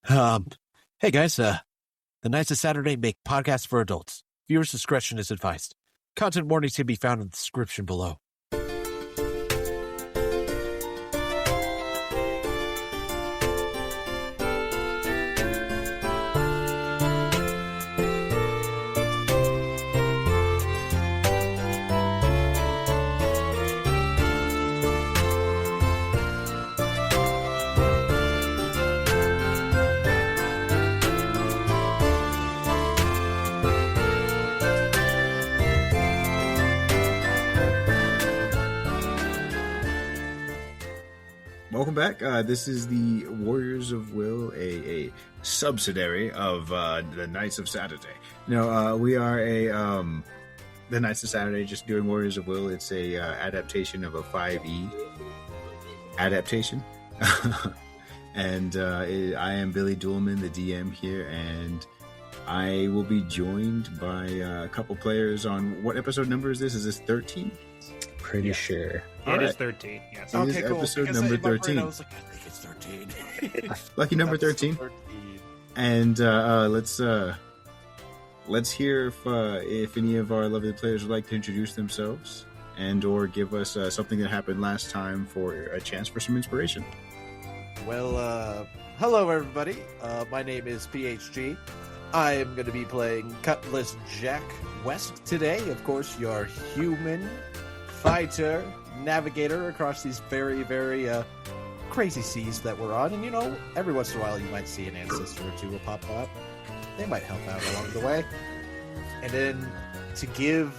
Um, hey guys, the Knights of Saturday make podcasts for adults. Viewers' discretion is advised. Content warnings can be found in the description below. Welcome back. This is the Warriors of Will, a subsidiary of the Knights of Saturday. No, we are the Knights of Saturday, just doing Warriors of Will. It's a adaptation of a 5e adaptation. And I am Billy Duelman, the DM here, and I will be joined by a couple players on what episode number is this? Is this 13? Pretty sure. It is 13, yes. Okay, cool. Episode number 13. I was like, I think it's 13. Lucky number 13. And let's hear if any of our lovely players would like to introduce themselves and or give us something that happened last time for a chance for some inspiration. Well, hello everybody. My name is PHG. I am going to be playing Cutlass Jack West today. Of course, your human fighter, navigator across these very, very crazy seas that we're on. And, you know, every once in a while you might see an ancestor or two will pop up. They might help out along the way. And then to give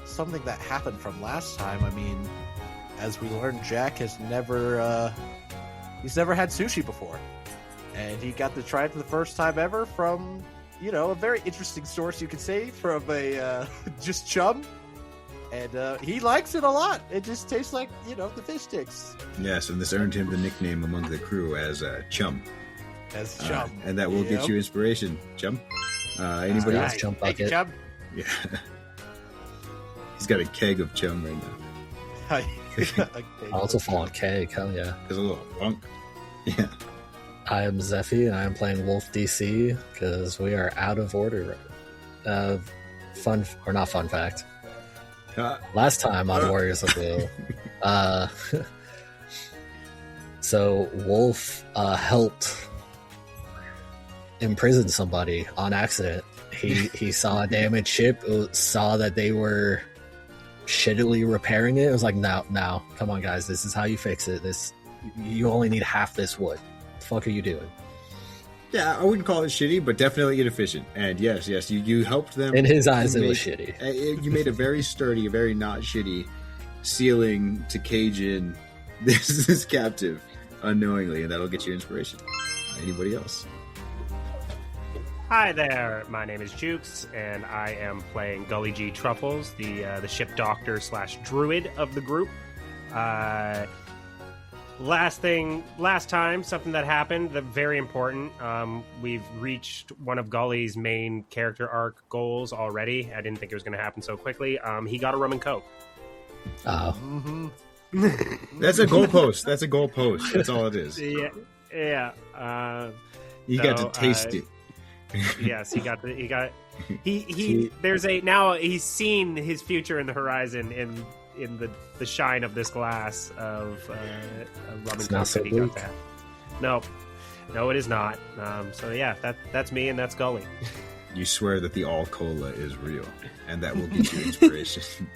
something that happened from last time, I mean, as we learned, Jack has he's never had sushi before. And he got to try it for the first time ever from, you know, a very interesting source, you could say, from a just chum. And he likes it a lot. It just tastes like, you know, the fish sticks. Yes, and this earned him the nickname among the crew as Chum. As Chum. And that will get you inspiration, Chum. Anybody else? Chum Thank you, bucket. Chum. Yeah. He's got a keg of Chum right now. Also fallen keg, hell yeah. There's a little funk. Yeah. I am Zephy, and I am playing Wolf DC, because we are out of order. Fun fact. Last time on Warriors of Will, so Wolf helped imprison somebody on accident. He saw a damaged ship, saw that they were shittily repairing it. It was like, now, come on, guys, this is how you fix it. You only need half this wood. What the fuck are you doing? Yeah, I wouldn't call it shitty, but definitely inefficient. And yes, you helped them. In his eyes, it was shitty. You made a very sturdy, very not shitty ceiling to cage in this captive unknowingly, and that'll get you inspiration. Anybody else? Hi there, my name is Jukes, and I am playing Gully G Truffles, the ship doctor / druid of the group. Last time, something that happened, very important. We've reached one of Gully's main character arc goals already. I didn't think it was going to happen so quickly. He got a rum and coke. Oh. Mm-hmm. That's a goalpost. That's a goalpost. That's all it is. Yeah. You got to taste it. Yes, he's seen his future in the horizon in the shine of this glass of rum and coke that he got to have. No, it is not. So yeah, that's me and that's Gully. You swear that the all cola is real, and that will get you inspiration.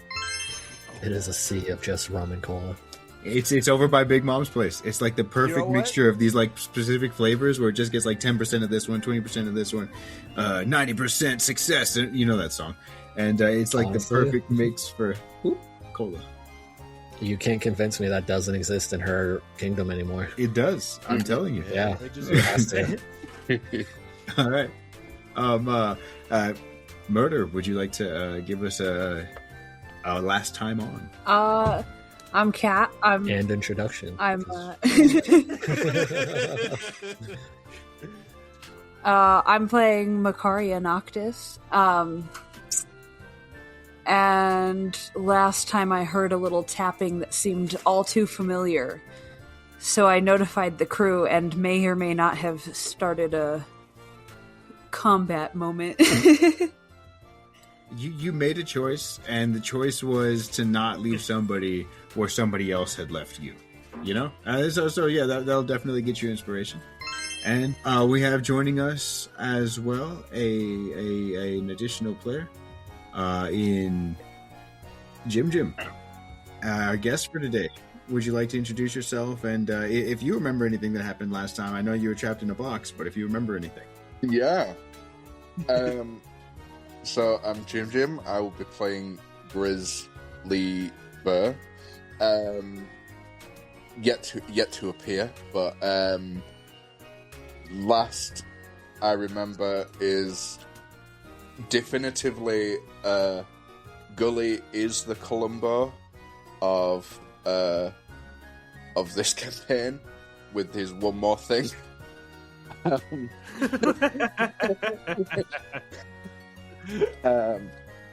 It is a sea of just rum and cola. It's over by Big Mom's place. It's like the perfect mixture of these like specific flavors where it just gets like 10% of this one, 20% of this one, 90% success. You know that song. And it's like the perfect mix for cola. You can't convince me that doesn't exist in her kingdom anymore. It does. I'm telling you. Yeah. It has to. All right. Murder, would you like to give us a last time on? I'm Kat. And introduction. I'm I'm playing Makaria Noctis. And last time I heard a little tapping that seemed all too familiar. So I notified the crew and may or may not have started a combat moment. You made a choice, and the choice was to not leave somebody where somebody else had left you. You know? That'll definitely get you inspiration. And we have joining us as well an additional player in Jim. Our guest for today. Would you like to introduce yourself? And if you remember anything that happened last time, I know you were trapped in a box, but if you remember anything. Yeah. So I'm Jim. I will be playing Grizzly Burr. Yet to appear, but last I remember is definitively Gully is the Columbo of this campaign with his one more thing.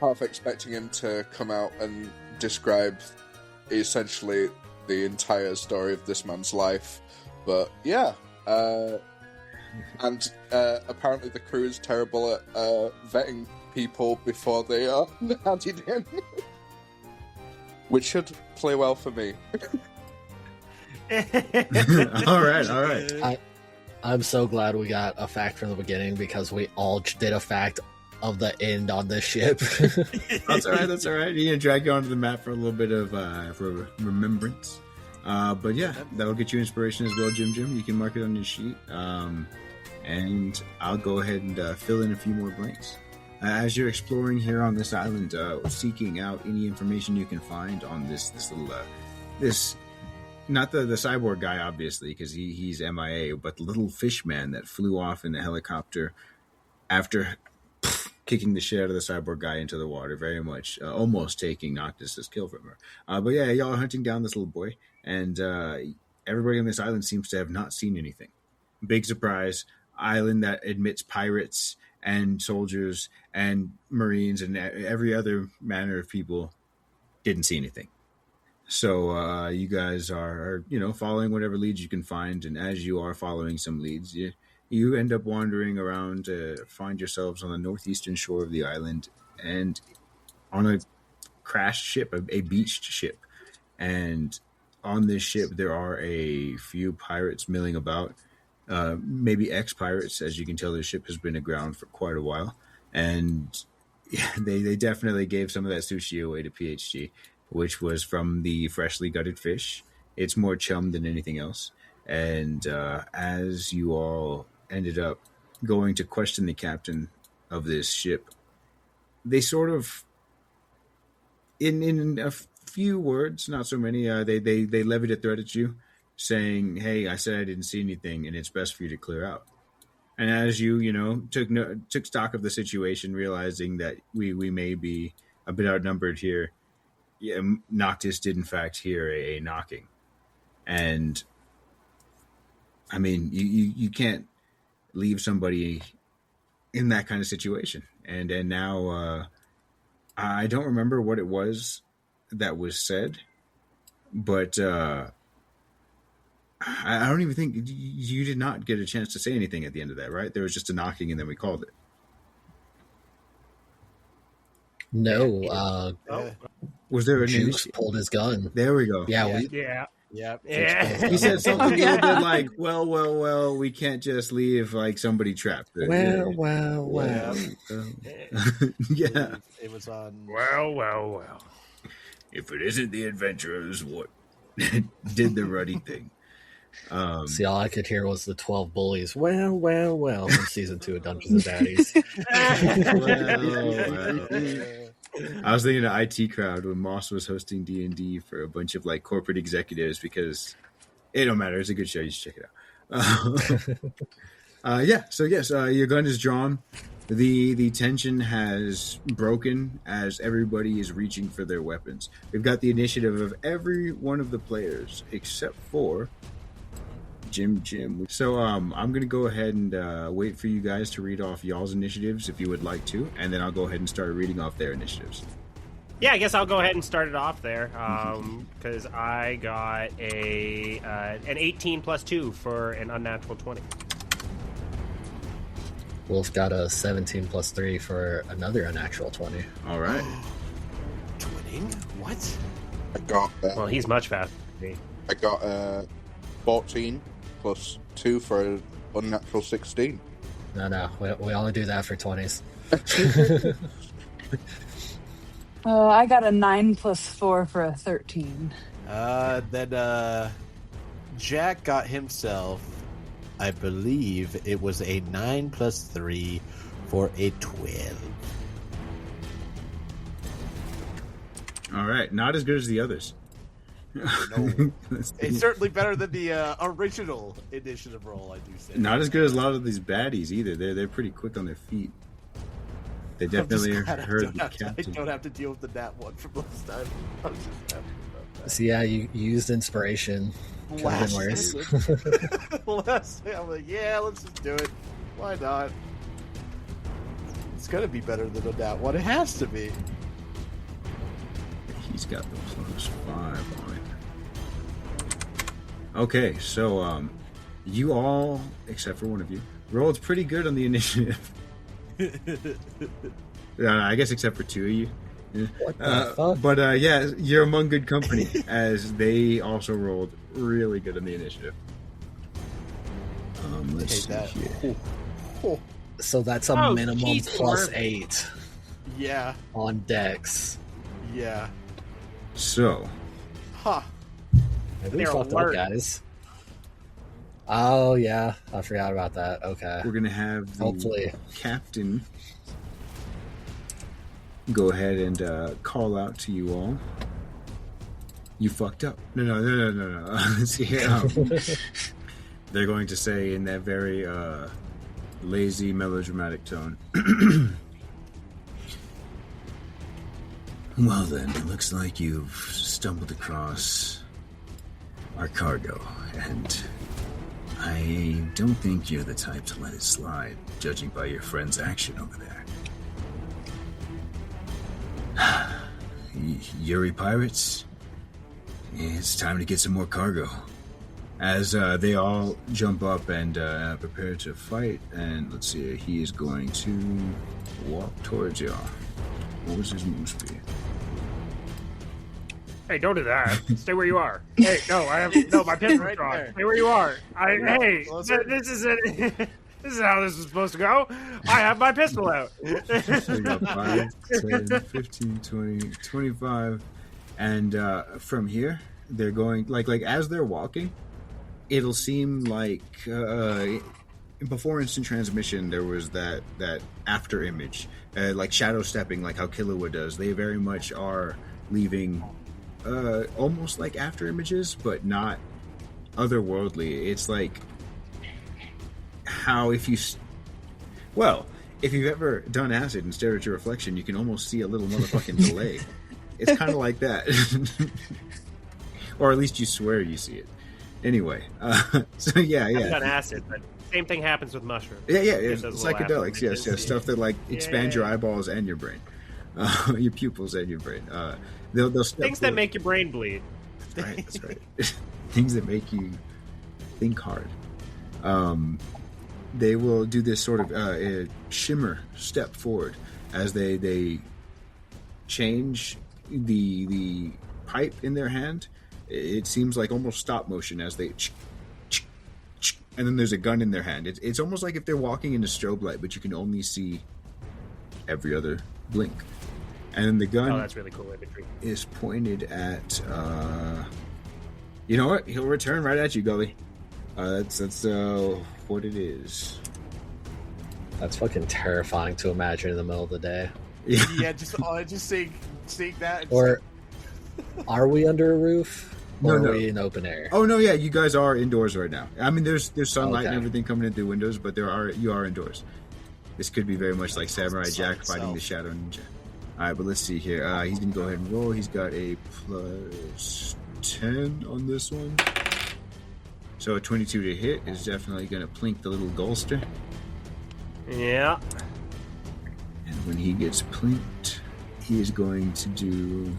Half expecting him to come out and describe essentially the entire story of this man's life, but yeah, and apparently the crew is terrible at vetting people before they are added in, which should play well for me. All right. I'm so glad we got a fact from the beginning, because we all did a fact of the end on this ship. That's all right. You can drag you onto the map for a little bit of for remembrance. But yeah, that'll get you inspiration as well, Jim. You can mark it on your sheet. And I'll go ahead and fill in a few more blanks. As you're exploring here on this island, seeking out any information you can find on this little not the cyborg guy, obviously, because he's MIA, but the little fish man that flew off in the helicopter after kicking the shit out of the cyborg guy into the water, very much almost taking Noctis's kill from her. But yeah, y'all are hunting down this little boy, and everybody on this island seems to have not seen anything. Big surprise, island that admits pirates and soldiers and Marines and every other manner of people, didn't see anything. So you guys are following whatever leads you can find, and as you are following some leads, you end up wandering around to find yourselves on the northeastern shore of the island and on a crashed ship, a beached ship. And on this ship, there are a few pirates milling about, maybe ex-pirates. As you can tell, this ship has been aground for quite a while. And they definitely gave some of that sushi away to PHG, which was from the freshly gutted fish. It's more chum than anything else. And as you all ended up going to question the captain of this ship, they sort of, in a few words, not so many, they levied a threat at you, saying, "Hey, I said I didn't see anything, and it's best for you to clear out." And as you took stock of the situation, realizing that we may be a bit outnumbered here, Noctis did in fact hear a knocking. And I mean, you can't leave somebody in that kind of situation. And now I don't remember what it was that was said, but I don't even think you did not get a chance to say anything at the end of that, right? There was just a knocking and then we called it. No. Was there a Juice pulled his gun? There we go. Yeah. Yeah. He said something a little bit like, well, we can't just leave like somebody trapped. Well. Yeah. It was on. Well. If it isn't the adventurers, what did the ruddy thing? See, all I could hear was the 12 bullies. Well, from season 2 of Dungeons and Daddies. Well. I was thinking of IT Crowd when Moss was hosting D&D for a bunch of like corporate executives, because it don't matter. It's a good show. You should check it out. So yes, your gun is drawn. The tension has broken as everybody is reaching for their weapons. We've got the initiative of every one of the players except for Jim. So I'm going to go ahead and wait for you guys to read off y'all's initiatives if you would like to, and then I'll go ahead and start reading off their initiatives. Yeah, I guess I'll go ahead and start it off there, because I got an 18 plus 2 for an unnatural 20. Wolf got a 17 plus 3 for another unnatural 20. All right. Twinning? What? I got. Well, he's much faster than me. I got 14 plus 2 for an unnatural 16. No, we only do that for 20s. I got a 9 plus 4 for a 13. Then Jack got himself, I believe it was a 9 plus 3 for a 12. All right. Not as good as the others. No. It's certainly better than the original initiative roll, I do say. Not as good as a lot of these baddies either. They're pretty quick on their feet. They definitely heard the I captain. don't have to deal with the nat one from last time. I was just happy about that. So yeah, you used inspiration. Could have been worse. Last day, I'm like, yeah, let's just do it. Why not? It's gonna be better than a nat one. It has to be. He's got the +5 on it. Okay, so you all, except for one of you, rolled pretty good on the initiative. I guess except for 2 of you. What the fuck? But yeah, you're among good company as they also rolled really good on the initiative. Let's see Take here. that. Oh. So that's a minimum geez, plus Marv. 8 Yeah, on Dex. yeah. So, Huh. Maybe we They're fucked alert. up, guys. Oh yeah, I forgot about that. Okay. we're gonna have the Hopefully. captain go ahead and call out to you all. You fucked up. No. Let's see here. They're going to say in that very lazy, melodramatic tone. Well then, it looks like you've stumbled across our cargo, and I don't think you're the type to let it slide, judging by your friend's action over there. Yuri pirates, it's time to get some more cargo. As they all jump up and prepare to fight, and let's see, he is going to walk towards y'all. What was his move speed? Hey, don't do that. Stay where you are. Hey, my pistol's Right drawn. there. Stay where you are. Hey, Closer. this is it. This is how this is supposed to go. I have my pistol out. So you got 5, 10, 15, 20, 25. And from here, they're going, like as they're walking, it'll seem like before instant transmission, there was that after image, like shadow stepping, like how Killua does. They very much are leaving almost like after images, but not otherworldly. It's like how if you've ever done acid and stared at your reflection, you can almost see a little motherfucking delay. It's kind of like that. Or at least you swear you see it. Anyway, so yeah. I've done acid, but same thing happens with mushrooms. Yeah, Gives those little psychedelics, acid yes, stuff that like expand your eyeballs and your brain, your pupils and your brain. They'll step Things that forward. make your brain bleed. That's right. Things that make you think hard. They will do this sort of shimmer step forward as they change the pipe in their hand. It seems like almost stop motion as they and then there's a gun in their hand. It's almost like if they're walking in a strobe light, but you can only see every other blink. And then the gun Oh, that's really cool imagery. is pointed at you know what? He'll return right at you, Gully. That's what it is. That's fucking terrifying to imagine in the middle of the day. Yeah, just seeing that. and Or are we under a roof? Or No. are we in open air? Oh no, yeah, you guys are indoors right now. I mean, there's sunlight and Okay. everything coming in through windows, but you are indoors. This could be very much like Samurai Sun Jack fighting the itself. Shadow Ninja. All right, but let's see here. He's gonna go ahead and roll. He's got a +10 on this one, so a 22 to hit is definitely gonna plink the little golster. Yeah. And when he gets plinked, he is going to do...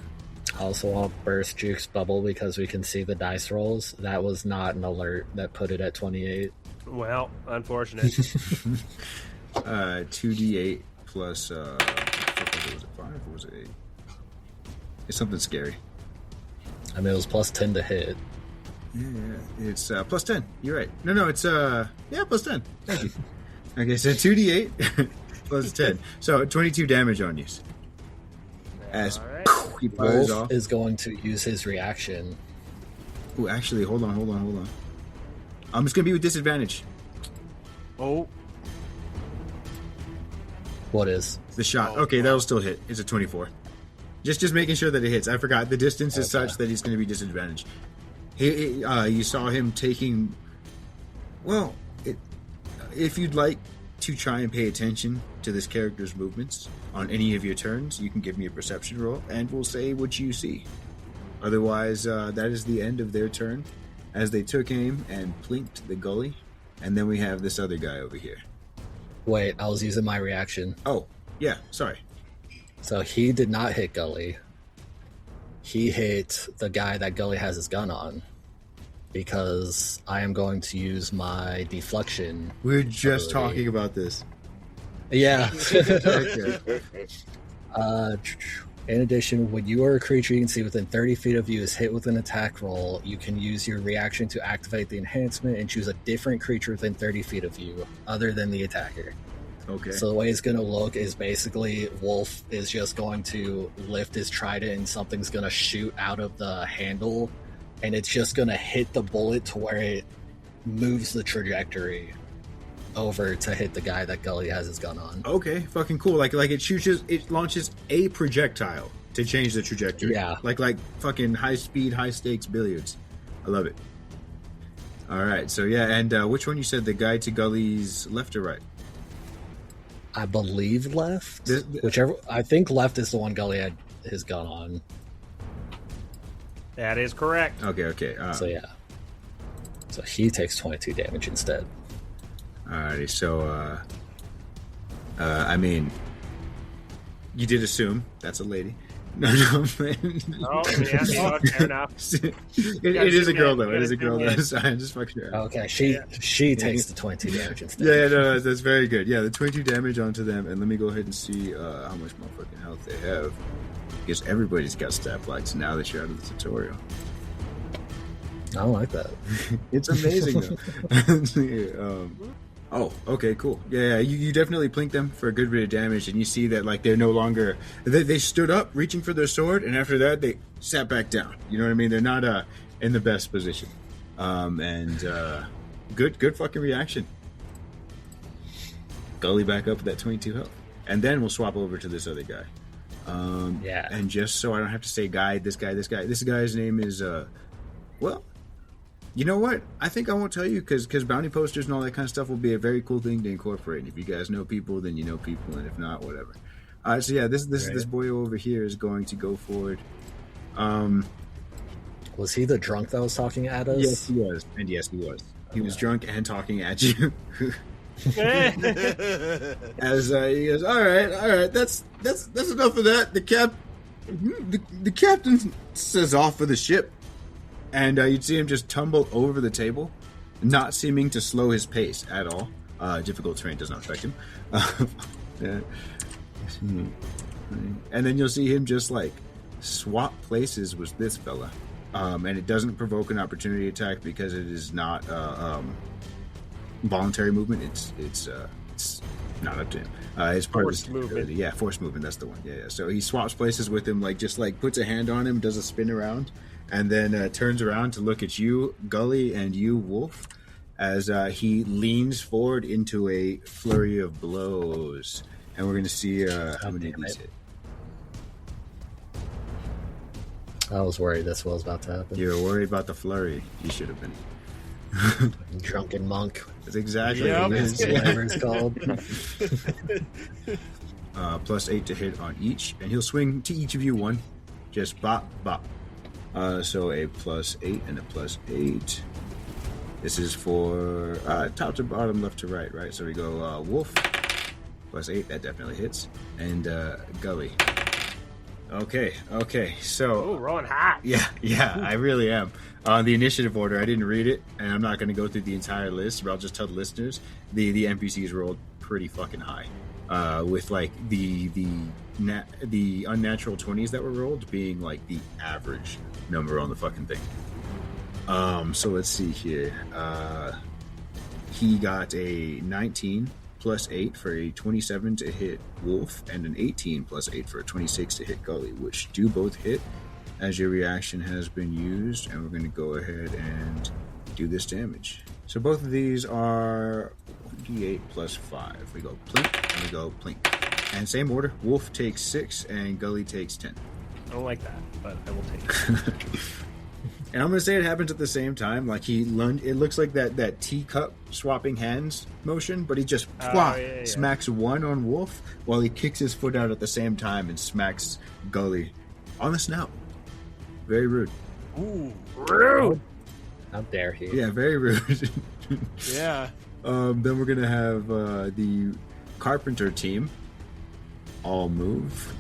I also want to burst Juke's bubble because we can see the dice rolls. That was not an alert that put it at 28. Well, unfortunate. 2d8 plus... was it 5 or was it 8? It's something scary. I mean, it was plus 10 to hit. Yeah, it's plus 10. You're right. No, it's plus 10. Thank you. Okay, so 2d8 plus 10. So 22 damage on you. As Alright. he fires Wolf off. is going to use his reaction. Ooh, actually, hold on. I'm just gonna be with disadvantage. Oh, What is? The shot. Oh, Okay, wow. that'll still hit. It's a 24. Just making sure that it hits. I forgot the distance is Okay. such that he's going to be disadvantaged. You saw him taking. Well, if you'd like to try and pay attention to this character's movements on any of your turns, you can give me a perception roll, and we'll say what you see. Otherwise, that is the end of their turn, as they took aim and plinked the gully, and then we have this other guy over here. Wait, I was using my reaction. Oh, yeah, sorry. So he did not hit Gully. He hit the guy that Gully has his gun on. Because I am going to use my deflection. We were just ability. talking about this. Yeah. Okay. In addition, when you are a creature you can see within 30 feet of you is hit with an attack roll, you can use your reaction to activate the enhancement and choose a different creature within 30 feet of you, other than the attacker. Okay. So the way it's going to look is basically Wolf is just going to lift his trident and something's going to shoot out of the handle, and it's just going to hit the bullet to where it moves the trajectory over to hit the guy that Gully has his gun on. Okay, fucking cool. Like it launches a projectile to change the trajectory. Yeah. Like fucking high speed, high stakes billiards. I love it. All right, so yeah, and which one you said, the guy to Gully's left or right? I believe left. The- Whichever. I think left is the one Gully had his gun on. That is correct. Okay. So yeah. So he takes 22 damage instead. Alrighty, so I mean, you did assume that's a lady. No, Oh, yeah, fair enough. it is a girl though. It is a girl though. So I'm just fucking around. Okay, she takes the 22 damage instead. Yeah, no, that's very good. Yeah, the 22 damage onto them, and let me go ahead and see how much motherfucking health they have. Because everybody's got stat lights now that you're out of the tutorial. I don't like that. It's amazing though. Oh, okay, cool. Yeah, you definitely plink them for a good bit of damage, and you see that like they're no longer. They stood up, reaching for their sword, and after that they sat back down. You know what I mean? They're not in the best position. Good fucking reaction. Gully back up with that 22 health, and then we'll swap over to this other guy. Yeah. And just so I don't have to say this guy's name is well. You know what? I think I won't tell you because bounty posters and all that kind of stuff will be a very cool thing to incorporate. And if you guys know people, then you know people, and if not, whatever. So yeah, this boy over here is going to go forward. Was he the drunk that was talking at us? Yes, he was, and yes, he was. He was drunk and talking at you. As he goes, all right, that's enough of that. The captain says off for the ship. And you'd see him just tumble over the table, not seeming to slow his pace at all. Difficult terrain does not affect him. Yeah. And then you'll see him just like swap places with this fella. And it doesn't provoke an opportunity attack because it is not voluntary movement. It's not up to him. It's part Forced of his movement. ability. Yeah, forced movement. That's the one. Yeah. So he swaps places with him, like just like puts a hand on him, does a spin around. And then turns around to look at you, Gully, and you, Wolf, as he leans forward into a flurry of blows. And we're going to see how many of these hit. I was worried that's what was about to happen. You're worried about the flurry. You should have been. Drunken monk. That's exactly Yep. what it is. Whatever it's called. +8 to hit on each. And he'll swing to each of you one. Just bop, bop. So a +8 and a +8. This is for top to bottom, left to right, right? So we go Wolf, +8, that definitely hits. And Gully, Okay. So Oh, rolling hot. Yeah, I really am. On the initiative order, I didn't read it, and I'm not going to go through the entire list, but I'll just tell the listeners the NPCs rolled pretty fucking high, with like the unnatural 20s that were rolled being like the average number on the fucking thing. So let's see here. He got a 19 plus 8 for a 27 to hit Wolf, and an 18 plus 8 for a 26 to hit Gully, which do both hit as your reaction has been used, and we're going to go ahead and do this damage. So both of these are 1d8 plus 5. We go plink, and we go plink. And same order, Wolf takes 6, and Gully takes 10. I don't like that, but I will take it. And I'm going to say it happens at the same time. Like it looks like that teacup swapping hands motion, but he just smacks one on Wolf while he kicks his foot out at the same time and smacks Gully on the snout. Very rude. Ooh, Rude. How dare he? Yeah, very rude. yeah. Then we're going to have the Carpenter team all move.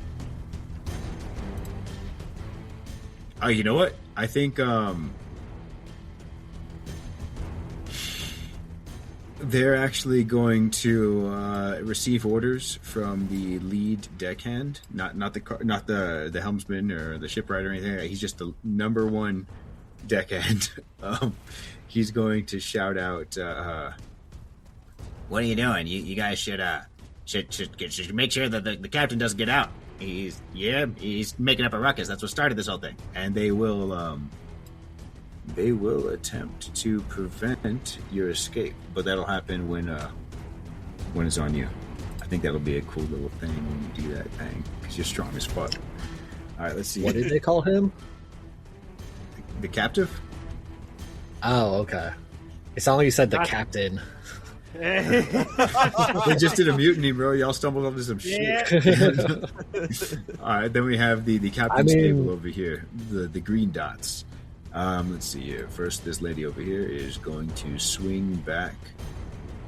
Oh, you know what? I think they're actually going to receive orders from the lead deckhand, not the helmsman or the shipwright or anything. He's just the number one deckhand. He's going to shout out, "What are you doing? You guys should make sure that the captain doesn't get out. He's making up a ruckus. That's what started this whole thing." And they will attempt to prevent your escape, but that'll happen when it's on you. I think that'll be a cool little thing when you do that thing, because you're strong as fuck. All right, let's see. What did they call him? The captive? Oh, okay. It sounded like you said the captain. We just did a mutiny, bro. Y'all stumbled onto some shit. All right, then we have the captain's table over here, the green dots. Let's see here. First, this lady over here is going to swing back.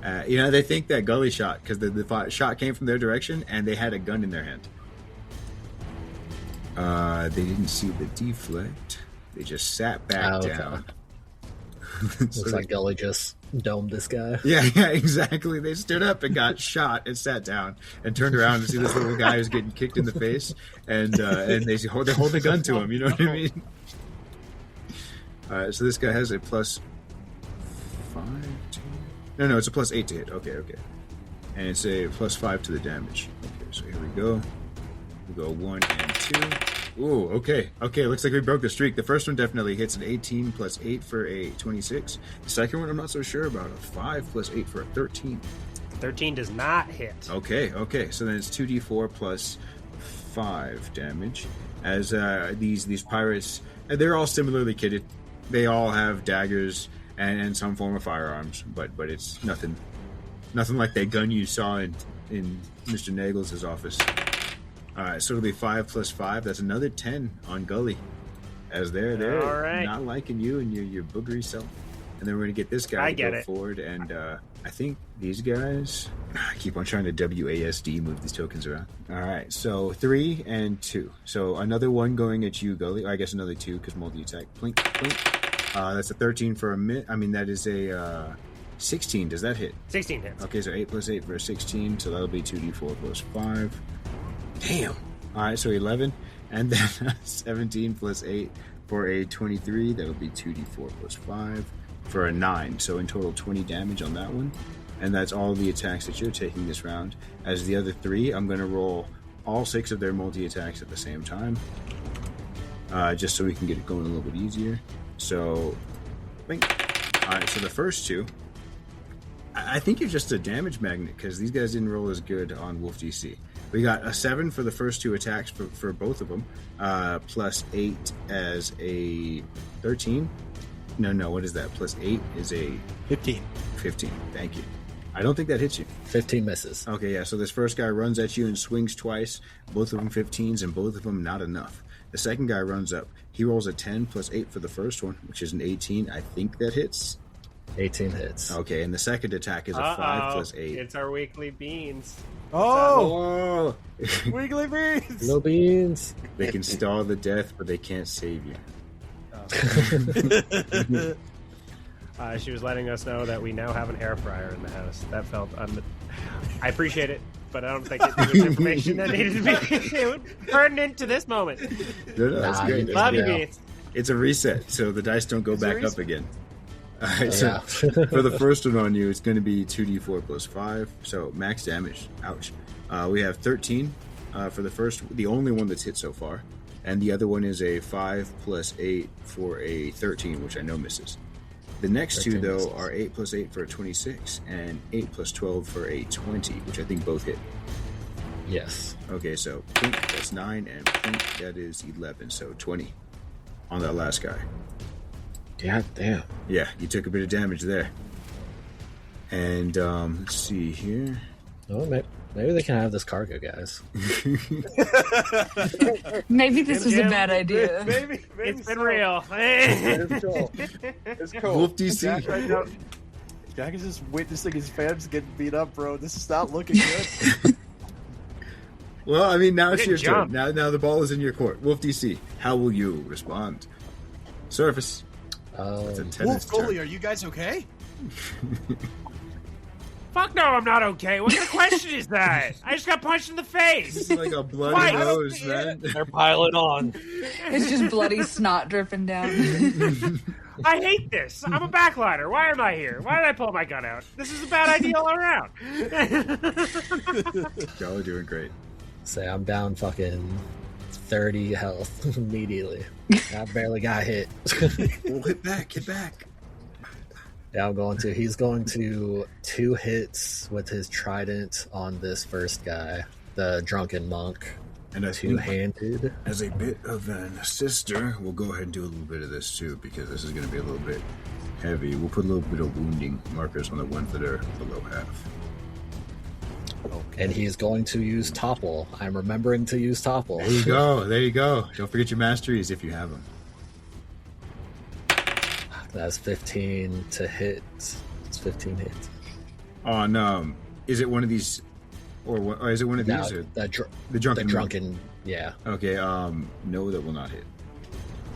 They think that Gully shot because the shot came from their direction and they had a gun in their hand. They didn't see the deflect. They just sat back down. Looks like Gully just domed this guy. Yeah, exactly. They stood up and got shot and sat down and turned around to see this little guy who's getting kicked in the face, and they hold the gun to him. You know what I mean? All right, so this guy has a plus 5 to... No, it's a plus 8 to hit. Okay. And it's a plus 5 to the damage. Okay, so here we go. We go 1 and 2. Ooh, okay. Looks like we broke the streak. The first one definitely hits an 18 plus 8 for a 26. The second one I'm not so sure about. A 5 plus 8 for a 13. 13 does not hit. Okay. So then it's 2d4 plus 5 damage. As these pirates, they're all similarly kitted. They all have daggers and some form of firearms, but it's nothing like that gun you saw in Mr. Nagel's office. Alright, so it'll be 5 plus 5. That's another 10 on Gully. As they're not liking you and your boogery self. And then we're going to get this guy to go forward. And I think these guys... I keep on trying to WASD move these tokens around. Alright, so 3 and 2. So another one going at you, Gully. Or I guess another 2 because multi-attack. Plink, plink. That's a 13 for a minute. I mean, that is a 16. Does that hit? 16 hits. Okay, so 8 plus 8 for a 16. So that'll be 2d4 plus 5. Damn. All right, so 11, and then 17 plus 8 for a 23. That'll be 2d4 plus 5 for a 9. So in total, 20 damage on that one. And that's all the attacks that you're taking this round. As the other 3, I'm going to roll all 6 of their multi-attacks at the same time, just so we can get it going a little bit easier. So, blink. All right, so the first 2, I think you're just a damage magnet because these guys didn't roll as good on Wolf DC. We got a 7 for the first 2 attacks for both of them, plus 8 as a 13. No, what is that? Plus 8 is a 15. 15, thank you. I don't think that hits you. 15 misses. Okay, yeah, so this first guy runs at you and swings twice, both of them 15s and both of them not enough. The second guy runs up. He rolls a 10 plus 8 for the first one, which is an 18. I think that hits. 18 hits. Okay, and the second attack is a 5 plus 8. It's our weekly beans. Oh, Oh! wiggly beans. Little beans. They can stall the death, but they can't save you. She was letting us know that we now have an air fryer in the house. That felt I appreciate it, but I don't think it was information that needed to be pertinent to this moment. No, that's great. Love you, Yeah. beans. It's a reset, so the dice don't go It's a back reset. up again. All right, Yeah. so for the first one on you, it's going to be 2d4 plus 5, so max damage. Ouch. We have 13 for the first, the only one that's hit so far, and the other one is a 5 plus 8 for a 13, which I know misses. The next two, 13 though, misses. are 8 plus 8 for a 26, and 8 plus 12 for a 20, which I think both hit. Yes. Okay, so pink, that's 9, and pink, that is 11, so 20 on that last guy. God damn. Yeah, you took a bit of damage there. And let's see here. Oh, maybe they can have this cargo, guys. Maybe this is a Jim, bad idea. Maybe It's been so. real. It's cool. It's cool. Wolf DC. Jack right now, Jack is just witnessing his fans getting beat up, bro. This is not looking good. Well, I mean, now it's Good your job. turn. Now the ball is in your court. Wolf DC, how will you respond? Surface. It's a Wolf tennis goalie, turn. are you guys okay? Fuck no, I'm not okay. What kind of question is that? I just got punched in the face. It's like a bloody Why? nose, man. They're piling on. It's just bloody snot dripping down. I hate this. I'm a backliner. Why am I here? Why did I pull my gun out? This is a bad idea all around. Y'all are doing great. Say I'm down fucking 30 health immediately. I barely got hit. Well, hit back. Yeah, I'm going to. He's going to 2 hits with his trident on this first guy, the drunken monk. And I think, Two-handed. as a bit of an assister, we'll go ahead and do a little bit of this too, because this is going to be a little bit heavy. We'll put a little bit of wounding markers on the ones that are below half. And he's going to use topple. I'm remembering to use topple. There you go. Don't forget your masteries if you have them. That's 15 to hit. It's 15 hits. On is it one of these, or is it one of No, these? Or the the drunken. monk? drunken, yeah. Okay. No, that will not hit.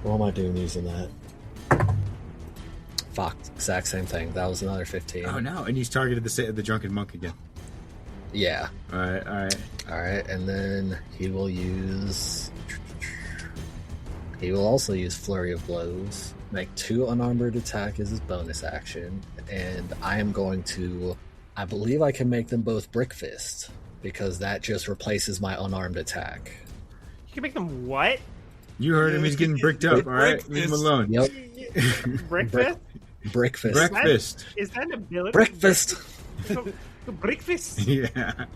What am I doing using that? Fuck, exact same thing. That was another 15. Oh no! And he's targeted the drunken monk again. Yeah. All right. Alright, and then he will also use Flurry of Blows, make 2 unarmored attack as his bonus action, and I am going to, I believe I can make them both Brick Fist, because that just replaces my unarmed attack. You can make them what? You heard him. He's getting bricked up. All right, leave him alone. Yep, Breakfast? Brick Fist. Breakfast. Is that an ability? Brick Fist! Breakfast? Yeah.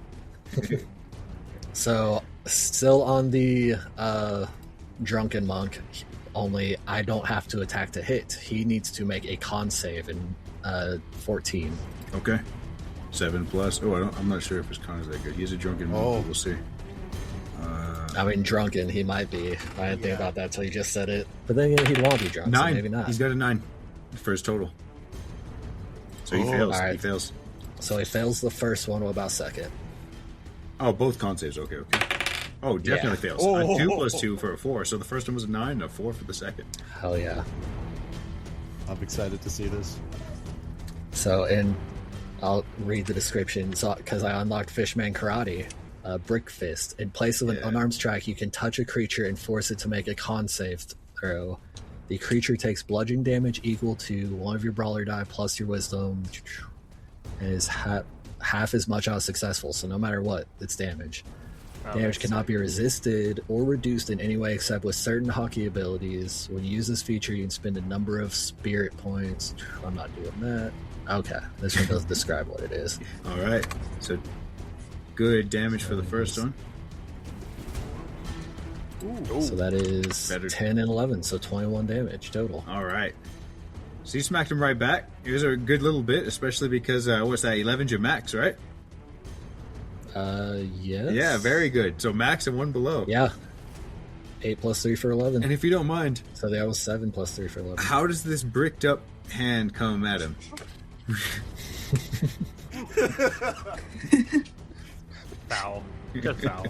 So, still on the drunken monk, only I don't have to attack to hit. He needs to make a con save in 14. Okay. 7 plus. Oh, I'm not sure if his con is that good. He's a drunken monk. Oh. We'll see. I mean, drunken, he might be. I didn't think about that until you just said it. But then he'd want to be drunk, 9. so maybe not. He's got a 9 for his total. So he Oh. fails. All right. He fails. So he fails the first one. What about second? Oh, both con saves. Okay. Oh, definitely fails. Oh. 2 plus 2 for a 4. So the first one was a 9 and a 4 for the second. Hell yeah. I'm excited to see this. So, and I'll read the description because I unlocked Fishman Karate. Brick Fist. In place of an Yeah. unarmed strike, you can touch a creature and force it to make a con save throw. The creature takes bludgeoning damage equal to 1 of your brawler die plus your wisdom, and is half as much on successful. So no matter what, it's damage. Damage cannot be resisted or reduced in any way except with certain hockey abilities. When you use this feature, you can spend a number of spirit points. I'm not doing that. Okay, this one doesn't describe what it is. All right. So good damage for the first one. So that is Better. 10 and 11, so 21 damage total. All right. So you smacked him right back. It was a good little bit, especially because, what's that, 11's your max, right? Yes. Yeah, very good. So max and 1 below. Yeah. 8 plus 3 for 11. And if you don't mind, So that was 7 plus 3 for 11. how does this bricked up hand come at him. Foul. Just foul.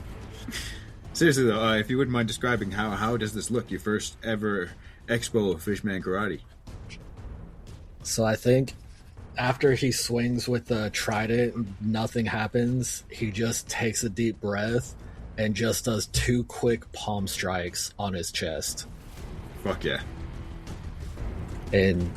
Seriously though, if you wouldn't mind describing how does this look? Your first ever expo of Fishman Karate. So I think after he swings with the trident, nothing happens. He just takes a deep breath and just does 2 quick palm strikes on his chest. Fuck yeah. And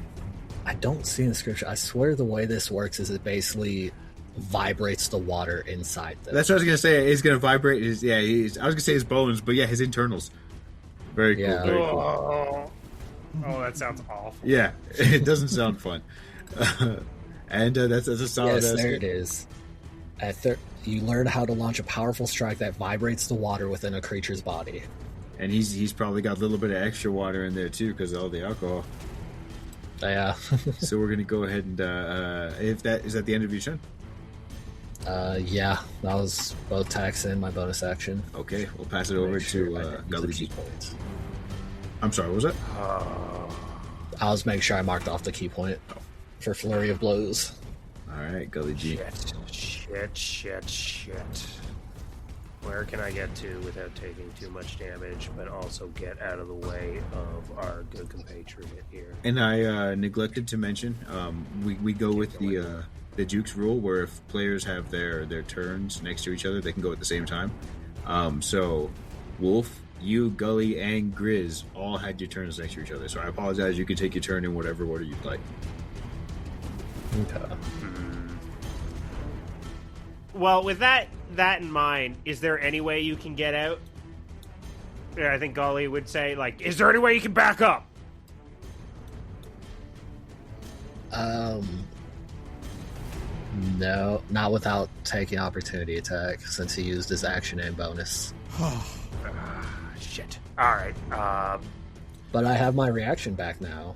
I don't see in the scripture. I swear the way this works is it basically vibrates the water inside them. That's what I was gonna say. It's gonna vibrate. I was gonna say his bones, but yeah, his internals. Very cool. Yeah. Very cool. Oh, that sounds awful. Yeah, it doesn't sound fun. And that's a solid. Yes, there it is. You learn how to launch a powerful strike that vibrates the water within a creature's body. And he's probably got a little bit of extra water in there too because of all the alcohol. Yeah. So we're gonna go ahead and if that is at the end of your turn. Yeah, that was both attacks and my bonus action. Okay, we'll pass it over to Gully. I'm sorry, what was that? I was making sure I marked off the key point for flurry of blows. All right, Gully G. Shit. Where can I get to without taking too much damage, but also get out of the way of our good compatriot here? And I neglected to mention, we go with the Duke's rule, where if players have their turns next to each other, they can go at the same time. So, Wolf, you, Gully, and Grizz all had your turns next to each other. So I apologize. You can take your turn in whatever order you'd like. Okay. Well, with that in mind, is there any way you can get out? Yeah, I think Gully would say, like, is there any way you can back up? No, not without taking opportunity attack, since he used his action and bonus. Shit. Alright, But I have my reaction back now,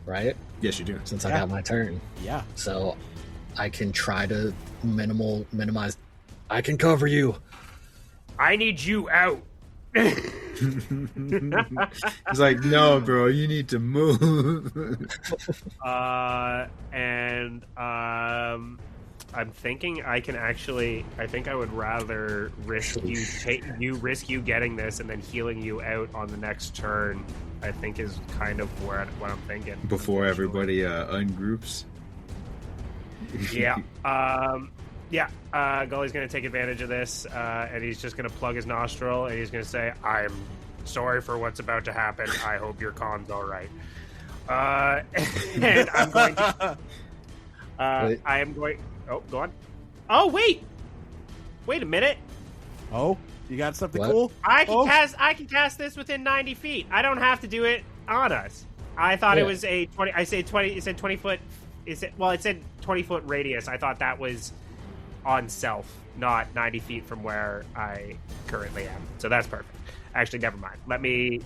right? Yes, you do. Since I got my turn. Yeah. So I can try to minimize. I can cover you. I need you out. It's like, no, bro, you need to move. I'm thinking I can actually. I think I would rather risk you getting this and then healing you out on the next turn. I think is kind of what I'm thinking. Before everybody ungroups. Yeah. Gully's going to take advantage of this, and he's just going to plug his nostril, and he's going to say, "I'm sorry for what's about to happen. I hope your con's all right." And I'm going to. I am going. Oh, go on. Oh, wait a minute. Oh, you got something What? cool? I can cast this within 90 feet. I don't have to do it on us. I thought it was a 20. I said 20. It said 20 foot. It said 20-foot radius. I thought that was on self, not 90 feet from where I currently am. So that's perfect. Actually, never mind. Let me.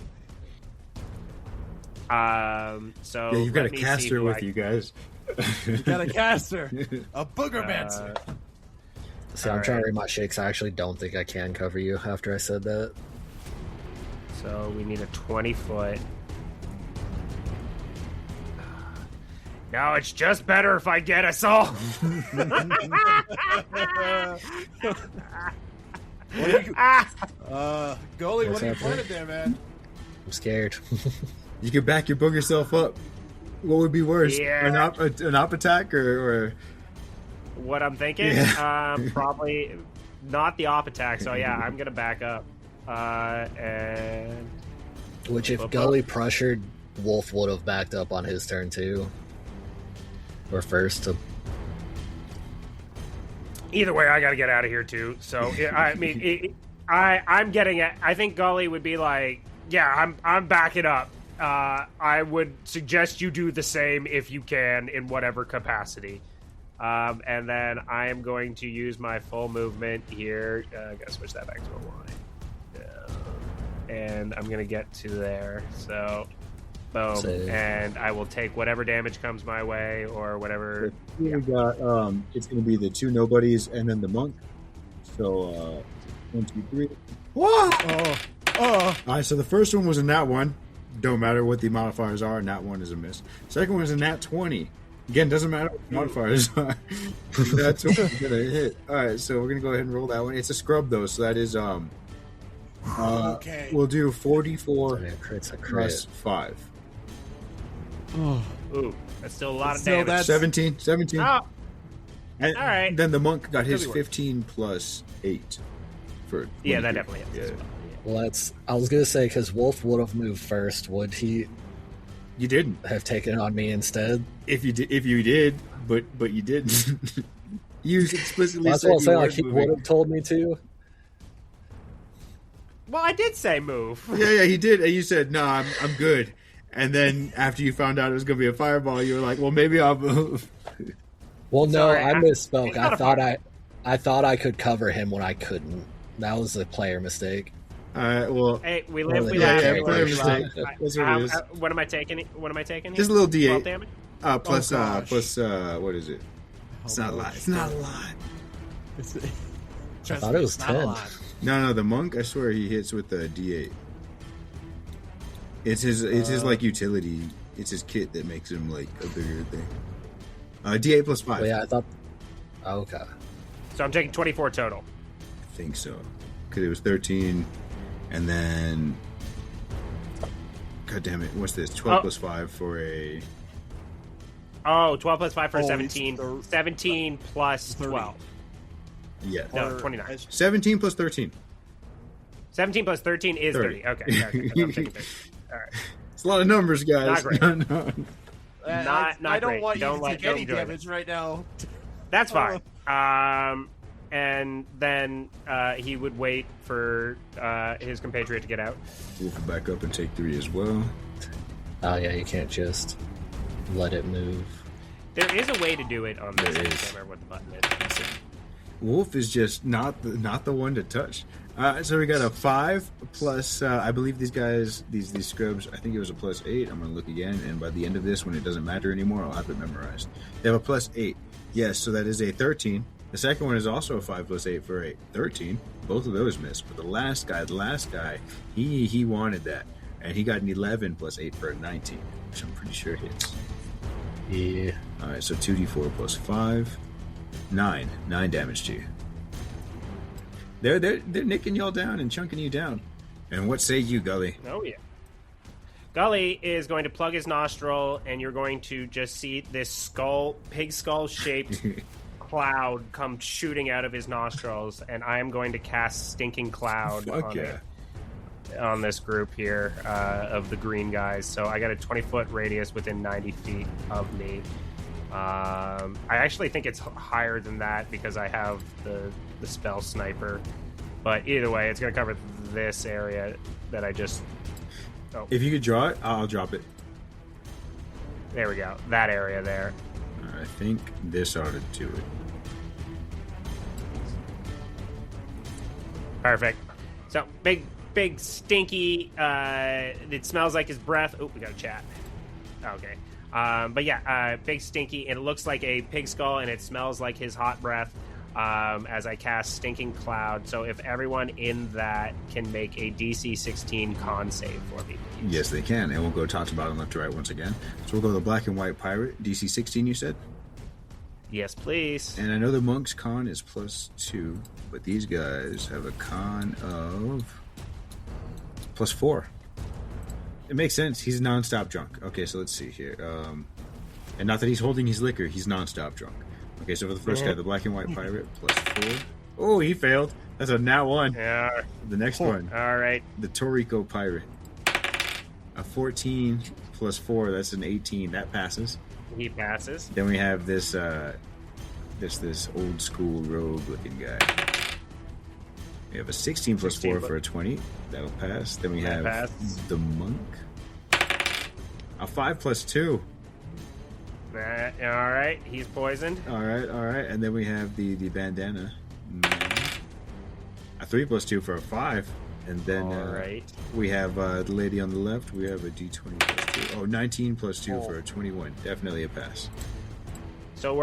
So Yeah, you've got a caster with you guys. You got a caster, a boogermancer. See, I'm trying to read my shakes. I actually don't think I can cover you after I said that. So we need a 20-foot. No, it's just better if I get us all. Goalie, What's what are you happening? pointed there, man? I'm scared. You could back your booger self up. What would be worse? Yeah. An op attack or What I'm thinking? Yeah. Probably not the op attack. So yeah, I'm gonna back up. And Which, if Gully pressured, Wolf would have backed up on his turn too. Or first to. either way, I got to get out of here too. So I mean, I'm getting it. I think Gully would be like, yeah, I'm backing up. I would suggest you do the same if you can in whatever capacity. And then I am going to use my full movement here. I gotta switch that back to a Y. And I'm gonna get to there. So, boom. Save. And I will take whatever damage comes my way or whatever. we got it's gonna be the two nobodies and then the monk. So 1, 2, 3. Whoa! Oh, Alright, so the first one was a nat one. Don't matter what the modifiers are, nat 1 is a miss. Second one is a nat 20. Again, doesn't matter what the modifiers are. That's what I'm gonna hit. Alright, so we're gonna go ahead and roll that one. It's a scrub though, so that is Okay. we'll do 44 Crit's a crit. plus 5. Oh. Ooh, that's still a lot of Still, damage. that's- 17. Oh, And all right. Then the monk got his Could be worse. 15 plus 8. For yeah, that 23. definitely hits. Yeah. as well. Well, I was gonna say because Wolf would have moved first. Would he You didn't. have taken it on me instead? If you did, but you didn't. You explicitly That's said what I'm you saying. weren't Like he moving. would have told me to. Well, I did say move. Yeah, he did. And you said, "No, I'm good." And then after you found out it was going to be a fireball, you were like, "Well, maybe I'll move." Well, no, Sorry, I misspoke. it's not I thought I could cover him when I couldn't. That was a player mistake. All right. Well, Hey, we live, we Yeah, laugh. yeah, we player learn. mistake. I- That's what it is. What am I taking? What am I taking? Just a here? little D8. 12 damage. plus Oh, gosh. what is it? It's not a lot. much? It's not a lot. I thought it was 10. No, the monk. I swear he hits with the D8. It's his like utility. It's his kit that makes him like a bigger thing. D8 plus 5. But yeah, I thought. Okay. So I'm taking 24 total. I think so. Because it was 13, and then. God damn it! What's this? 12 Oh. plus 5 for a. Oh, 12 plus 5 for Oh, 17. it's 17 plus 30. 12. Yeah. No, Or 29. as- 17 plus 13. 17 plus 13 is 30. 30. Okay. I'm taking 30. All right. It's a lot of numbers, guys. Not great. No. Not I don't great. want you Don't to let- take don't any join it. damage right now. That's fine. And then he would wait for his compatriot to get out. Wolf will back up and take 3 as well. Oh yeah, you can't just let it move. There is a way to do it on this. There I is. can't remember what the button is. Wolf is just not the one to touch. So we got a 5 plus. I believe these guys, these scrubs. I think it was a plus 8. I'm gonna look again, and by the end of this, when it doesn't matter anymore, I'll have it memorized. They have a plus 8. Yes, so that is a 13. The second one is also a 5 plus 8 for a 13. Both of those missed, but the last guy, he wanted that, and he got an 11 plus 8 for a 19, which I'm pretty sure hits. Yeah. All right, so 2d4 plus 5, 9 damage to you. They're nicking y'all down and chunking you down. And what say you, Gully? Oh yeah. Gully is going to plug his nostril, and you're going to just see this pig skull shaped cloud come shooting out of his nostrils, and I am going to cast Stinking Cloud Fuck yeah. on this group here of the green guys. So I got a 20-foot radius within 90 feet of me. I actually think it's higher than that because I have the spell sniper. But either way, it's going to cover this area that I just... Oh, If you could draw it, I'll drop it. there we go. That area there. I think this ought to do it. Perfect. So, big, stinky, it smells like his breath. Oh, we got a chat. Okay. But yeah, big, stinky, and it looks like a pig skull, and it smells like his hot breath as I cast Stinking Cloud. So if everyone in that can make a DC 16 con save for me, please. Yes, they can. And we'll go top to bottom, left to right once again. So we'll go the black and white pirate, DC 16, you said? Yes, please. And I know the monk's con is plus 2, but these guys have a con of plus 4. It makes sense. He's nonstop drunk. Okay, so let's see here. And not that he's holding his liquor, he's nonstop drunk. Okay, so for the first guy, the black and white pirate, plus 4. Oh, he failed. That's a nat 1. Yeah. The next one, All right. the Toriko pirate. A 14 plus 4, that's an 18. That passes. He passes. Then we have this this old school rogue looking guy. We have a 16 plus 4 for a 20. That'll pass. Then we That have passes. the monk. A 5 plus 2. All right. He's poisoned. All right. And then we have the bandana. A 3 plus 2 for a 5. And then All right. we have the lady on the left. We have a d20 plus 2. Oh, 19 plus 2 for a 21. Definitely a pass. So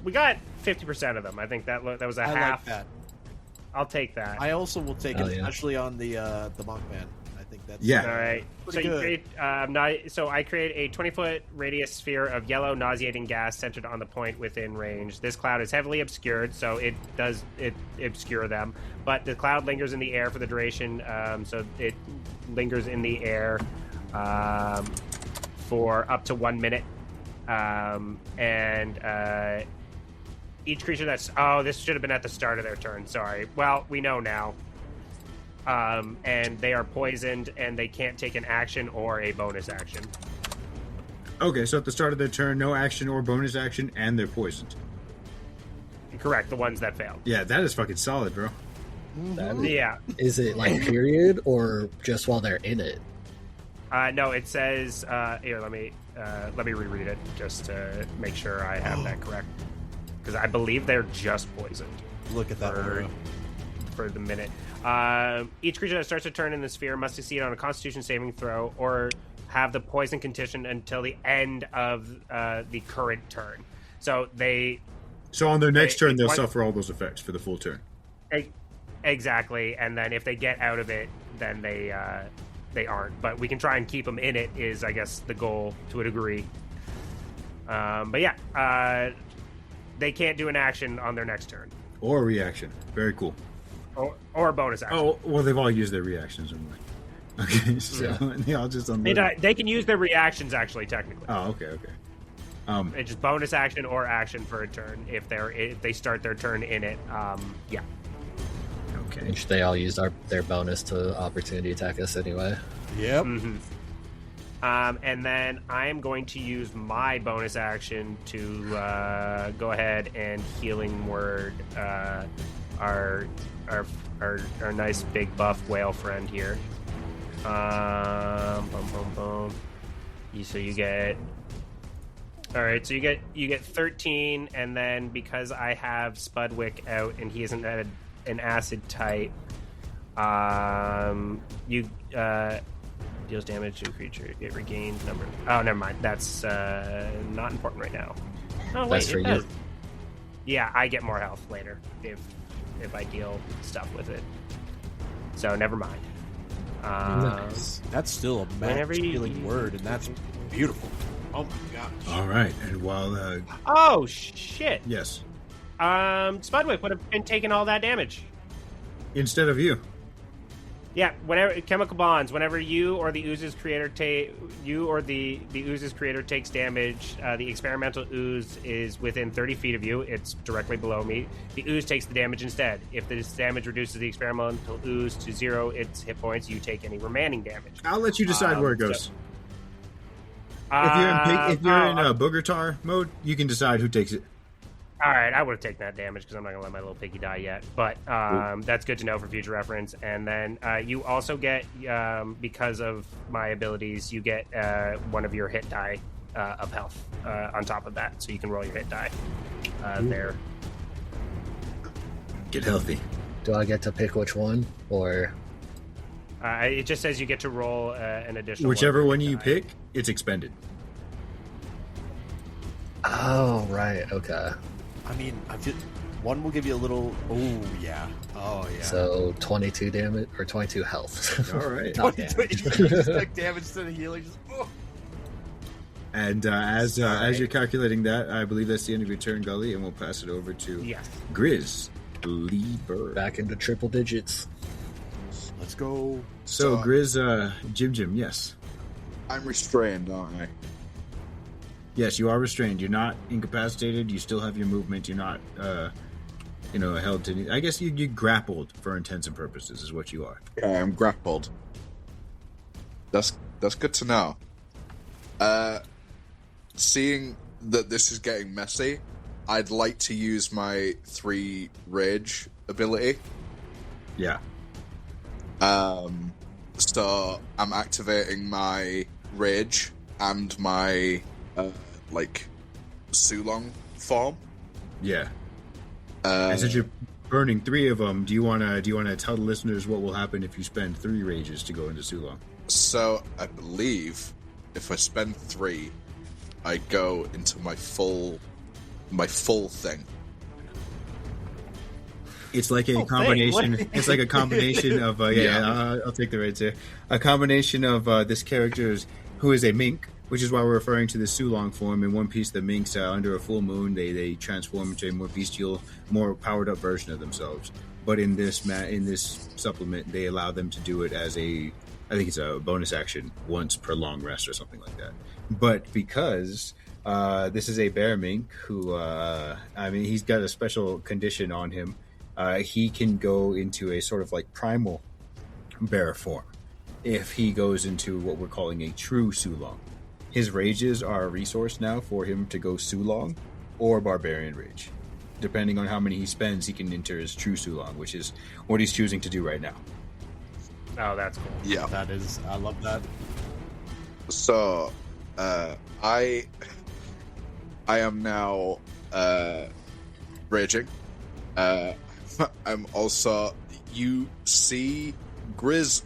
we got 50% of them. I think that was a I half. like that. I'll take that. I also will take Oh, it, yeah. especially on the monk man. I think That's Yeah. All right. So Pretty you good. create. I create a 20-foot radius sphere of yellow, nauseating gas centered on the point within range. This cloud is heavily obscured, so it obscure them. But the cloud lingers in the air for the duration, so it lingers in the air for up to 1 minute. And each creature that's this should have been at the start of their turn. Sorry. Well, we know now. And they are poisoned, and they can't take an action or a bonus action. Okay, so at the start of their turn, no action or bonus action, and they're poisoned. Correct, the ones that failed. Yeah, that is fucking solid, bro. Yeah. Is it like period or just while they're in it? No, it says here. Let me reread it just to make sure I have that correct, because I believe they're just poisoned. Look at that. For the minute. Each creature that starts a turn in the sphere must succeed on a Constitution saving throw or have the poison condition until the end of the current turn. So on their next turn, they'll suffer all those effects for the full turn. Exactly, and then if they get out of it, then they aren't. But we can try and keep them in it. Is I guess the goal to a degree. But yeah, they can't do an action on their next turn Or a reaction. Very cool. or a bonus action. Oh, well, they've all used their reactions, anyway. Okay, so they all just unload. They can use their reactions actually, technically. Oh, okay. It's just bonus action or action for a turn if they start their turn in it. Yeah. Okay. Which they all used their bonus to opportunity attack us anyway. Yep. Mm-hmm. And then I am going to use my bonus action to go ahead and healing word our nice big buff whale friend here. Boom, boom, boom. So you get. All right, so you get 13, and then because I have Spudwick out and he isn't at an acid type, you deals damage to a creature. It regains number. Oh, never mind. That's not important right now. Oh, wait, That's for it you. does. Yeah, I get more health later if I deal stuff with it. So never mind. Nice. That's still a Whenever max you- healing word, and that's beautiful. Oh my gosh. All right, and while Oh shit! yes, Spudwick would have been taking all that damage. instead of you. Yeah, whenever chemical bonds, whenever you or the ooze's creator ooze's creator takes damage, the experimental ooze is within 30 feet of you. It's directly below me. The ooze takes the damage instead. If this damage reduces the experimental ooze to 0 its hit points, you take any remaining damage. I'll let you decide where it goes. So- If you're in booger tar mode, you can decide who takes it. All right, I would have taken that damage because I'm not going to let my little piggy die yet. But that's good to know for future reference. And then you also get, because of my abilities, you get one of your hit die of health on top of that. So you can roll your hit die there. Get healthy. Do I get to pick which one, or It just says you get to roll an additional Whichever one hit you die. pick, it's expended. oh right, okay. I mean, one will give you a little. Oh yeah. Oh yeah. So 22 damage or 22 health. All right. Not You damage. just like damage to the healing. Just, oh. And as you're calculating that, I believe that's the end of your turn, Gully, and we'll pass it over to Yes. Grizz Lee Bird. Back into triple digits. Let's go. So, So- Grizz, Jim, yes. I'm restrained, aren't I? Yes, you are restrained. You're not incapacitated. You still have your movement. You're not, held to... I guess you grappled for intents and purposes is what you are. Yeah, I'm grappled. That's good to know. Seeing that this is getting messy, I'd like to use my 3 rage ability. Yeah. So I'm activating my rage and my Sulong form. Yeah. And since you're burning 3 of them, do you wanna tell the listeners what will happen if you spend 3 rages to go into Sulong? So I believe if I spend 3, I go into my full thing. It's like a combination. It's like a combination of I'll take the raid here. A combination of this character who is a mink, which is why we're referring to the Sulong form. In One Piece, the minks under a full moon they transform into a more bestial, more powered up version of themselves. But in this supplement, they allow them to do it as I think it's a bonus action once per long rest or something like that. But because this is a bear mink who, he's got a special condition on him. He can go into a sort of like primal bear form if he goes into what we're calling a true Sulong. His rages are a resource now for him to go Sulong or Barbarian Rage. Depending on how many he spends, he can enter his true Sulong, which is what he's choosing to do right now. Oh, that's cool. Yeah. I love that. So, I am now raging. I'm also. You see, Grizz,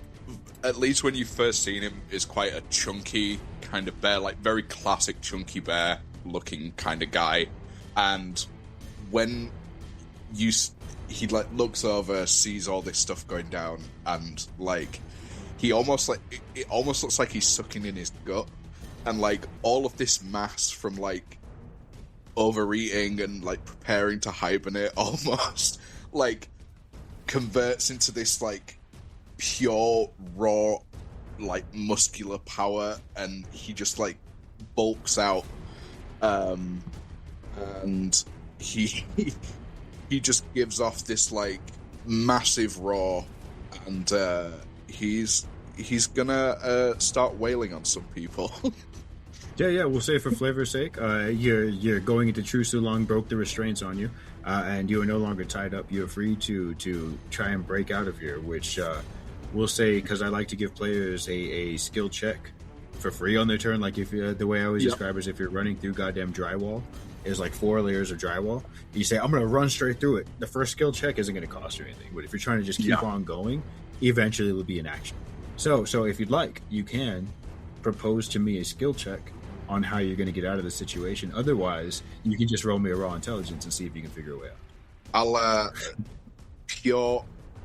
at least when you first seen him, is quite a chunky kind of bear, like very classic chunky bear looking kind of guy. And when he like looks over, sees all this stuff going down, and like he almost like it almost looks like he's sucking in his gut, and like all of this mass from like overeating and like preparing to hibernate almost like converts into this like pure raw like muscular power, and he just like bulks out, and he just gives off this like massive roar, and he's gonna start wailing on some people. Yeah, we'll say for flavor's sake, you're going into True Sulong, broke the restraints on you, and you are no longer tied up. You're free to try and break out of here, which we'll say, because I like to give players a skill check for free on their turn. Like if the way I always describe it is if you're running through goddamn drywall, is like 4 layers of drywall. You say, I'm going to run straight through it. The first skill check isn't going to cost you anything, but if you're trying to just keep on going, eventually it will be an action. So if you'd like, you can propose to me a skill check on how you're going to get out of the situation. Otherwise, you can just roll me a raw intelligence and see if you can figure a way out. I'll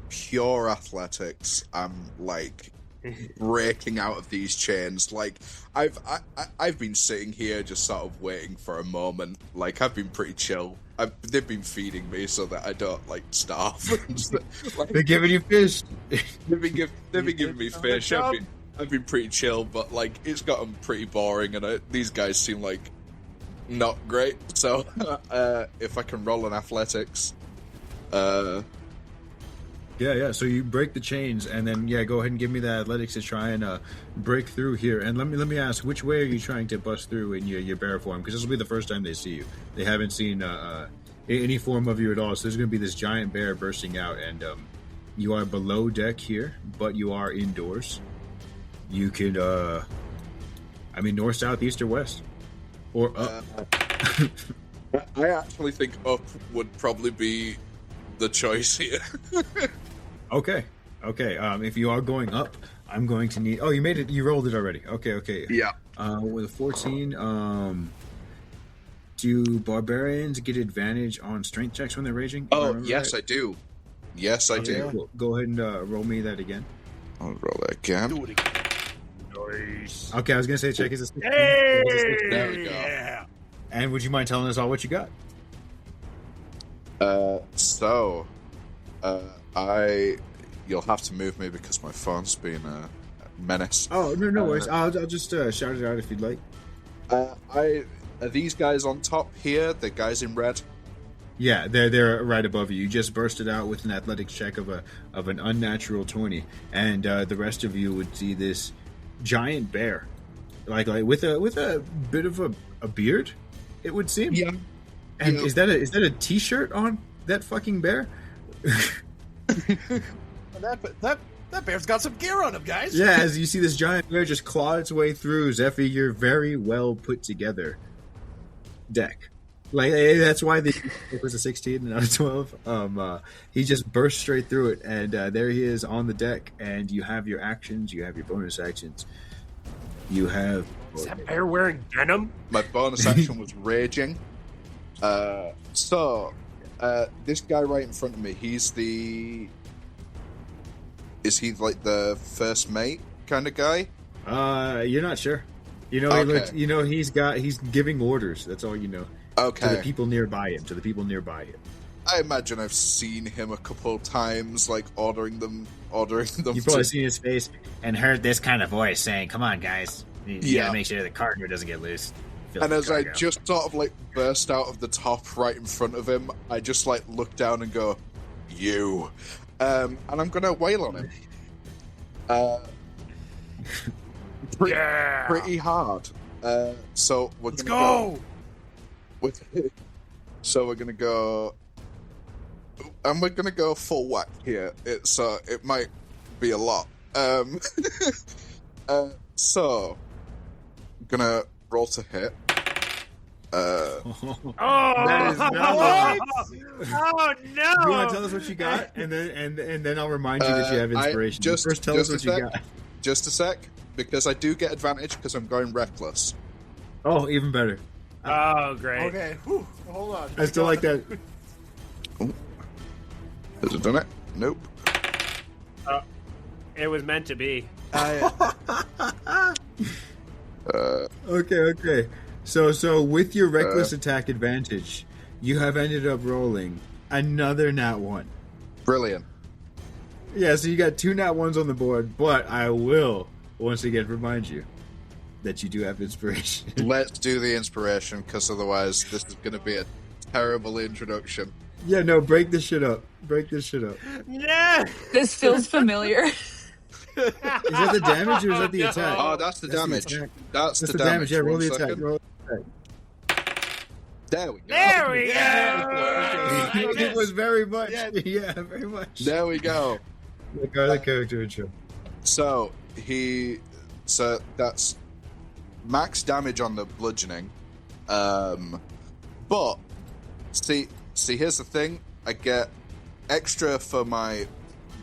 pure athletics. I'm like breaking out of these chains. Like I've been sitting here just sort of waiting for a moment. Like I've been pretty chill. They've been feeding me so that I don't like starve. Like, they're giving you fish. They've been giving me fish. I've been pretty chill, but like it's gotten pretty boring, and these guys seem like not great. So if I can roll an athletics, Yeah. So you break the chains, and then go ahead and give me the athletics to try and break through here. And let me ask, which way are you trying to bust through in your bear form? Because this will be the first time they see you. They haven't seen any form of you at all. So there's going to be this giant bear bursting out, and you are below deck here, but you are indoors. You could, north, south, east, or west, or up. I actually think up would probably be the choice here. Okay. If you are going up, I'm going to need. Oh, you made it. You rolled it already. Okay. Yeah. With a 14, do barbarians get advantage on strength checks when they're raging? Oh, yes, right? I do. Yes, I do. Cool. Go ahead and roll me that again. I'll roll that again. Do it again. Nice. Okay, I was gonna say check is a 16. Hey! There we go. Yeah. And would you mind telling us all what you got? You'll have to move me because my phone's been a menace. Oh, no worries. I'll just shout it out if you'd like. Are these guys on top here? The guys in red? Yeah, they're right above you. You just bursted out with an athletics check of an unnatural 20, and the rest of you would see this giant bear, like with a bit of a beard, it would seem. Yeah. And is that a t-shirt on that fucking bear? That bear's got some gear on him, guys. Yeah, as you see this giant bear just claw its way through Zephy, your very well put together deck. Like that's why it was a 16 and not a 12. He just burst straight through it, and there he is on the deck. And you have your actions, you have your bonus actions, you have. Is that bear wearing denim? My bonus action was raging. So this guy right in front of me, is he like the first mate kind of guy? You're not sure. You know, Okay. he's giving orders. That's all you know. Okay. To the people nearby him. I imagine I've seen him a couple of times, like ordering them. You've probably seen his face and heard this kind of voice saying, "Come on, guys, you gotta make sure the cargo doesn't get loose." And as I just sort of like burst out of the top right in front of him, I just like look down and go, "You," and I'm gonna wail on him. Pretty hard. So we're gonna go. So we're gonna go, and we're gonna go full whack here. It might be a lot. So I'm gonna roll to hit. That is not Oh no! You want to tell us what you got, and then I'll remind you that you have inspiration. First, tell us what you got. Just a sec, because I do get advantage because I'm going reckless. Oh, even better. Oh, great. Okay, whew, hold on. I still like that. Has it done it? Nope. It was meant to be. Okay. So with your reckless attack advantage, you have ended up rolling another nat 1. Brilliant. Yeah, so you got 2 nat 1s on the board, but I will once again remind you that you do have inspiration. Let's do the inspiration, because otherwise this is going to be a terrible introduction. Yeah, no, break this shit up. Yeah. This feels familiar. Is that the damage or is that the attack? Oh, that's the damage. That's the damage. Yeah, roll One the attack. second. Roll the attack. There we go. There we go. It was very much. Yeah, very much. There we go. Look at the character intro. So that's max damage on the bludgeoning. But see, here's the thing. I get extra for my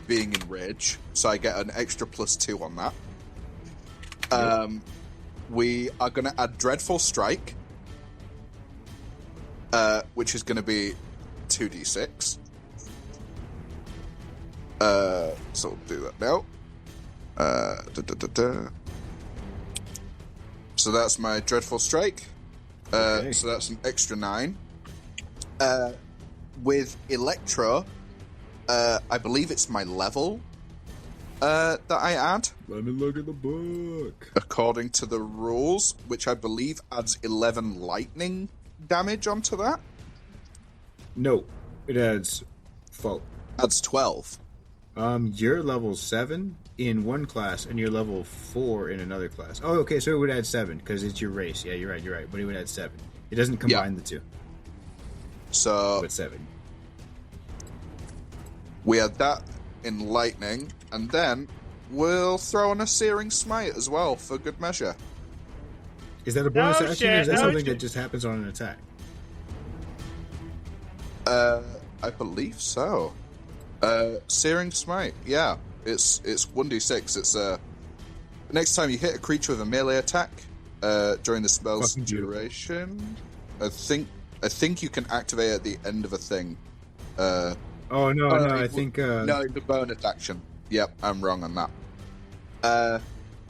being in rage, so I get an extra +2 on that. We are going to add Dreadful Strike, which is going to be 2d6. So we'll do that now. So that's my Dreadful Strike. Okay. So that's an extra 9. With Electro, I believe it's my level that I add. Let me look at the book. According to the rules, which I believe adds 11 lightning damage onto that. No, it adds 12. Adds 12. You're level 7 in one class, and you're level 4 in another class. Oh, okay, so it would add 7, because it's your race. Yeah, you're right. But it would add 7. It doesn't combine the two. So But 7. we add that in lightning, and then we'll throw in a Searing Smite as well, for good measure. Is that a bonus Oh, action, shit. or is that Oh, something shit. that just happens on an attack? I believe so. Searing Smite, yeah. It's 1d6. It's next time you hit a creature with a melee attack during the spell's Fucking beautiful. duration. I think you can activate at the end of a thing. Oh, no, I think... No, it's a bonus action. Yep, I'm wrong on that.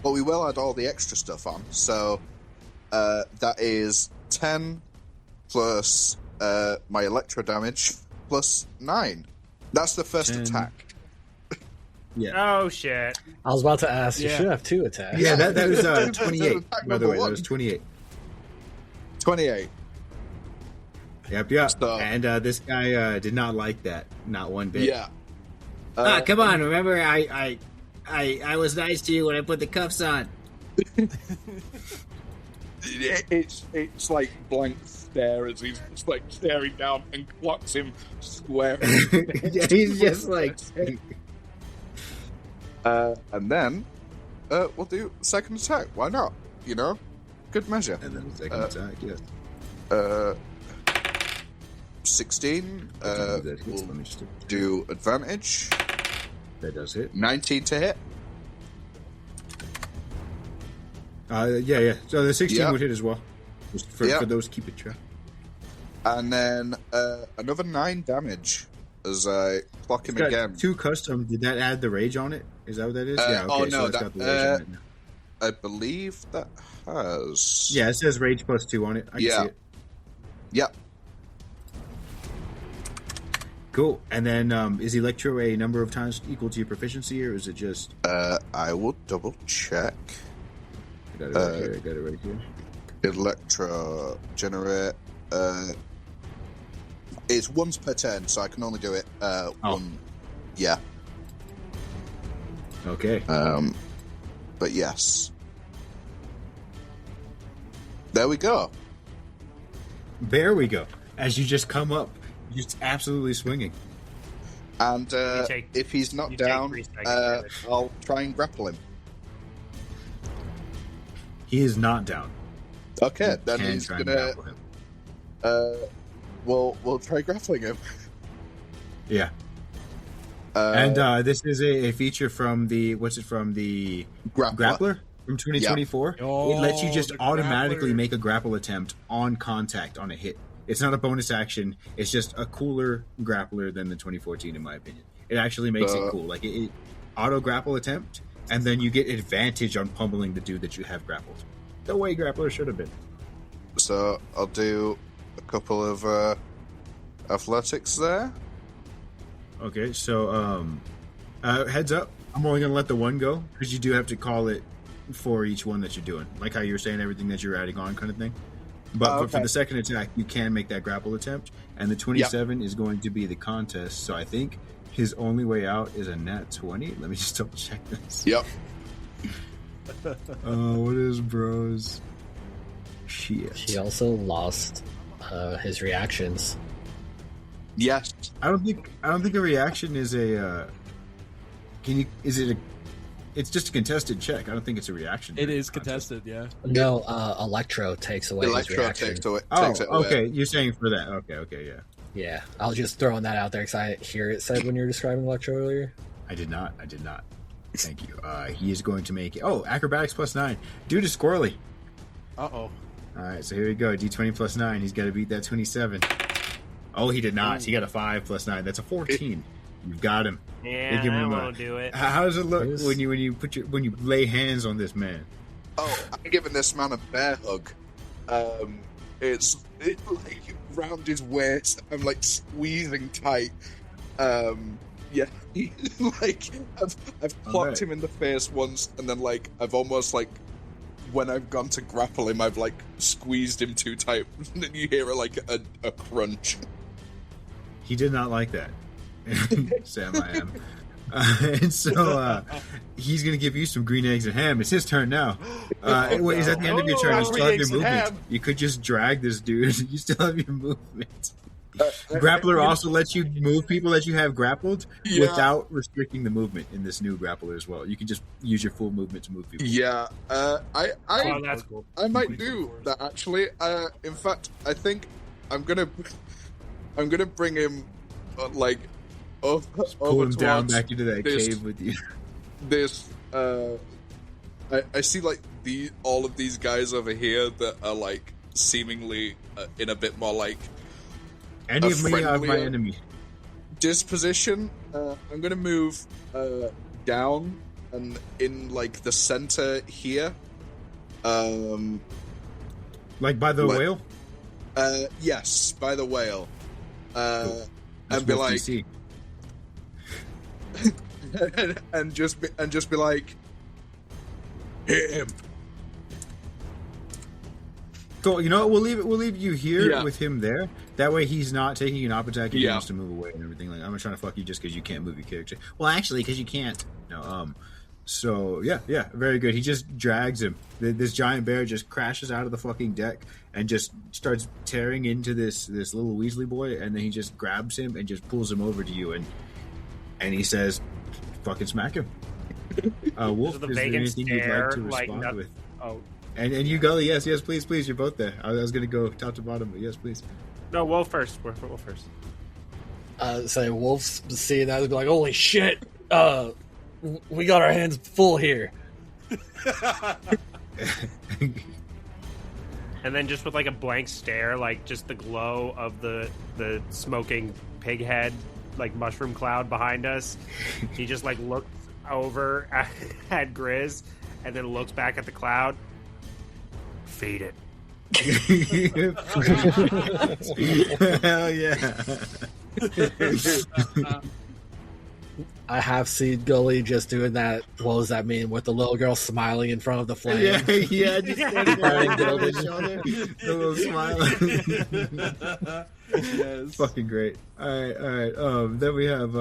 But we will add all the extra stuff on. So that is 10 plus my electro damage plus 9. That's the first 10. attack. Yeah. Oh shit. I was about to ask. You Yeah. should have 2 attacks. Yeah, that was That's 28, attack by the way. number That was 28. 28. Yep. So- And this guy did not like that. Not one bit. Yeah. Come on, remember I was nice to you when I put the cuffs on. It's like blank stare as he's just like staring down and clocks him square. Yeah, he's just like... And then we'll do second attack. Why not? You know, good measure. And then the second attack, yes. 16. That hits. We'll Let me just do advantage. That does hit. 19 to hit. Yeah. So the 16 Yeah. would hit as well. Just for Yeah. those keep it track. And then another 9 damage as I clock him It's got again. 2 custom. Did that add the rage on it? Is that what that is? Yeah. Okay. Oh, no, so it's got the rage on it now. I believe that has... Yeah, it says rage +2 on it. I can see it. Yep. Cool. And then is Electro a number of times equal to your proficiency, or is it just... I will double check. I got it right here. Electro generate. It's once per turn, so I can only do it one. Yeah. Okay. But yes. There we go. There we go. As you just come up, you're just absolutely swinging. And if he's not down, 3 seconds damage. I'll try and grapple him. He is not down. Okay, You then can he's try and gonna. grapple him. We'll try grappling him. Yeah. And this is a feature from the Grappler from 2024. Oh, it lets you just the automatically Grappler. make a grapple attempt on contact on a hit. It's not a bonus action. It's just a cooler grappler than the 2014, in my opinion. It actually makes it cool. Like it auto grapple attempt, and then you get advantage on pummeling the dude that you have grappled. The way grappler should have been. So I'll do a couple of athletics there. Okay, so heads up, I'm only gonna let the one go because you do have to call it for each one that you're doing, like how you're saying everything that you're adding on, kind of thing. But for the second attack, you can make that grapple attempt, and the 27 is going to be the contest. So I think his only way out is a nat 20. Let me just double check this. Yep. What is bros? Shit. He also lost his reactions. Yes. I don't think a reaction is a. It's just a contested check. I don't think it's a reaction. It is contested, yeah. No, Electro takes away his Electro reaction. takes it Oh, away. okay. You're saying for that. Okay, yeah. Yeah, I was just throwing that out there because I hear it said when you were describing Electro earlier. I did not. Thank you. He is going to make it. Oh, acrobatics +9. Dude is squirrely. Uh-oh. All right, so here we go. D20 +9. He's got to beat that 27. Oh, he did not. He got a 5 +9. That's a 14. You've got him. Yeah, Give I him a- won't do it. How does it look when you lay hands on this man? Oh, I'm giving this man a bear hug. It's like round his waist. I'm like squeezing tight. Yeah, like I've clocked him in the face once, and then like I've almost like when I've gone to grapple him, I've like squeezed him too tight, and then you hear a crunch. He did not like that. Sam, I am. And so he's going to give you some green eggs and ham. It's his turn now. Wait, is at the end of your turn. You still have your movement. You could just drag this dude. You still have your movement. Grappler also lets you move people that you have grappled without restricting the movement in this new grappler as well. You can just use your full movement to move people. Yeah, Oh, that's cool. I might do that actually. In fact, I think I'm gonna bring him over Pull him down towards back into that this- cave with you. this. I see like all of these guys over here that are like seemingly in a bit more like Any a of me are my friendlier- enemy. disposition. I'm gonna move down and in like the center here. Like by the Like- whale? Yes, by the whale. That's And be what like, DC. and just be like, hit him. Cool. You know what? We'll leave you here Yeah. with him there. That way he's not taking an op attack and he Yeah. wants to move away and everything. Like I'm not trying to fuck you just because you can't move your character. Well, actually, because you can't. No. So yeah, very good. He just drags him. This giant bear just crashes out of the fucking deck and just starts tearing into this little Weasley boy, and then he just grabs him and just pulls him over to you, and he says, "Fucking smack him." Wolf, The is there vacant anything you'd like to stare, like, respond nothing- with? Oh And you, Gully, yes, please. You're both there. I was going to go top to bottom, but yes, please. no, Wolf first. Wolf first. So Wolf's seeing that, be like, "Holy shit! We got our hands full here." and then just with like a blank stare, like just the glow of the smoking pig head, like mushroom cloud behind us, he just like looks over at Grizz and then looks back at the cloud. Feed it. Hell yeah. I have seen Gully just doing that. What does that mean? With the little girl smiling in front of the flame. Yeah, just standing there on his shoulder, the little smile. Yes. Fucking great. All right. Then we have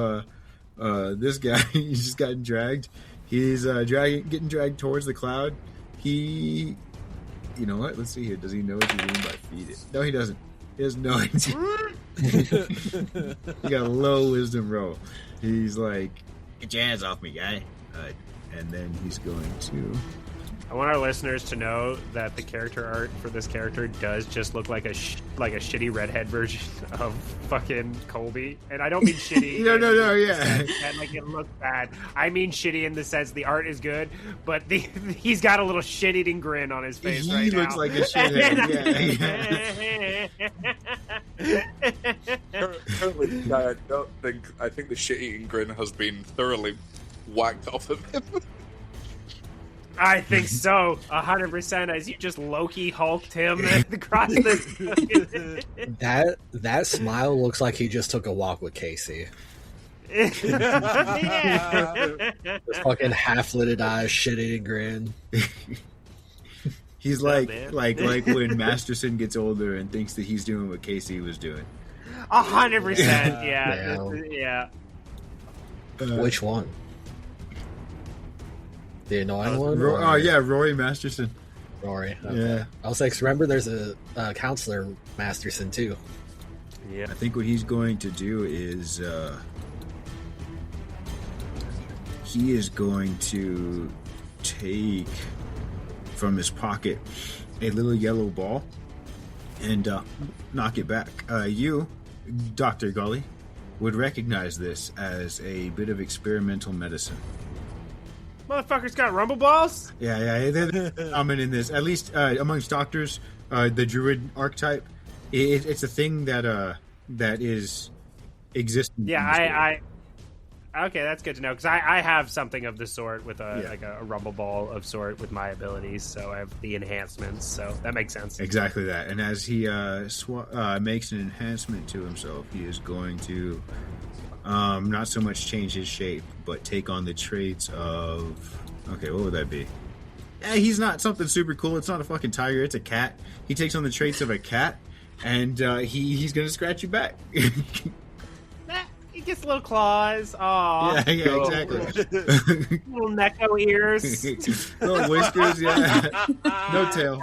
this guy. He's just gotten dragged. He's getting dragged towards the cloud. You know what? Let's see here. Does he know what you mean by feed it? No, he doesn't. He has no idea. He got a low wisdom roll. He's like, "Get your hands off me, guy!" And then he's going to. I want our listeners to know that the character art for this character does just look like a shitty redhead version of fucking Colby, and I don't mean shitty. No, yeah. And like it looks bad. I mean shitty in the sense the art is good, but he's got a little shit-eating grin on his face. He looks like a shithead. Currently, I think the shit-eating grin has been thoroughly whacked off of him. I think so, 100%. As you just Loki hulked him across the. That smile looks like he just took a walk with Casey. Yeah. This fucking half-lidded eyes, shit-eating grin. He's like when Masterson gets older and thinks that he's doing what Casey was doing. 100%. Yeah. Which one? The annoying one? Rory Masterson. Rory. Okay. Yeah. I was like, remember there's a counselor Masterson too. Yeah. I think what he's going to do is he is going to take from his pocket a little yellow ball and knock it back. You, Dr. Gully, would recognize this as a bit of experimental medicine. Motherfucker's got rumble balls? Yeah, they're common in this. At least amongst doctors, the druid archetype, it's a thing that is existing. Yeah, okay, that's good to know, because I have something of the sort with a rumble ball of sort with my abilities, so I have the enhancements, so that makes sense. Exactly that. And as he makes an enhancement to himself, he is going to not so much change his shape, but take on the traits of... Okay, what would that be? He's not something super cool. It's not a fucking tiger. It's a cat. He takes on the traits of a cat, and he's going to scratch you back. He gets little claws. Aww. Yeah, exactly. Little neko ears. Little whiskers, yeah. No tail.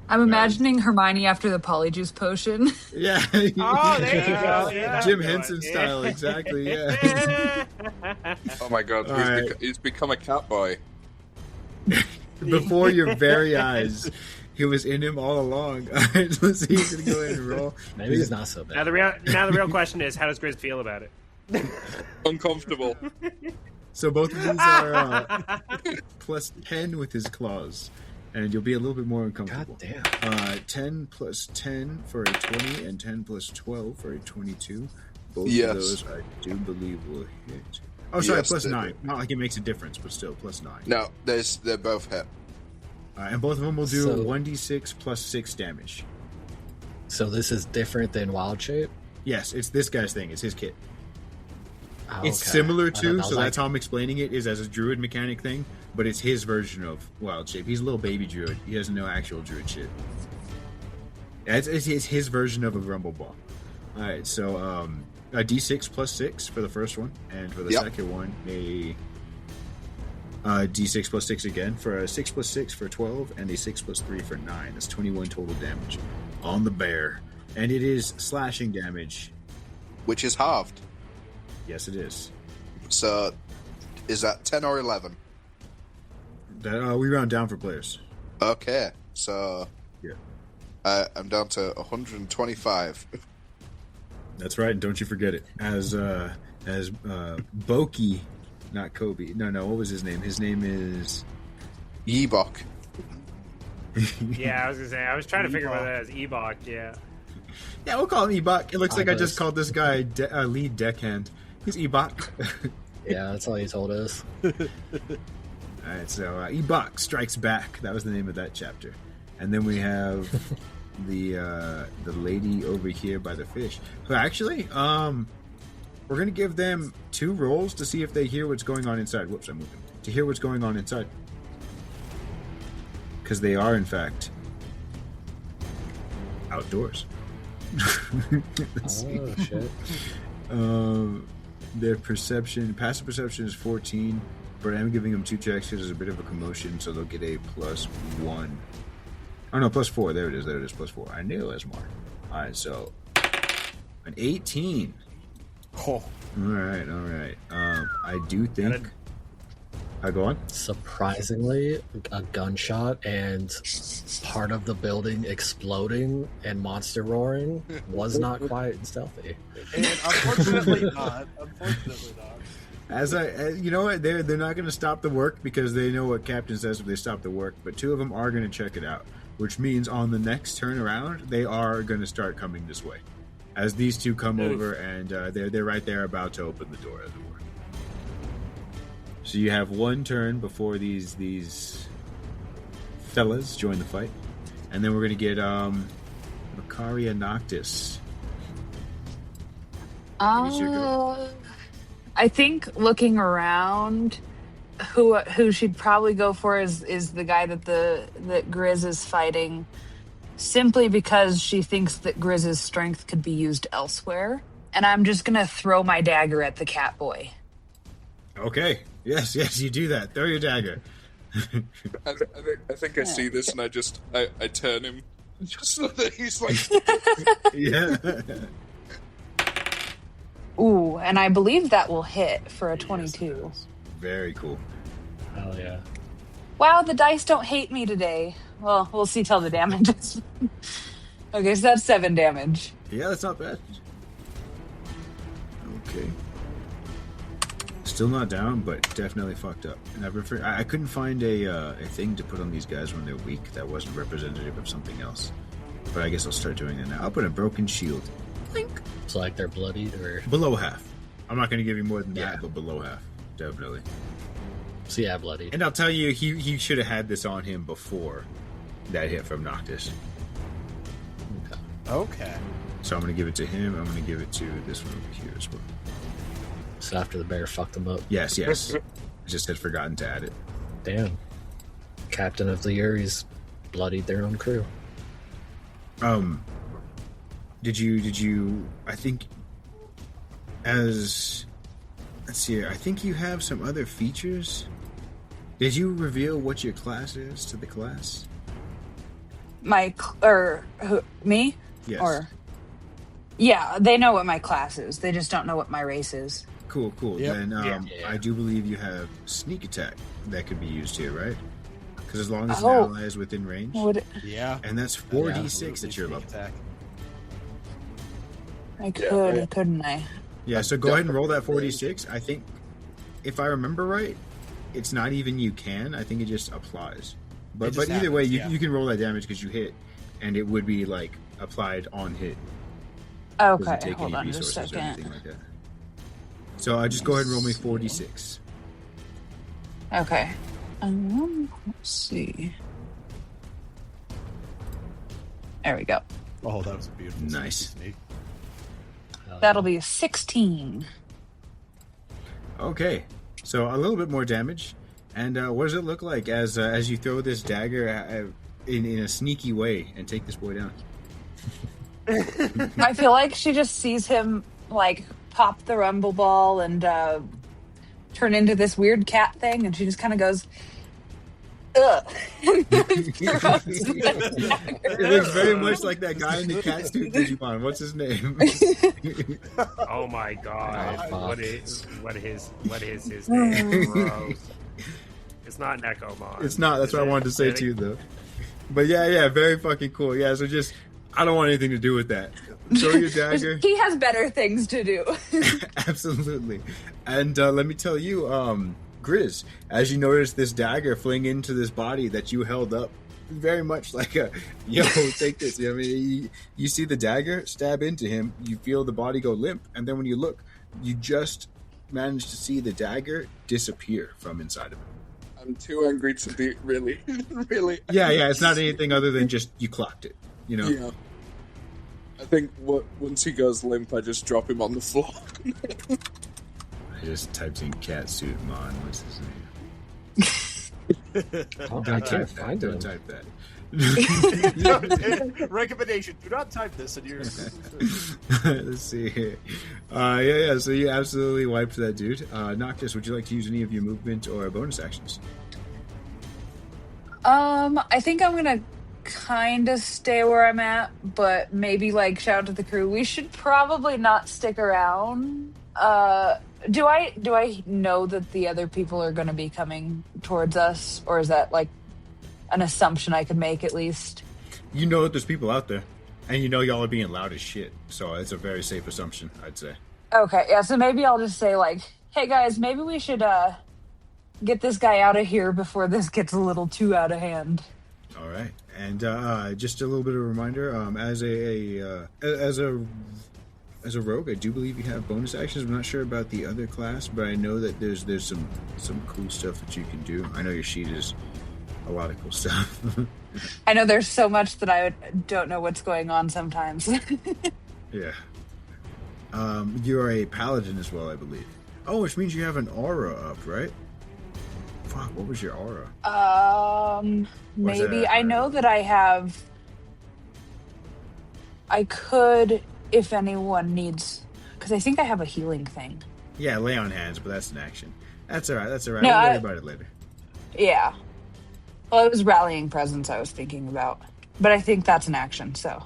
I'm imagining Hermione after the polyjuice potion. Yeah. Oh, there you go. Yeah, Jim Henson style, exactly, yeah. Oh my god, he's become a cat boy. Before your very eyes. He was in him all along. Alright, let's see. He's going to go ahead and roll. Maybe it's not so bad. Now the real question is, how does Grizz feel about it? Uncomfortable. So both of these are plus 10 with his claws. And you'll be a little bit more uncomfortable. God damn. 10 plus 10 for a 20, and 10 plus 12 for a 22. Both Yes. of those, I do believe, will hit. Oh, sorry, Yes, plus they 9. do. Not like it makes a difference, but still, plus 9. No, they're both hit. And both of them will do So- 1d6 plus 6 damage. So this is different than Wild Shape? Yes, it's this guy's thing. It's his kit. Oh, It's okay. similar I thought to, that so was that's how I'm explaining it, is as a druid mechanic thing, but it's his version of Wild Shape. He's a little baby druid. He doesn't know actual druid shit. It's his version of a Rumble Ball. Alright, so a d6 plus 6 for the first one, and for the second one, a d6 plus 6 again, for a 6 plus 6 for 12, and a 6 plus 3 for 9. That's 21 total damage on the bear. And it is slashing damage. Which is halved. Yes, it is. So, is that 10 or 11? That we round down for players. Okay, so... Yeah. I'm down to 125. That's right, and don't you forget it. As Boki, not Kobe. No, what was his name? His name is... Yebok. Yeah, I was gonna say. I was trying to figure out whether that was Ebok. Yeah. Yeah, we'll call him Ebok. It looks like I Ibis. just called this guy lead deckhand. He's Ebok. Yeah, that's all he told us. Alright, so Ebok strikes back. That was the name of that chapter. And then we have the lady over here by the fish. So actually, we're gonna give them 2 rolls to see if they hear what's going on inside. Whoops, I'm moving. To hear what's going on inside. Because they are, in fact, outdoors. Oh, shit. Their passive perception is 14, but I'm giving them 2 checks because there's a bit of a commotion, so they'll get a +1. Oh no, +4. There it is, +4. I knew it was more. Alright, so an 18. Oh. Alright. I do think... I go on? Surprisingly, a gunshot and part of the building exploding and monster roaring was not quite stealthy. And unfortunately not. You know what? They're not going to stop the work because they know what Captain says if they stop the work. But 2 of them are going to check it out, which means on the next turn around, they are going to start coming this way. As these 2 come over and they're right there about to open the door. So you have 1 turn before these fellas join the fight, and then we're going to get Makaria Noctis. I think looking around, who she'd probably go for is the guy that Grizz is fighting, simply because she thinks that Grizz's strength could be used elsewhere. And I'm just gonna throw my dagger at the cat boy. Okay. Yes, you do that. Throw your dagger. I think I see this, and I turn him just so that he's like. Yeah. Ooh, and I believe that will hit for a 22. Very cool. Hell yeah. Wow, the dice don't hate me today. Well, we'll see till the damage is. Okay, so that's 7 damage. Yeah, that's not bad. Okay. Still not down, but definitely fucked up. And I couldn't find a thing to put on these guys when they're weak that wasn't representative of something else. But I guess I'll start doing that now. I'll put a broken shield. Blink. It's like they're bloodied or... Below half. I'm not going to give you more than that, but below half. Definitely. So yeah, bloodied. And I'll tell you, he should have had this on him before that hit from Noctis. Okay. So I'm going to give it to him. I'm going to give it to this one over here as well. So after the bear fucked them up. Yes. I just had forgotten to add it. Damn. Captain of the Yuri's bloodied their own crew. Did you I think let's see, I think you have some other features. Did you reveal what your class is to the class? Me? Yes. Or yeah, they know what my class is. They just don't know what my race is. Cool. Yep. Then Yeah. I do believe you have sneak attack that could be used here, right? Because as long as an ally is within range. Yeah. And that's 4d6 at your level. Attack. I could, couldn't I? Yeah, so go ahead and roll that 4d6. I think, if I remember right, it's not even you can. I think it just applies. But just either way, happens, you can roll that damage because you hit, and it would be like applied on hit. Okay, Doesn't take hold any on just a resources or anything second. like that. So just go ahead and roll me 4d6. Okay. Let's see. There we go. Oh, that was a beautiful. Nice. sneak. That'll be 16. Okay, so a little bit more damage. And what does it look like as you throw this dagger in a sneaky way and take this boy down? I feel like she just sees him like pop the rumble ball and turn into this weird cat thing, and she just kind of goes, ugh. It looks very much like that guy in the cat suit Digimon. What's his name? Oh my god! Oh, what is his name? Gross. It's not Necomon. It's not. That's what I wanted to say too, though. But yeah, very fucking cool. Yeah, so just I don't want anything to do with that. Throw your dagger. He has better things to do. Absolutely. And let me tell you, Grizz, as you notice this dagger fling into this body that you held up very much like a, yo, take this. You know what I mean? You see the dagger stab into him, you feel the body go limp, and then when you look, you just manage to see the dagger disappear from inside of him. I'm too angry to be really, really. Yeah, it's not anything other than just you clocked it. You know. Yeah. I think once he goes limp, I just drop him on the floor. I just typed in Catsuit Mon. What's his name? I can't find Don't him. type that. Recommendation: do not type this in your. Let's see here. Yeah. So you absolutely wiped that dude. Noctis, would you like to use any of your movement or bonus actions? I think I'm gonna kind of stay where I'm at, but maybe like shout to the crew. We should probably not stick around. Do I know that the other people are going to be coming towards us, or is that like an assumption I could make at least? You know that there's people out there, and you know y'all are being loud as shit. So it's a very safe assumption, I'd say. Okay, yeah. So maybe I'll just say like, "Hey guys, maybe we should get this guy out of here before this gets a little too out of hand." All right, and just a little bit of a reminder: as a rogue, I do believe you have bonus actions. I'm not sure about the other class, but I know that there's some cool stuff that you can do. I know your sheet is a lot of cool stuff. I know there's so much that I don't know what's going on sometimes. Yeah. You're a paladin as well, I believe. Oh, which means you have an aura up, right? Fuck, what was your aura? Maybe. I know that I have... I could, if anyone needs... Because I think I have a healing thing. Yeah, lay on hands, but that's an action. That's alright, No, we'll worry about it later. Yeah. Well, it was rallying presence I was thinking about. But I think that's an action, so...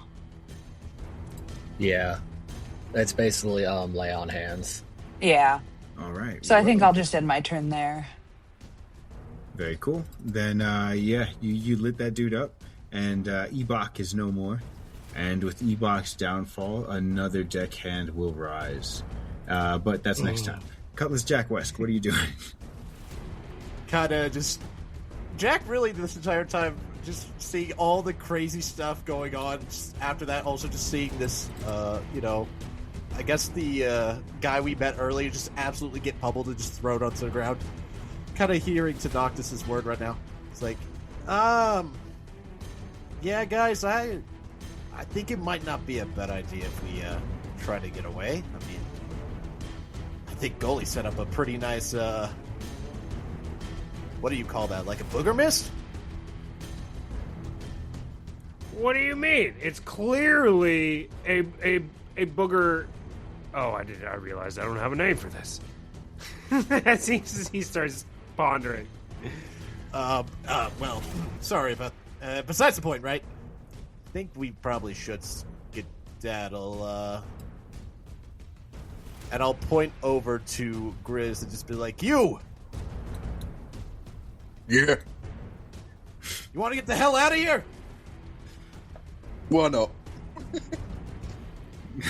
Yeah. That's basically lay on hands. Yeah. Alright. So I think I'll just end my turn there. Very cool. Then, you lit that dude up, and Ebok is no more. And with Ebok's downfall, another deckhand will rise. But that's next time. Cutlass Jack West, what are you doing? Kind of just... Jack really, this entire time, just seeing all the crazy stuff going on. Just after that, also just seeing this, I guess the guy we met earlier just absolutely get pummeled and just thrown onto the ground. Kind of hearing to Noctis's word right now. It's like, yeah, guys, I think it might not be a bad idea if we try to get away. I mean, I think Goalie set up a pretty nice, what do you call that? Like a booger mist? What do you mean? It's clearly a booger. Oh, I realized I don't have a name for this. As he starts pondering. Well, sorry about. Besides the point, right? I think we probably should skedaddle. And I'll point over to Grizz and just be like, "You! Yeah. You want to get the hell out of here?" Why not?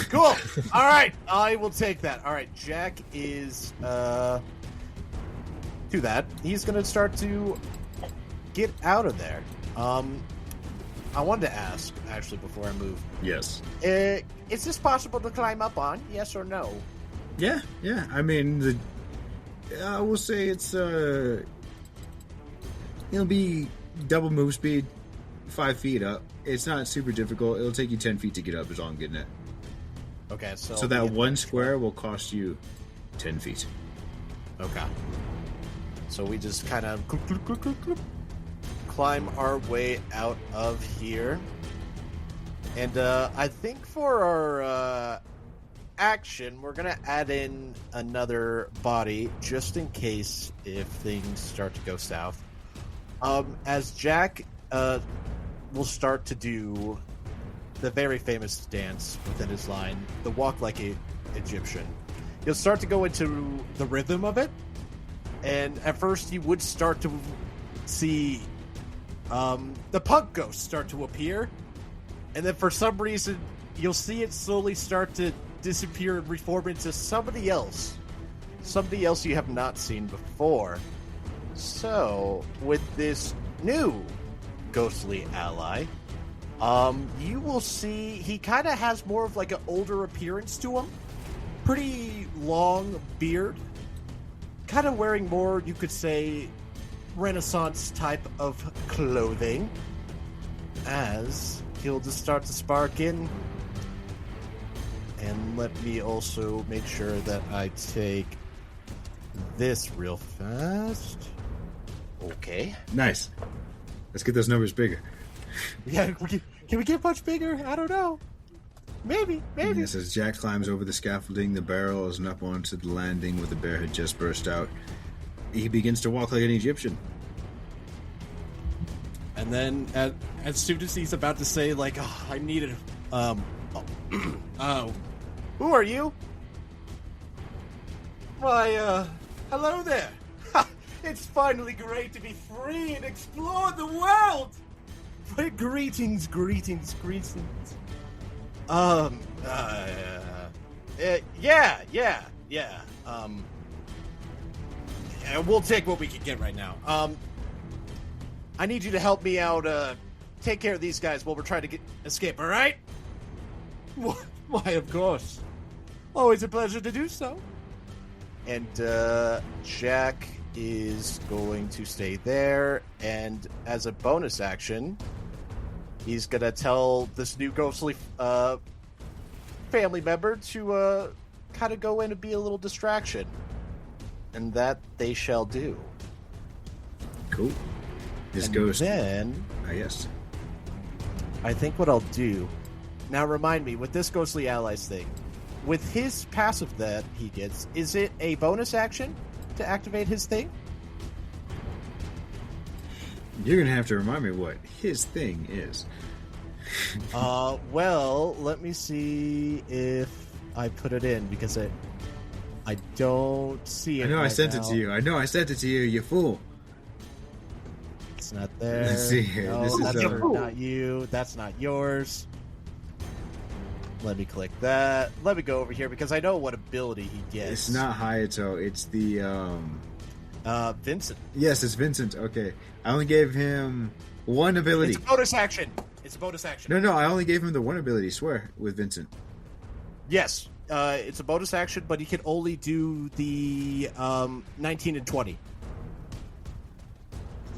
Cool. All right, I will take that. All right, Jack is do that. He's gonna start to get out of there. I wanted to ask actually before I move. Yes. Is this possible to climb up on? Yes or no? Yeah. I mean, I will say it's it'll be double move speed, 5 feet up. It's not super difficult. It'll take you 10 feet to get up is all I'm getting at. Okay, So that one square will cost you 10 feet. Okay. So we just kind of climb our way out of here. And I think for our action, we're going to add in another body just in case if things start to go south. As Jack will start to do the very famous dance within his line, the walk like a Egyptian. He'll start to go into the rhythm of it, and at first you would start to see the punk ghost start to appear, and then for some reason you'll see it slowly start to disappear and reform into somebody else you have not seen before. So with this new ghostly ally. You will see he kind of has more of like an older appearance to him. Pretty long beard. Kind of wearing more, you could say, Renaissance type of clothing. As he'll just start to spark in. And let me also make sure that I take this real fast. Okay. Nice. Let's get those numbers bigger. Yeah, can we get much bigger? I don't know. Maybe. Yes, as Jack climbs over the scaffolding, the barrel is up onto the landing where the bear had just burst out. He begins to walk like an Egyptian. And then, as soon as he's about to say, like, oh, I needed, who are you? Why, hello there. It's finally great to be free and explore the world. But greetings. Yeah. We'll take what we can get right now. I need you to help me out, take care of these guys while we're trying to escape, alright? Why, of course. Always a pleasure to do so. And, Jack is going to stay there, and as a bonus action, he's gonna tell this new ghostly, family member to, kind of go in and be a little distraction. And that they shall do. Cool. His and ghost. Then, yes. I think what I'll do. Now, remind me with this ghostly allies thing. With his passive that he gets, is it a bonus action to activate his thing? You're gonna have to remind me what his thing is. Well, let me see if I put it in because I don't see it. I know right I sent now. it to you. You fool. It's not there. Let's see here. No, This is that's not you. That's not yours. Let me click that. Let me go over here because I know what ability he gets. It's not Hayato. It's the Vincent. Yes, it's Vincent. Okay, I only gave him one ability. It's a bonus action. No, I only gave him the one ability. Swear with Vincent. Yes, it's a bonus action, but he can only do the 19 and 20.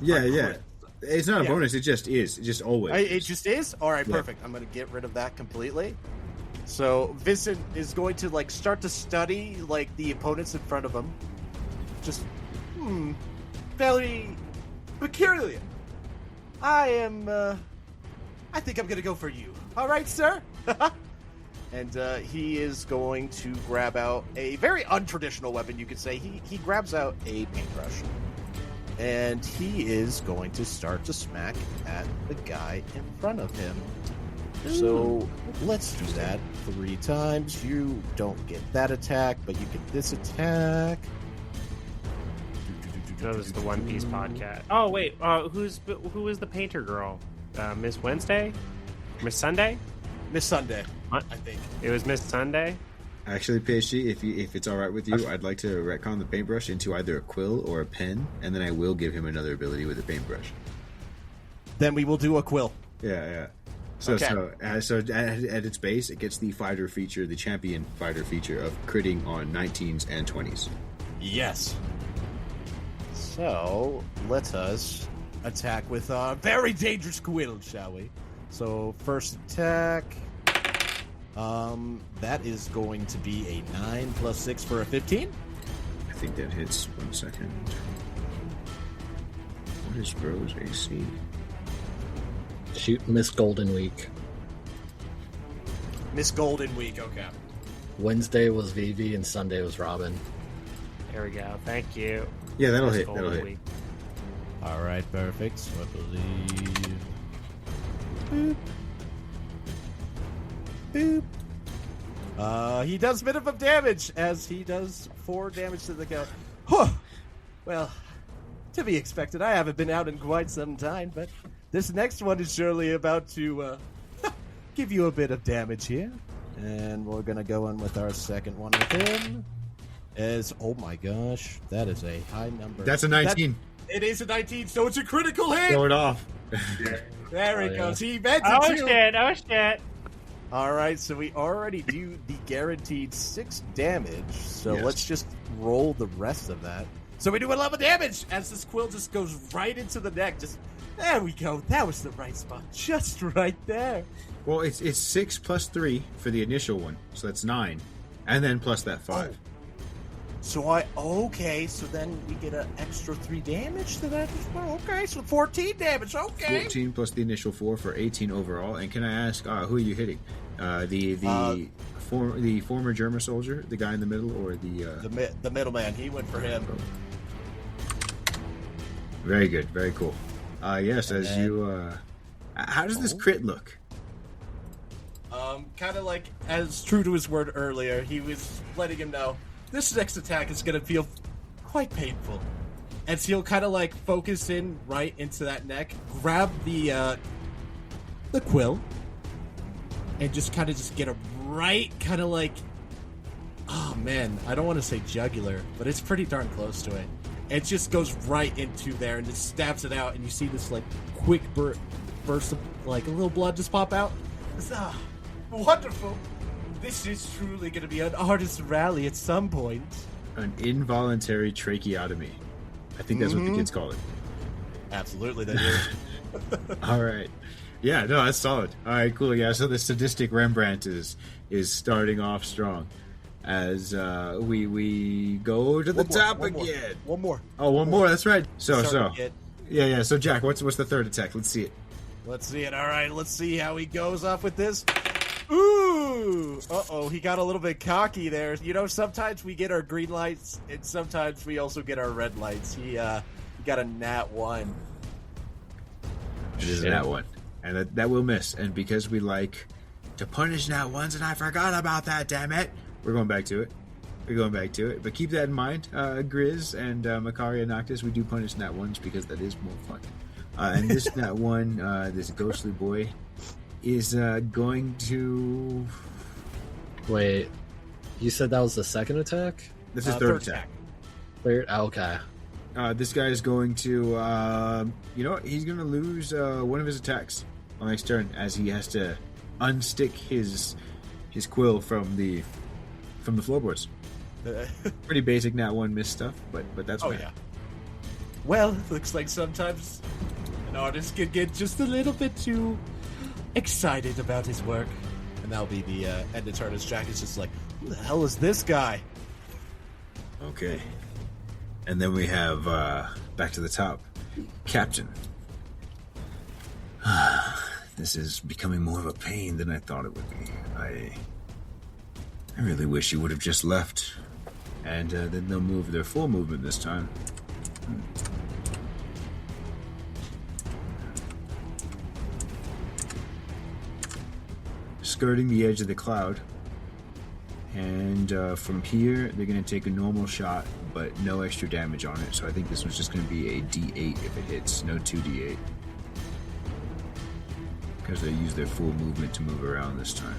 Yeah. It's not a bonus. It just is. It just always. It just is. All right, perfect. I'm going to get rid of that completely. So Vincent is going to like start to study like the opponents in front of him. Just very peculiar. I think I'm going to go for you. All right, sir. And he is going to grab out a very untraditional weapon, you could say. He grabs out a paintbrush. And he is going to start to smack at the guy in front of him. So let's do that 3 times. You don't get that attack, but you get this attack. That was the One Piece podcast. Oh wait, who was the painter girl? Miss Wednesday? Miss Sunday? Miss Sunday, What? I think. It was Miss Sunday. Actually, PSG, if it's all right with you, I'd like to retcon the paintbrush into either a quill or a pen, and then I will give him another ability with a paintbrush. Then we will do a quill. Yeah. So Okay. so at its base, it gets the fighter feature, the champion fighter feature of critting on 19s and 20s. Yes. So let us attack with a very dangerous quill, shall we? So first attack. That is going to be a 9 plus 6 for a 15. I think that hits. 1 second. What is Rose AC? Shoot Miss Golden Week. Miss Golden Week, okay. Wednesday was Vivi and Sunday was Robin. There we go. Thank you. Yeah, that'll Miss hit. Golden That'll hit. Week. All right, perfect. So I believe. Boop. He does minimum damage as he does 4 damage to the guy. Huh. Well, to be expected. I haven't been out in quite some time, but this next one is surely about to give you a bit of damage here. And we're gonna go in with our second one with him. Oh my gosh, that is a high number. That's a 19. It is a 19, so it's a critical hit. Throw it off. There it yeah. goes. He meant Oh it too. shit! Oh shit! All right, so we already do the guaranteed 6 damage. So Yes. let's just roll the rest of that. So we do 11 damage as this quill just goes right into the neck. Just there we go. That was the right spot, just right there. Well, it's 6 plus 3 for the initial one, so that's 9, and then plus that 5. So so then we get an extra 3 damage to that as well. Okay, so 14 damage. Okay. 14 plus the initial 4 for 18 overall. And can I ask, who are you hitting? The former German soldier, the guy in the middle, or The middleman. He went for him. Very good, very cool. Yes, And as then- you. How does this crit look? Kind of like as true to his word earlier, he was letting him know this next attack is going to feel quite painful. And so he'll kind of like focus in right into that neck, grab the quill, and just kind of just get a right kind of like, oh man, I don't want to say jugular, but it's pretty darn close to it. It just goes right into there and just stabs it out, and you see this like quick burst of like a little blood just pop out. It's, wonderful. This is truly going to be an artist rally at some point. An involuntary tracheotomy. I think that's what the kids call it. Absolutely, they do. All right. Yeah, no, that's solid. All right, cool. Yeah, so the sadistic Rembrandt is starting off strong as we go to the top again. One more. Oh, one more. That's right. So Sorry, yeah. So Jack, what's the third attack? Let's see it. Let's see it. All right, let's see how he goes off with this. Ooh! Uh-oh, he got a little bit cocky there. You know, sometimes we get our green lights, and sometimes we also get our red lights. He got a nat 1. It is a nat 1. And that will miss. And because we like to punish nat 1s, and I forgot about that, damn it, we're going back to it. But keep that in mind, Grizz and Makaria Noctis, we do punish nat 1s because that is more fun. And this nat 1, this ghostly boy, is going to... Wait, you said that was the second attack? This is third attack. Third? Oh, okay. This guy is going to... you know what? He's going to lose one of his attacks on next turn as he has to unstick his quill from the floorboards. Pretty basic nat 1 miss stuff, but that's Oh, yeah. Well, looks like sometimes an artist can get just a little bit too excited about his work. And that'll be the end of turn as Jack is just like, who the hell is this guy? Okay. And then we have, back to the top, Captain. This is becoming more of a pain than I thought it would be. I really wish you would have just left. And then they'll move their full movement this time. Skirting the edge of the cloud. And from here, they're going to take a normal shot, but no extra damage on it. So I think this one's just going to be a D8 if it hits, no 2D8. Because they use their full movement to move around this time.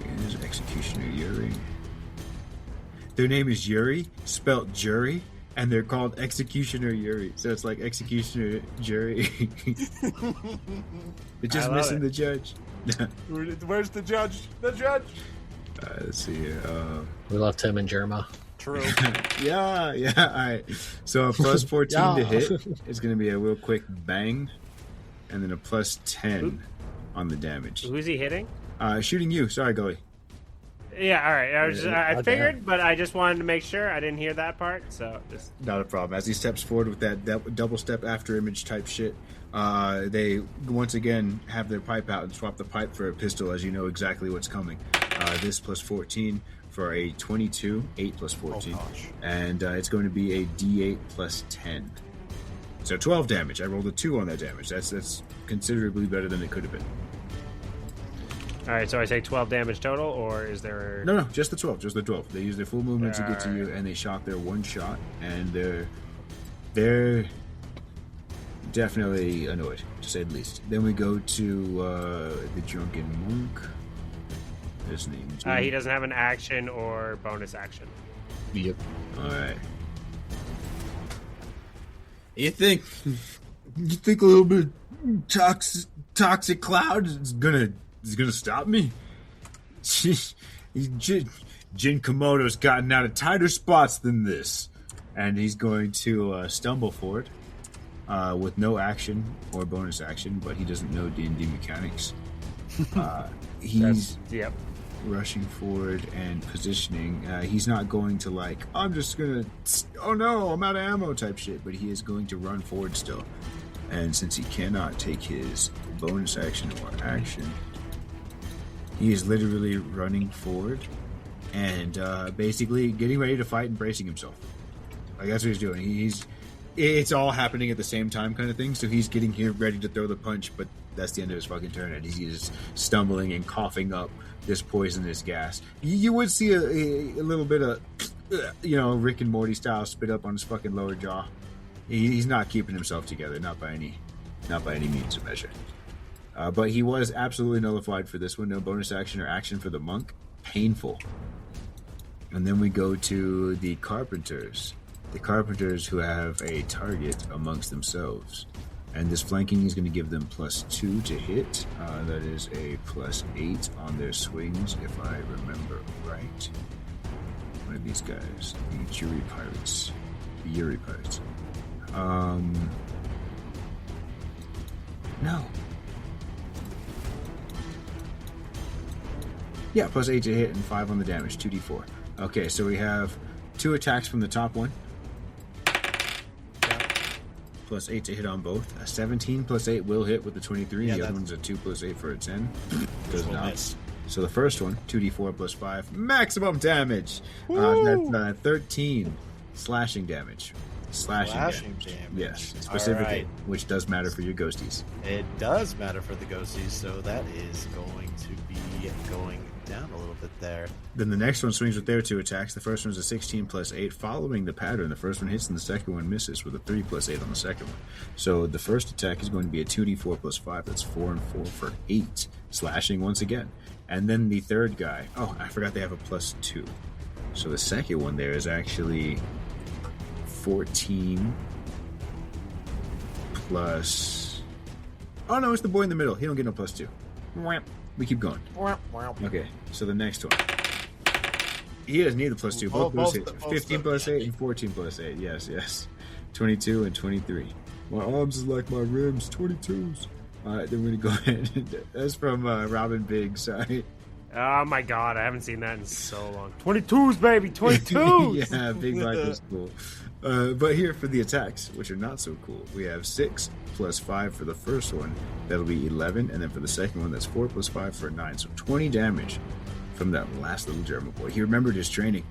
Here's Executioner Yuri. Their name is Yuri, spelt jury, and they're called Executioner Yuri. So it's like Executioner Jury. They're just missing the judge. Where's the judge? The judge! Let's see here. We left him in Germa. True. Yeah, all right. So a plus 14 to hit is going to be a real quick bang, and then a plus 10 on the damage. Who's he hitting? Shooting you. Sorry, Gully. Yeah, all right. I Oh, figured, damn. but I just wanted to make sure. I didn't hear that part, so just... Not a problem. As he steps forward with that double step after image type shit, they once again have their pipe out and swap the pipe for a pistol, as you know exactly what's coming. This plus 14 for a 22, 8 plus 14. Oh, gosh. And it's going to be a D8 plus 10. So 12 damage. I rolled a 2 on that damage. That's considerably better than it could have been. All right, so I say 12 damage total, or is there... No, just the 12. Just the 12. They use their full movement to get to you, Alright. and they shot their one shot, and they're definitely annoyed, to say the least. Then we go to the drunken monk. listening. He doesn't have an action or bonus action. Yep. All right. You think a little bit of toxic cloud is gonna stop me? Jin Komodo's gotten out of tighter spots than this, and he's going to stumble forward with no action or bonus action, but he doesn't know D&D mechanics. He's rushing forward and positioning. He's not going to I'm just gonna, oh no, I'm out of ammo type shit, but he is going to run forward still. And since he cannot take his bonus action or action, he is literally running forward and basically getting ready to fight and bracing himself. That's what he's doing. It's all happening at the same time kind of thing, so he's getting here ready to throw the punch, but that's the end of his fucking turn, and he's just stumbling and coughing up this poisonous gas. You would see a little bit of, Rick and Morty style spit up on his fucking lower jaw. He's not keeping himself together, not by any means of measure. But he was absolutely nullified for this one. No bonus action or action for the monk. Painful. And then we go to the carpenters. The carpenters who have a target amongst themselves. And this flanking is going to give them +2 to hit. That is a +8 on their swings, if I remember right. One of these guys, the Yuri Pirates. No. Yeah, +8 to hit and 5 on the damage, 2d4. Okay, so we have 2 attacks from the top one. +8 to hit on both. A 17 +8 will hit with the 23. The other one's a 2 +8 for a 10. Does not. Miss. So the first one, 2d4 +5, maximum damage. That's 13 slashing damage. Slashing damage. Yes, specifically, right. Which does matter for your ghosties. It does matter for the ghosties, so that is going to be going down a little bit there. Then the next one swings with their 2 attacks. The first one's a 16 +8. Following the pattern, the first one hits and the second one misses with a 3 +8 on the second one. So the first attack is going to be a 2d4 +5. That's 4 and 4 for 8. Slashing once again. And then the third guy, I forgot they have a +2. So the second one there is actually 14 plus... Oh no, it's the boy in the middle. He don't get no +2. We keep going. Okay, so the next one. He doesn't need the +2. Both those hit. 15 +8 and 14 +8. Yes. 22 and 23. My arms is like my rims. 22s. Alright, then we're gonna go ahead. That's from Robin Biggs, sorry. Oh my god, I haven't seen that in so long. 22s, baby, 22s! Yeah, Big Mike was cool. But here for the attacks, which are not so cool, we have 6 +5 for the first one. That'll be 11, and then for the second one, that's 4 +5 for 9. So 20 damage from that last little German boy. He remembered his training.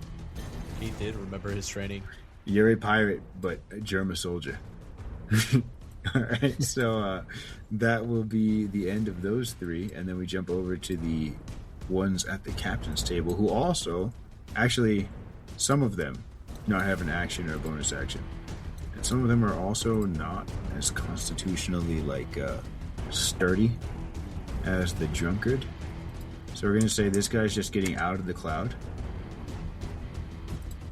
He did remember his training. You're a pirate, but a German soldier. Alright, so that will be the end of those 3, and then we jump over to the ones at the captain's table, who also, actually, some of them not have an action or a bonus action. And some of them are also not as constitutionally, sturdy as the drunkard. So we're going to say this guy's just getting out of the cloud.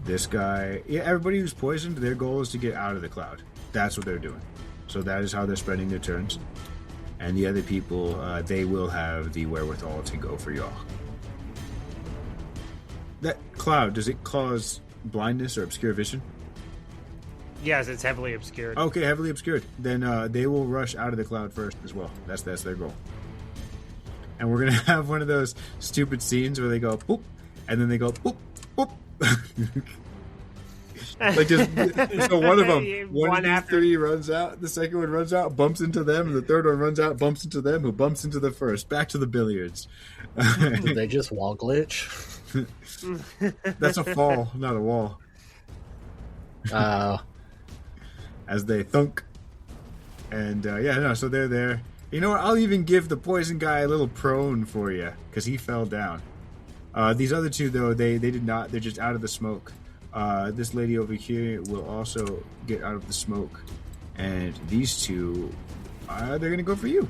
This guy... Yeah, everybody who's poisoned, their goal is to get out of the cloud. That's what they're doing. So that is how they're spending their turns. And the other people, they will have the wherewithal to go for y'all. That cloud, does it cause blindness or obscure vision? Yes, it's heavily obscured. Okay, heavily obscured. Then they will rush out of the cloud first as well. That's their goal. And we're going to have one of those stupid scenes where they go, boop, and then they go, boop, boop. So one of them, one of these 3 runs out, the second one runs out, bumps into them, and the third one runs out, bumps into them, who bumps into the first. Back to the billiards. Did they just wall glitch? That's a fall, not a wall. As they thunk. And so they're there. You know what? I'll even give the poison guy a little prone for you, because he fell down. These other 2, though, they did not. They're just out of the smoke. This lady over here will also get out of the smoke. And these 2, they're going to go for you.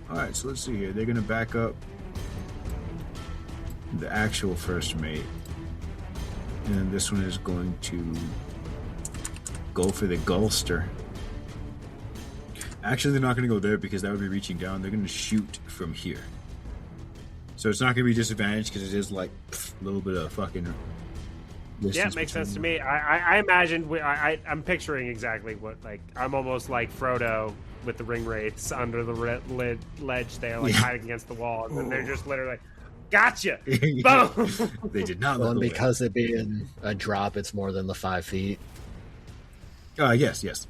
Alright, so let's see here. They're going to back up the actual first mate. And then this one is going to go for the Gulster. Actually, they're not going to go there because that would be reaching down. They're going to shoot from here. So it's not going to be disadvantaged because it is like a little bit of fucking... Yeah, it makes sense to me. I imagine I'm picturing exactly what, like, I'm almost like Frodo with the ring wraiths under the ledge there, like hiding against the wall, and then they're just literally like, gotcha! Boom! They did not. Well, and because it being a drop, it's more than the 5 feet. Yes.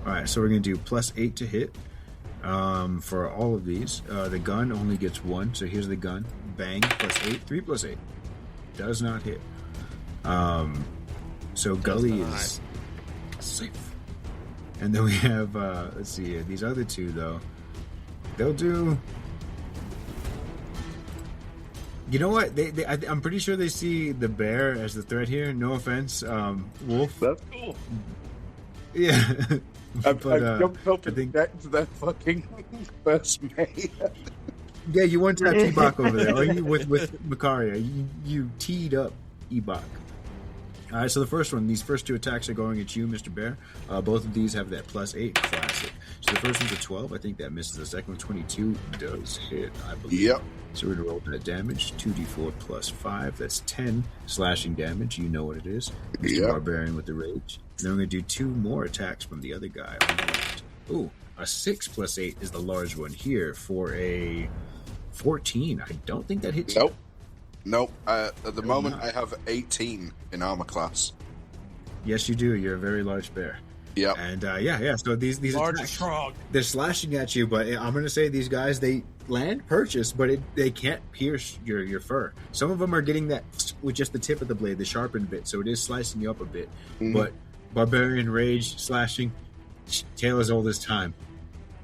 All right, so we're gonna do +8 to hit for all of these. The gun only gets 1, so here's the gun. Bang, +8, 3 + 8. Does not hit. So Gully is safe. And then we have, let's see, these other two, though. They'll do... You know what? I'm pretty sure they see the bear as the threat here. No offense, Wolf. That's cool. Yeah. I jumped up and back to that fucking first mate. Yeah, you one tapped Ebok over there. Or you with Makaria. You teed up Ebok. All right, so the first one, these first 2 attacks are going at you, Mr. Bear. Both of these have that +8 classic. So the first one's a 12. I think that misses. The second one, 22, does hit, I believe. Yep. So we're going to roll that damage. 2d4 +5. That's 10 slashing damage. You know what it is. Mr. Barbarian with the rage. And then we're going to do 2 more attacks from the other guy on the left. Ooh, a 6 + 8 is the large one here for a 14. I don't think that hits. Nope. At the moment, I have 18 in armor class. Yes, you do. You're a very large bear. Yeah. And yeah. So these Large attacks, and strong. they're slashing at you, but I'm going to say these guys, they land purchase, but they can't pierce your fur. Some of them are getting that with just the tip of the blade, the sharpened bit, so it is slicing you up a bit. Mm-hmm. But Barbarian Rage slashing, tale as old as time.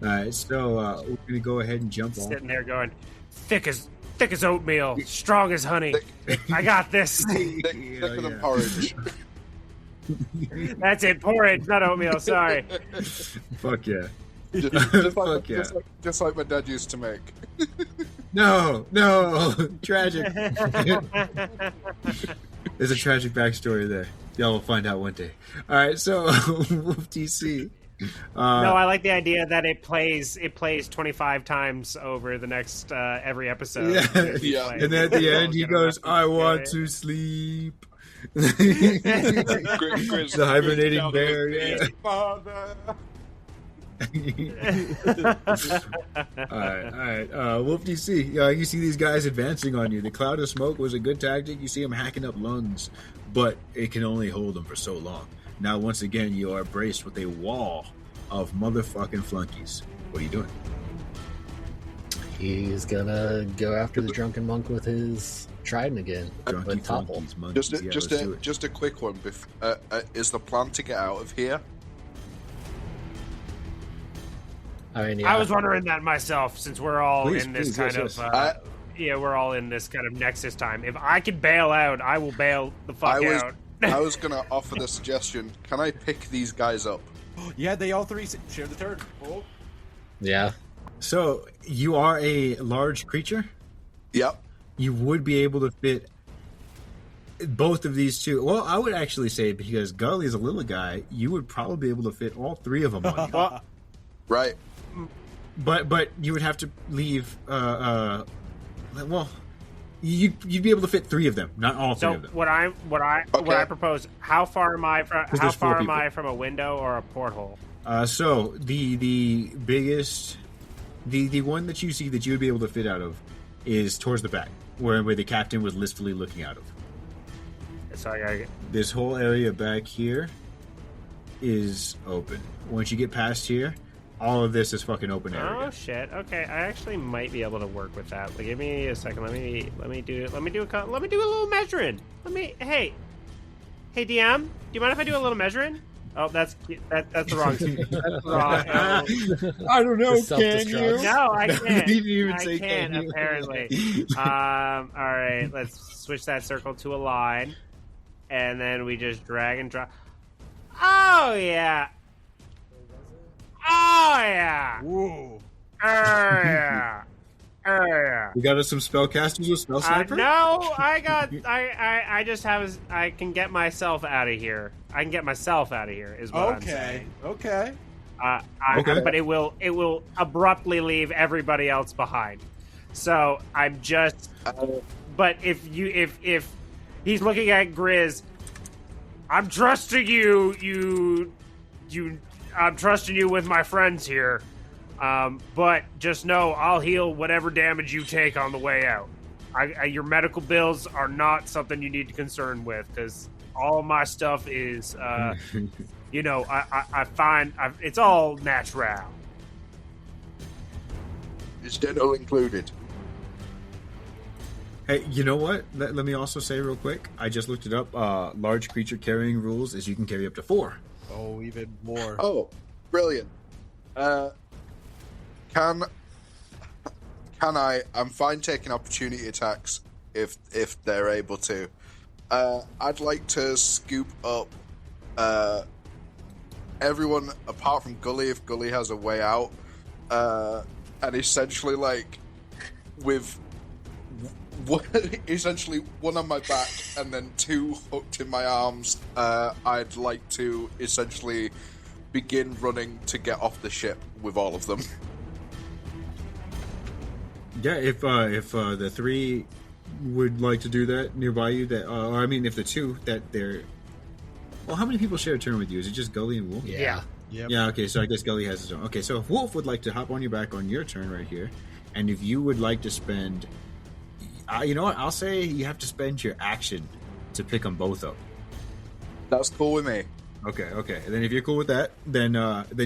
All right, so we're going to go ahead and jump on. Sitting there going, thick as oatmeal, strong as honey. I got this. Thicker than porridge. That's it, porridge, not oatmeal. Sorry. Fuck yeah. Just like my dad used to make. No, tragic. There's a tragic backstory there. Y'all will find out one day. All right, so Wolf TC. No, I like the idea that it plays 25 times over the next every episode. Yeah. And then at the end, he goes, "I want to sleep." The hibernating bear. Yeah. All right. Wolf DC, you see these guys advancing on you. The cloud of smoke was a good tactic. You see them hacking up lungs, but it can only hold them for so long. Now, once again, you are braced with a wall of motherfucking flunkies. What are you doing? He's gonna go after the drunken monk with his trident again. Drunky topple. flunkies, monkeys. Just a quick one. Is the plan to get out of here? I mean, yeah. I was wondering that myself, since we're all in this kind yes. of we're all in this kind of nexus time. If I can bail out, I will bail the fuck out. I was gonna offer the suggestion. Can I pick these guys up? Yeah, they all 3 share the turn. Oh. Yeah. So you are a large creature. Yep. You would be able to fit both of these 2. Well, I would actually say, because Gully is a little guy, you would probably be able to fit all 3 of them on you. Right. But you would have to leave. You'd be able to fit 3 of them, not all 3 of them. What I propose? How far am I from a window or a porthole? So the biggest, the one that you see that you would be able to fit out of is towards the back, where the captain was listfully looking out of. So I gotta get this whole area back here is open. Once you get past here, all of this is fucking open area. Oh shit! Okay, I actually might be able to work with that. Like, give me a second. Let me do a little measuring. Hey DM, do you mind if I do a little measuring? Oh, that's the wrong. That's wrong. I don't know. Can you? No, I can't. You didn't even say can you? Apparently. All right, let's switch that circle to a line, and then we just drag and drop. Oh yeah. Oh yeah. Whoa. Oh yeah. You got us some spellcasters with spell sniper? No, I just have. I can get myself out of here. I can get myself out of here. Is what I'm saying. Okay. Okay. But it will abruptly leave everybody else behind. So I'm just. But if he's looking at Grizz, I'm trusting you. I'm trusting you with my friends here. But just know I'll heal whatever damage you take on the way out. Your medical bills are not something you need to concern with, because all my stuff is, I find it's all natural. Is dental included? Hey, you know what? Let me also say real quick. I just looked it up. Large creature carrying rules is you can carry up to 4. Oh, even more. Oh, brilliant. Can I? I'm fine taking opportunity attacks if they're able to. I'd like to scoop up everyone apart from Gully if Gully has a way out, and essentially with essentially one on my back and then 2 hooked in my arms. I'd like to essentially begin running to get off the ship with all of them. Yeah, if the 3 would like to do that nearby you, if the 2 that they're... Well, how many people share a turn with you? Is it just Gully and Wolf? Yeah. Yep. Yeah, okay, so I guess Gully has his own. Okay, so if Wolf would like to hop on your back on your turn right here, and if you would like to spend... you know what? I'll say you have to spend your action to pick them both up. That's cool with me. Okay. And then if you're cool with that, then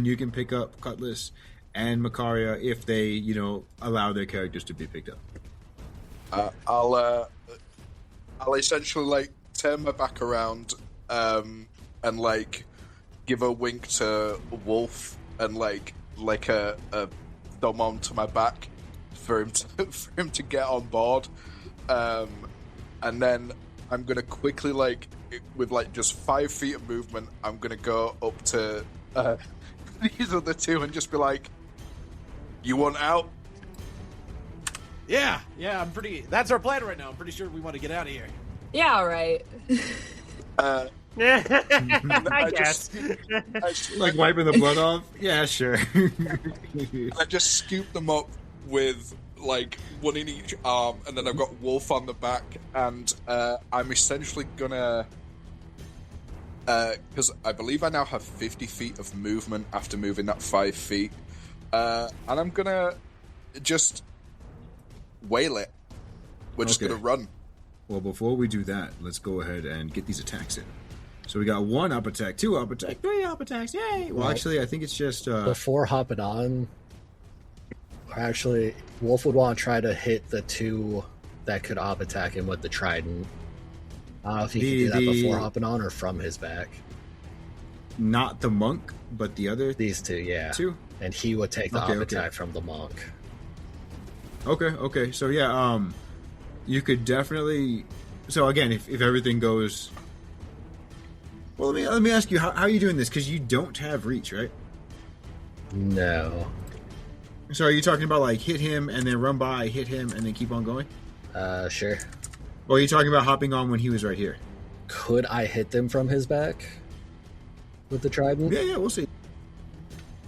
you can pick up Cutlass and Makaria if they, allow their characters to be picked up. I'll essentially turn my back around and give a wink to Wolf and a thumb onto my back for him to get on board, and then I'm gonna quickly with just 5 feet of movement, I'm gonna go up to these other 2 and just be like, "You want out?" Yeah, that's our plan right now. I'm pretty sure we want to get out of here. Yeah, all right. I guess. Wiping the blood off? Yeah, sure. I just scoop them up with one in each arm, and then I've got Wolf on the back, and I'm essentially gonna, because I believe I now have 50 feet of movement after moving that 5 feet, and I'm gonna just wail it. We're just gonna run. Well, before we do that, let's go ahead and get these attacks in. So we got 1 up attack, 2 up attack, 3 up attacks, yay! Well, actually, I think it's just... Before hopping on, actually, Wolf would want to try to hit the 2 that could op attack him with the trident. I don't know if he can do that before hopping on or from his back. Not the monk, but the other... These 2, yeah. 2? And he would take the op attack from the monk. Okay. So, yeah, you could definitely... So, again, if everything goes... Well, let me ask you, how are you doing this? Because you don't have reach, right? No. So are you talking about, hit him and then run by, hit him, and then keep on going? Sure. Or are you talking about hopping on when he was right here? Could I hit them from his back? With the trident? Yeah, we'll see.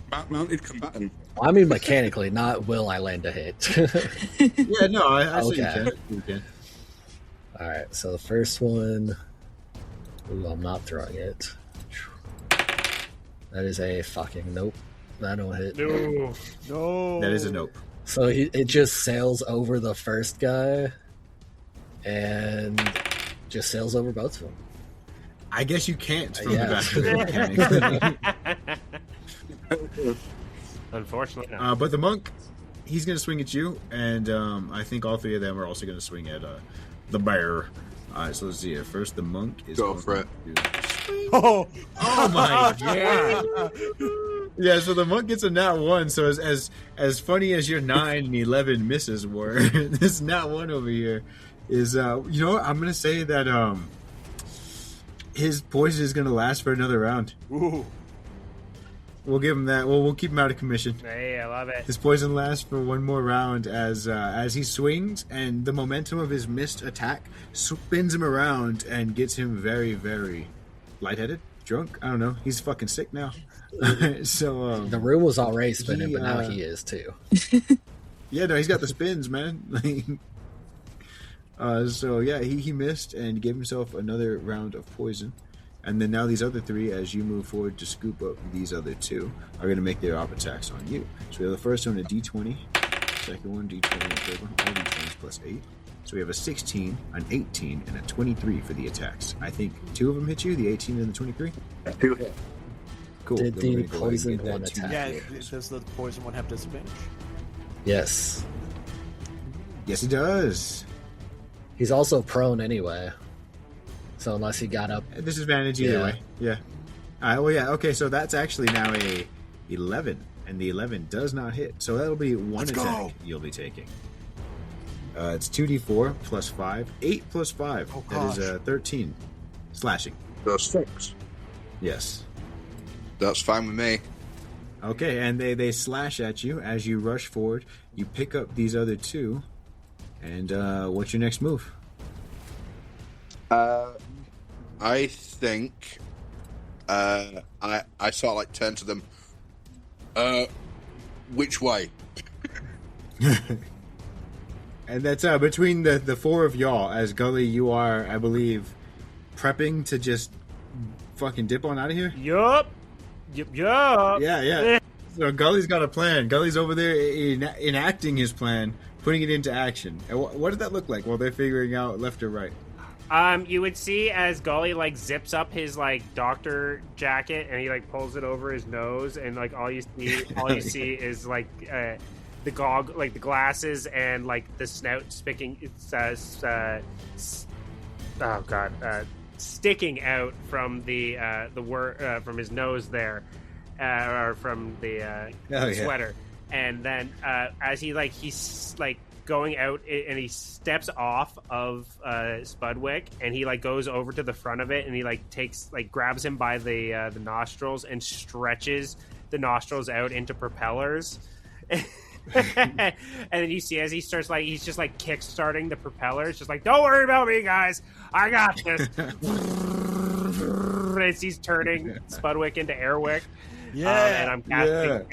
Back-mounted combatant. I mean mechanically, not will I land a hit. Yeah, no, I see you can. Alright, so the first one... Ooh, I'm not throwing it. That is a fucking nope. That don't hit. No. That is a nope. So it just sails over the first guy and just sails over both of them. I guess you can't from the back of the mechanics. Unfortunately not. But the monk, he's going to swing at you, and I think all 3 of them are also going to swing at the bear. Alright, so let's see here. First, the monk is Go for it. Oh my god! Yeah, so the monk gets a nat 1. So as funny as your 9 and 11 misses were, this nat 1 over here is you know what? I'm gonna say that his poison is gonna last for another round. Ooh. We'll give him that. We'll keep him out of commission. Hey, I love it. This poison lasts for one more round as he swings, and the momentum of his missed attack spins him around and gets him very, very lightheaded, drunk. I don't know. He's fucking sick now. So the room was already spinning, but now he is too. Yeah, no, he's got the spins, man. So yeah, he missed and gave himself another round of poison. And then now these other three, as you move forward to scoop up these other two, are going to make their op attacks on you. So we have the first one, a D20, second one, D20, and third one, all D20s plus 8. So we have a 16, an 18, and a 23 for the attacks. I think 2 of them hit you, the 18 and the 23? 2 hit. Cool. Did Then the we're gonna go ahead and poison get that one 2. attack? Yeah, does the poison one have disadvantage? Yes. Yes, it does. He's also prone anyway. So unless he got up... Disadvantage either Yeah. way. Yeah. Well, yeah, okay, so that's actually now a 11, and the 11 does not hit. So that'll be one Let's attack go. you'll be taking. It's 2d4 plus 5, 8 plus 5. Oh, that is gosh. 13. Slashing. That's 6. Yes. That's fine with me. Okay, and they slash at you as you rush forward. You pick up these other two, and what's your next move? I think I sort of like turn to them. Which way? And that's between the four of y'all, as Gully, you are, I believe, prepping to just fucking dip on out of here? Yup. Yeah. So Gully's got a plan. Gully's over there enacting his plan, putting it into action. And what did that look like while they're figuring out left or right? You would see as Gully like zips up his like doctor jacket and he like pulls it over his nose, and like all you see is like the the glasses and like the snout sticking out from from his nose there, or from the sweater. And then as he's going out, and he steps off of Spudwick, and he like goes over to the front of it, and he grabs him by the nostrils and stretches the nostrils out into propellers. And then you see as he starts he's just kick-starting the propellers, just like, don't worry about me, guys, I got this. As he's turning Spudwick into Airwick. And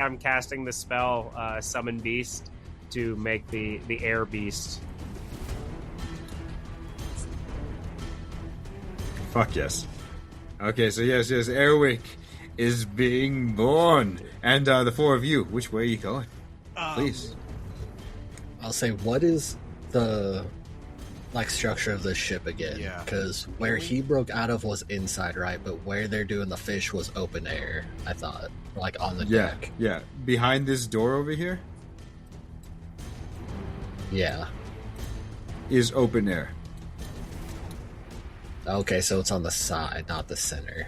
I'm casting the spell Summon Beast to make the air beast. Fuck yes. Okay, so yes, Airwick is being born. And the four of you, which way are you going? Please. I'll say, what is the structure of this ship again? Yeah. Because where he broke out of was inside, right? But where they're doing the fish was open air, I thought. Like on the deck. Yeah. Behind this door over here Yeah. is open air. Okay, so it's on the side, not the center.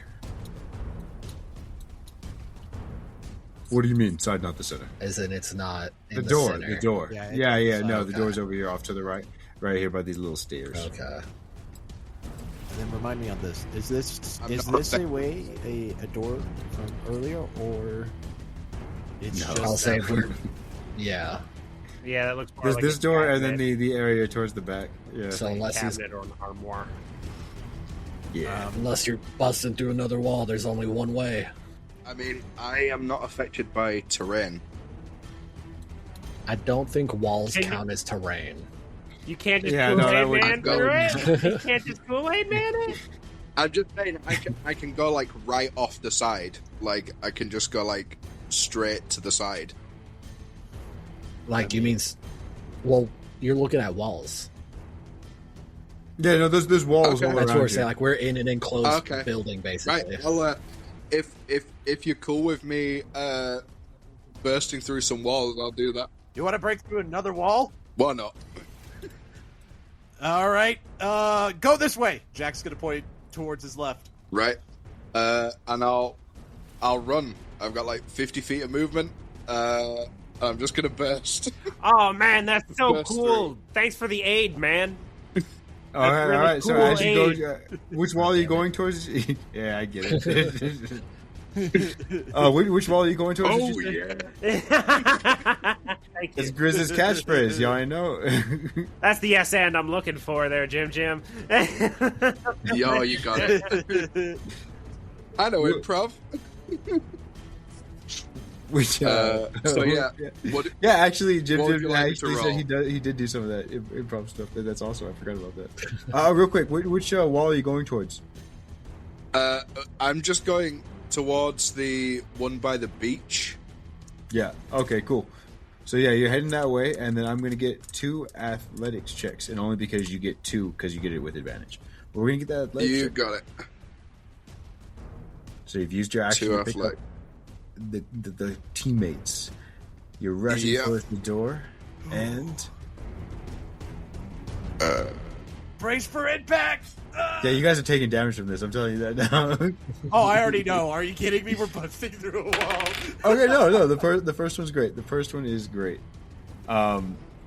What do you mean, side, not the center? As in, it's not in The door. center. The door. Yeah, Yeah. No, okay. the door's over here off to the right. Right here by these little stairs. Okay. And then remind me on this. Is this I'm is not this a way a door from earlier, or it's No. just I'll say that we're... Yeah. Yeah, that looks more There's like this a door and then cabinet, the area towards the back. Yeah. So unless he's... cabinet or an armoire. Yeah. Unless you're busting through another wall, there's only one way. I mean, I am not affected by terrain. I don't think walls Can you- count as terrain. You can't just Yeah, no, that Kool-Aid would- man that through would- it? You can't just Kool-Aid man it? I'm just saying, I can go like right off the side. Like I can just go like straight to the side. Like, you mean... Well, you're looking at walls. Yeah, no, there's walls Okay. all That's around what we're here. saying. Like, we're in an enclosed Okay. building, basically. Right. Well, if you're cool with me bursting through some walls, I'll do that. You want to break through another wall? Why not? All right. Go this way. Jack's gonna point towards his left. Right. And I'll run. I've got like 50 feet of movement. I'm just gonna burst. Oh, man, that's so Burst cool. through. Thanks for the aid, man. All right, really all right. So cool as you aid. go, which wall are you going towards? Yeah, I get it. Which wall are you going towards? Oh yeah. It's Grizz's catchphrase. Yeah, I know. That's the yes and I'm looking for there, Jim. Yo, you got it. I know improv. Which, so yeah, what, yeah. Actually, Jim like actually said he did do some of that improv stuff. That's also I forgot about that. Real quick, which wall are you going towards? I'm just going towards the one by the beach. Yeah. Okay. Cool. So yeah, you're heading that way, and then I'm going to get 2 athletics checks, and only because you get 2 because you get it with advantage. But we're going to get that athletics. You check. got it. So you've used your action 2 to pick up athletic. the teammates. You're rushing towards the door, and Brace for impact! yeah, you guys are taking damage from this. I'm telling you that now. Oh, I already know. Are you kidding me? We're busting through a wall. Okay, no. The first one's great. The first one is great. Do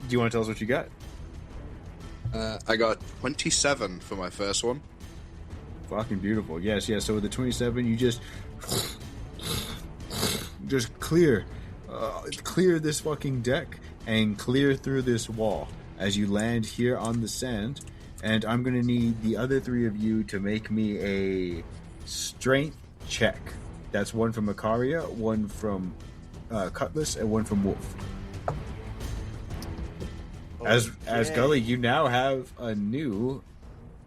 you want to tell us what you got? I got 27 for my first one. Fucking beautiful. Yes. So with the 27, you just clear this fucking deck and clear through this wall as you land here on the sand. And I'm going to need the other 3 of you to make me a strength check. That's 1 from Makaria, 1 from Cutlass, and 1 from Wolf. As Gully, you now have a new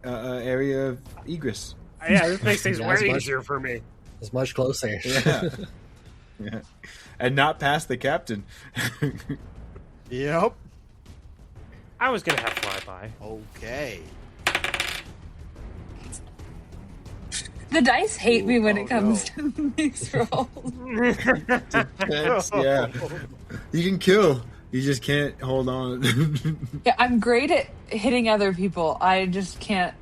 area of egress. Yeah, this makes things That's way much- easier for me. It's much closer. Yeah. And not past the captain. Yep. I was gonna have flyby. Okay. The dice hate me when Ooh, it comes no. to mixed rolls. Yeah. You can kill. You just can't hold on. Yeah, I'm great at hitting other people. I just can't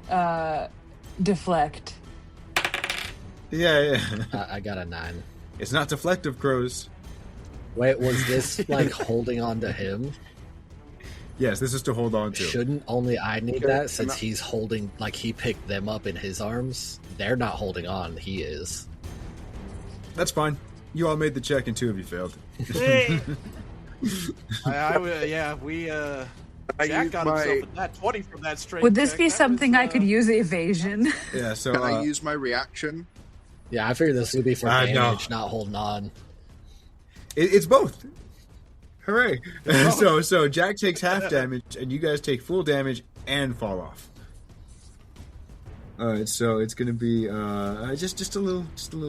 deflect. Yeah. I got a 9. It's not deflective, crows. Wait, was this like holding on to him? Yes, this is to hold on to. Shouldn't only I need that since he's holding, like he picked them up in his arms? They're not holding on, he is. That's fine. You all made the check and 2 of you failed. Jack got himself a nat 20 from that strength. Would this check. be That something was, I could use evasion? Yeah, so Can I use my reaction? Yeah, I figured this would be for I know. damage, not holding on. it's both. Hooray. So Jack takes half damage and you guys take full damage and fall off. Alright, so it's gonna be just a little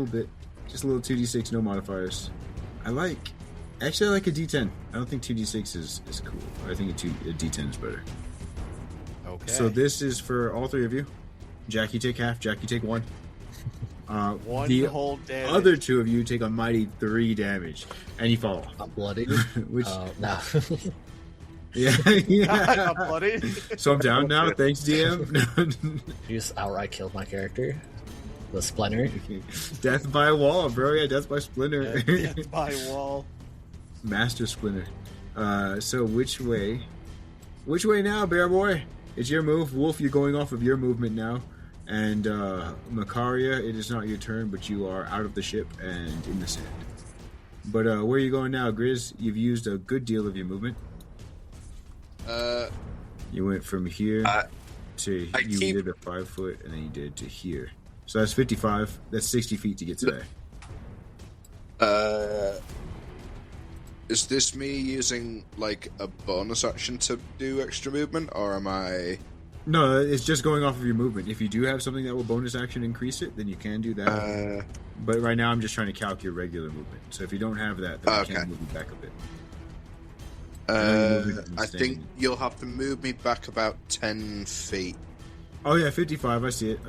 bit. Just a little 2d6, no modifiers. I like a d10. I don't think 2d6 is cool. I think a d10 is better. Okay. So this is for all 3 of you. Jack, you take half. Jack, you take 1. One the whole damage. other 2 of you take a mighty 3 damage, and you fall off. I'm bloody. Which, No. yeah. I'm bloody. So I'm down now. Thanks, DM. You just outright killed my character. The Splinter. Death by wall, bro. Yeah, death by splinter. Death by wall. Master splinter. So which way? Which way now, bear boy? It's your move. Wolf, you're going off of your movement now. And Makaria, it is not your turn, but you are out of the ship and in the sand. But where are you going now, Grizz? You've used a good deal of your movement. You went from here to you did a 5 foot, and then you did to here. So that's 55. That's 60 feet to get to there. Is this me using like a bonus action to do extra movement, or am I? No, it's just going off of your movement. If you do have something that will bonus action increase it, then you can do that. But right now, I'm just trying to calc your regular movement. So if you don't have that, then I can move you back a bit. I think you'll have to move me back about 10 feet. Oh yeah, 55. I see it.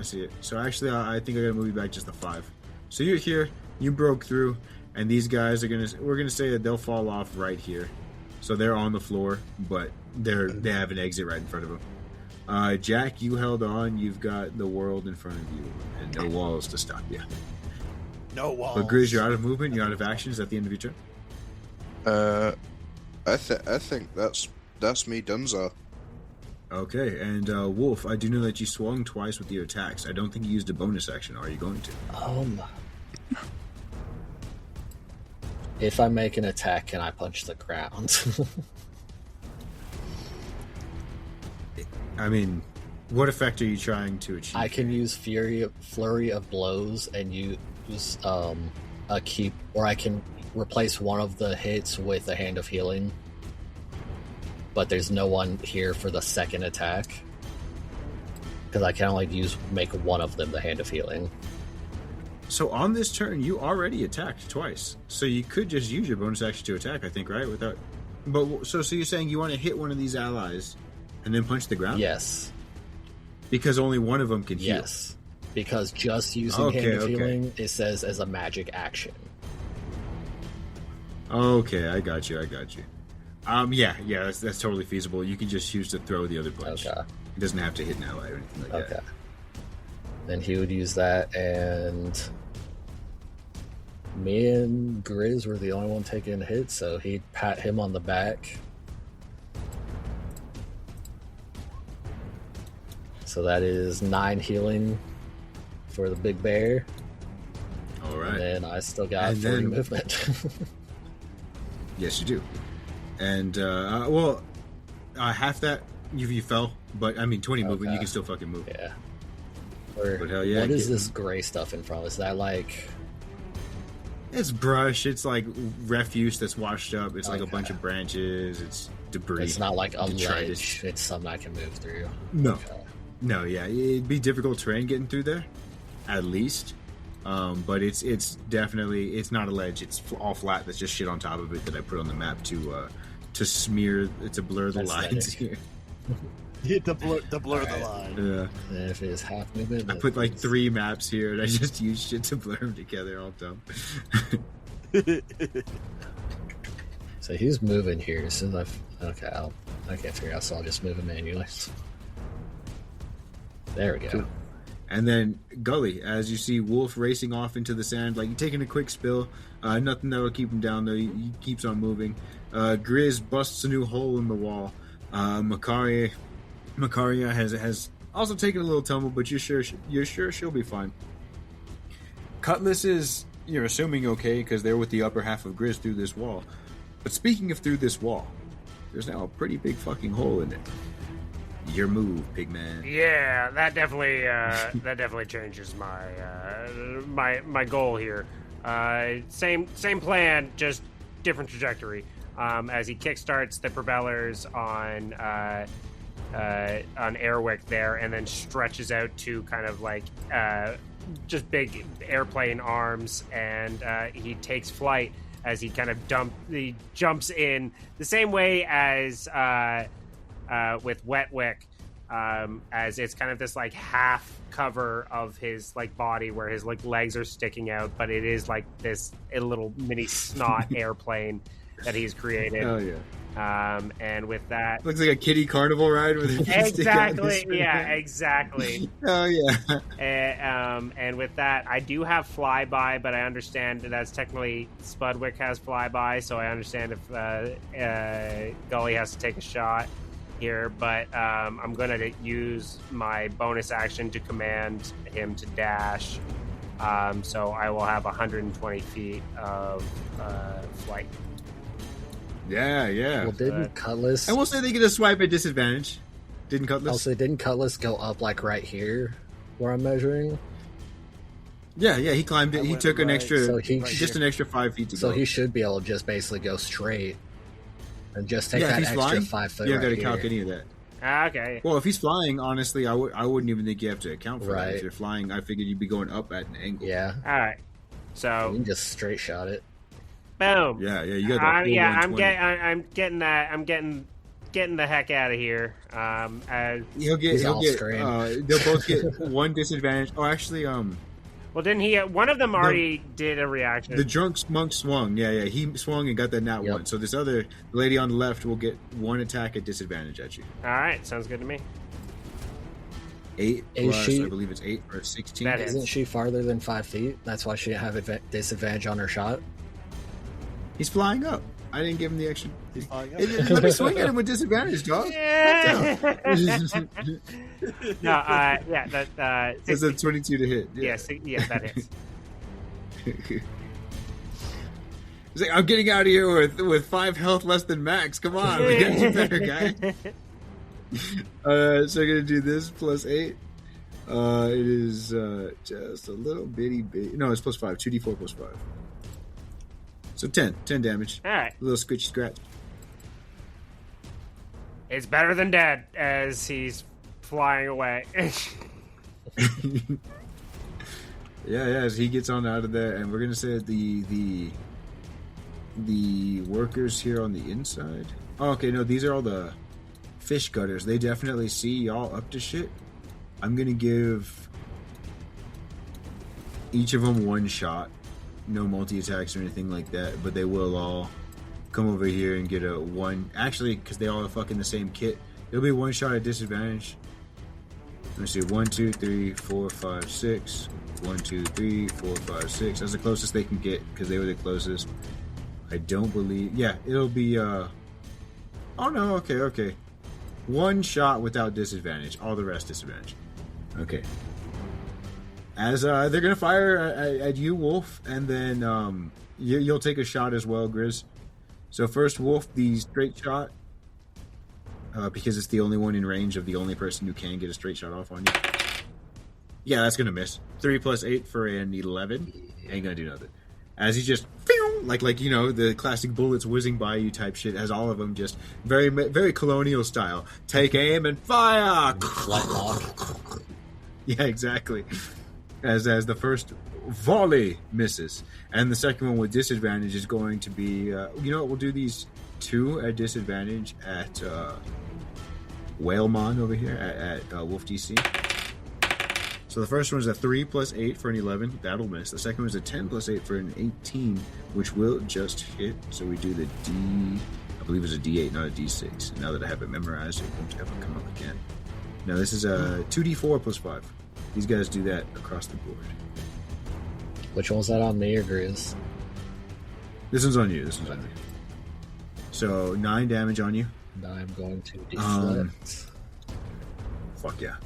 So actually, I think I gotta move you back just a 5. So you're here. You broke through, and these guys we're gonna say that they'll fall off right here. So they're on the floor, but they have an exit right in front of them. Jack, you held on. You've got the world in front of you, and no walls to stop you. No walls. But Grizz, you're out of movement. You're out of actions at the end of your turn. I think that's me, Dunzo. Okay, and Wolf, I do know that you swung twice with your attacks. I don't think you used a bonus action. Are you going to? If I make an attack, can I punch the ground? I mean, what effect are you trying to achieve? I can use flurry of blows and use a keep, or I can replace one of the hits with a hand of healing. But there's no one here for the second attack because I can only make one of them the hand of healing. So on this turn, you already attacked twice. So you could just use your bonus action to attack, I think, right? So you're saying you want to hit one of these allies and then punch the ground? Yes. Because only one of them can heal. Yes. Because just using hand of healing, it says as a magic action. Okay, I got you. Yeah, that's totally feasible. You can just choose to throw the other punch. Okay. It doesn't have to hit an ally or anything like that. Okay. Then he would use that, and me and Grizz were the only one taking a hit, so he'd pat him on the back. So that is 9 healing for the big bear. All right. And then I still got 40 movement. Yes, you do. And, half that, you fell, but, 20 movement, you can still fucking move. Yeah. But hell yeah. What is this gray stuff in front? Is that like... It's brush, it's like refuse that's washed up, it's like a bunch of branches, it's debris. It's not like a ledge, it's something I can move through. No. No, yeah, it'd be difficult terrain getting through there, at least. But it's definitely, it's not a ledge, it's all flat, that's just shit on top of it that I put on the map to blur the lines here. to blur the line. Yeah. And if it is half movement, I put like 3 maps here and I just use shit to blur them together all dumb. So he's moving here. So I can't figure out, so I'll just move him manually. There we go. Cool. And then Gully, as you see Wolf racing off into the sand, like taking a quick spill. Nothing that'll keep him down though. He keeps on moving. Grizz busts a new hole in the wall. Makaria has also taken a little tumble, but you're sure she'll be fine. Cutlass is, you're assuming, okay, because they're with the upper half of Grizz through this wall. But speaking of through this wall, there's now a pretty big fucking hole in it. Your move, pigman. Yeah, that definitely changes my goal here. Same plan, just different trajectory. As he kickstarts the propellers on Airwick there, and then stretches out to kind of like just big airplane arms, and he takes flight as he kind of jumps in the same way as with Wetwick, as it's kind of this like half cover of his like body where his like legs are sticking out, but it is like a little mini snot airplane that he's created. Oh yeah. And with that, looks like a kiddie carnival ride with exactly. Yeah, exactly. Oh yeah. And with that, I do have flyby, but I understand that's technically Spudwick has flyby, so I understand if Gully has to take a shot here, but I'm going to use my bonus action to command him to dash. So I will have 120 feet of flight. Yeah. Well, didn't Cutlass... I will say they get a swipe at disadvantage. Didn't Cutlass? Also, didn't Cutlass go up like right here where I'm measuring? Yeah, he climbed it. He took an extra, so just an extra 5 feet to go. So he should be able to just basically go straight and just take that extra flying, 5 foot. You don't right got to calc any of that. Okay. Well, if he's flying, honestly, I wouldn't even think you have to account for right. that. If you're flying, I figured you'd be going up at an angle. Yeah. All right. So you can just straight shot it. Boom. Yeah. You got that. I'm getting that. I'm getting the heck out of here. He'll get. They'll both get one disadvantage. Oh, actually, well, didn't he? One of them already did a reaction. The drunk monk swung. Yeah. He swung and got that nat one. So this other lady on the left will get one attack at disadvantage at you. All right, sounds good to me. 8 plus, I believe it's 8 or 16. Isn't she farther than 5 feet? That's why she have disadvantage on her shot. He's flying up. I didn't give him the extra. He's flying up. Let me swing at him with disadvantage, dog. Yeah. That. It's a 22 to hit. Yeah, that hits. He's like, I'm getting out of here with 5 health less than max. Come on, we got you better, guy. So I'm gonna do this plus 8. It is just a little bitty bit. No, it's plus 5. 2d4 plus 5. So 10 damage. All right, A little scritchy scratch. it's better than dead as he's flying away. Yeah, as he gets on out of there, and we're gonna say the workers here on the inside. Oh, okay, no, these are all the fish gutters. They definitely see y'all up to shit. I'm gonna give each of them 1 shot. No multi-attacks or anything like that, but they will all come over here and get a 1. Actually, because they all have fucking the same kit, it'll be 1 shot at disadvantage. Let's see, 1, 2, 3, 4, 5, 6. 1, 2, 3, 4, 5, 6. That's the closest they can get because they were the closest. I don't believe. Yeah, it'll be. Oh no. Okay. 1 shot without disadvantage. All the rest disadvantage. Okay. As they're gonna fire at you, Wolf, and then you'll take a shot as well, Grizz. So first, Wolf, the straight shot, because it's the only one in range of the only person who can get a straight shot off on you. Yeah, that's gonna miss. 3 plus 8 for an 11. Ain't gonna do nothing. As he just like you know, the classic bullets whizzing by you type shit. As all of them just very colonial style. Take aim and fire. Light lock. Yeah, exactly. As the first volley misses, and the second one with disadvantage is going to be. You know what? We'll do these 2 at disadvantage at Whalemon over here at Wolf DC. So the first one is a 3 plus 8 for an 11. That'll miss. The second one is a 10 plus 8 for an 18, which will just hit. So we do the D... I believe it's a D8, not a D6. Now that I have it memorized, it won't ever come up again. Now this is a 2d4 plus 5. These guys do that across the board. Which one's that on me or Grizz? This one's on you. So 9 damage on you. Now I'm going to deflect. Fuck yeah.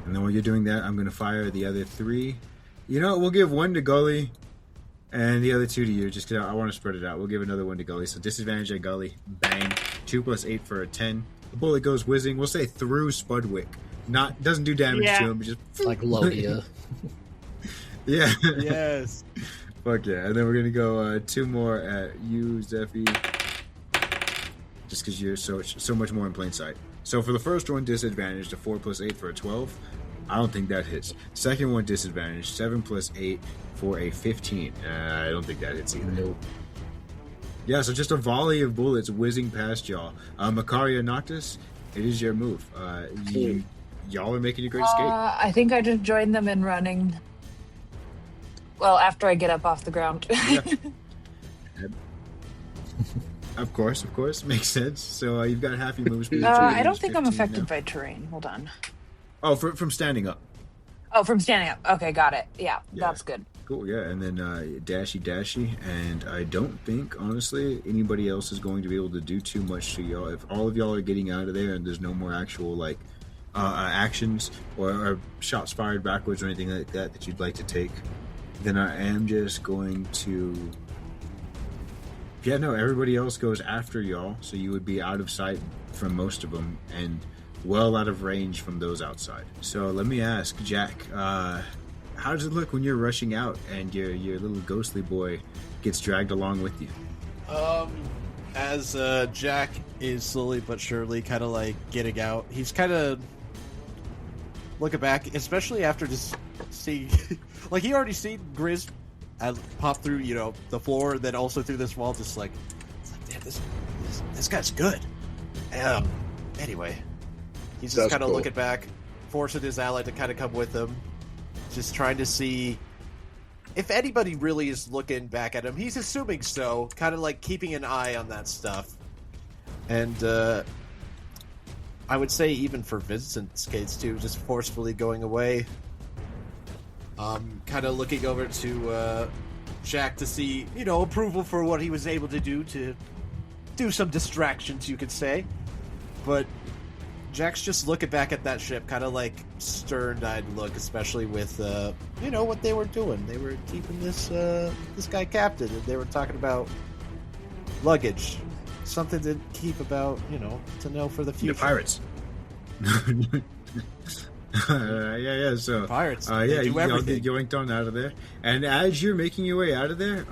And then while you're doing that, I'm going to fire the other 3. You know what? We'll give 1 to Gully and the other 2 to you, just because I want to spread it out. We'll give another 1 to Gully. So disadvantage at Gully. Bang. 2 plus 8 for a 10. The bullet goes whizzing. We'll say through Spudwick. Doesn't do damage to him. Just like Lodia. Yeah. Yes. Fuck yeah. And then we're going to go 2 more at you, Zephy. Just because you're so much more in plain sight. So for the first one, disadvantage to 4 plus 8 for a 12. I don't think that hits. Second one, disadvantage 7 plus 8 for a 15. I don't think that hits either. Nope. Yeah, so just a volley of bullets whizzing past y'all. Makaria Noctis, it is your move. Y'all are making a great escape. I think I just joined them in running. Well, after I get up off the ground. Yeah. Of course. Makes sense. So you've got half your moves. I don't think I'm affected by terrain. Hold on. Oh, from standing up. Oh, from standing up. Okay, got it. Yeah, that's good. Cool, yeah. And then dashy. And I don't think, honestly, anybody else is going to be able to do too much to y'all. If all of y'all are getting out of there and there's no more actual, actions or shots fired backwards or anything like that you'd like to take, then I am just going to... Yeah, no, everybody else goes after y'all, so you would be out of sight from most of them and well out of range from those outside. So let me ask, Jack, how does it look when you're rushing out and your little ghostly boy gets dragged along with you? As Jack is slowly but surely kind of like getting out, he's kind of looking back, especially after just seeing, like he already seen Grizz pop through, the floor, and then also through this wall, just like, damn, this guy's good. Anyway, he's just kind of looking back, forcing his ally to kind of come with him, just trying to see if anybody really is looking back at him. He's assuming so, kind of like keeping an eye on that stuff. And I would say even for Vincent's case too, just forcefully going away. Kind of looking over to Jack to see, approval for what he was able to do some distractions, you could say. But Jack's just looking back at that ship, kind of like stern-eyed look, especially with what they were doing. They were keeping this guy captain, and they were talking about luggage, something to keep about, to know for the future. The pirates. Yeah. So pirates. Y'all get yoinked on out of there, and as you're making your way out of there,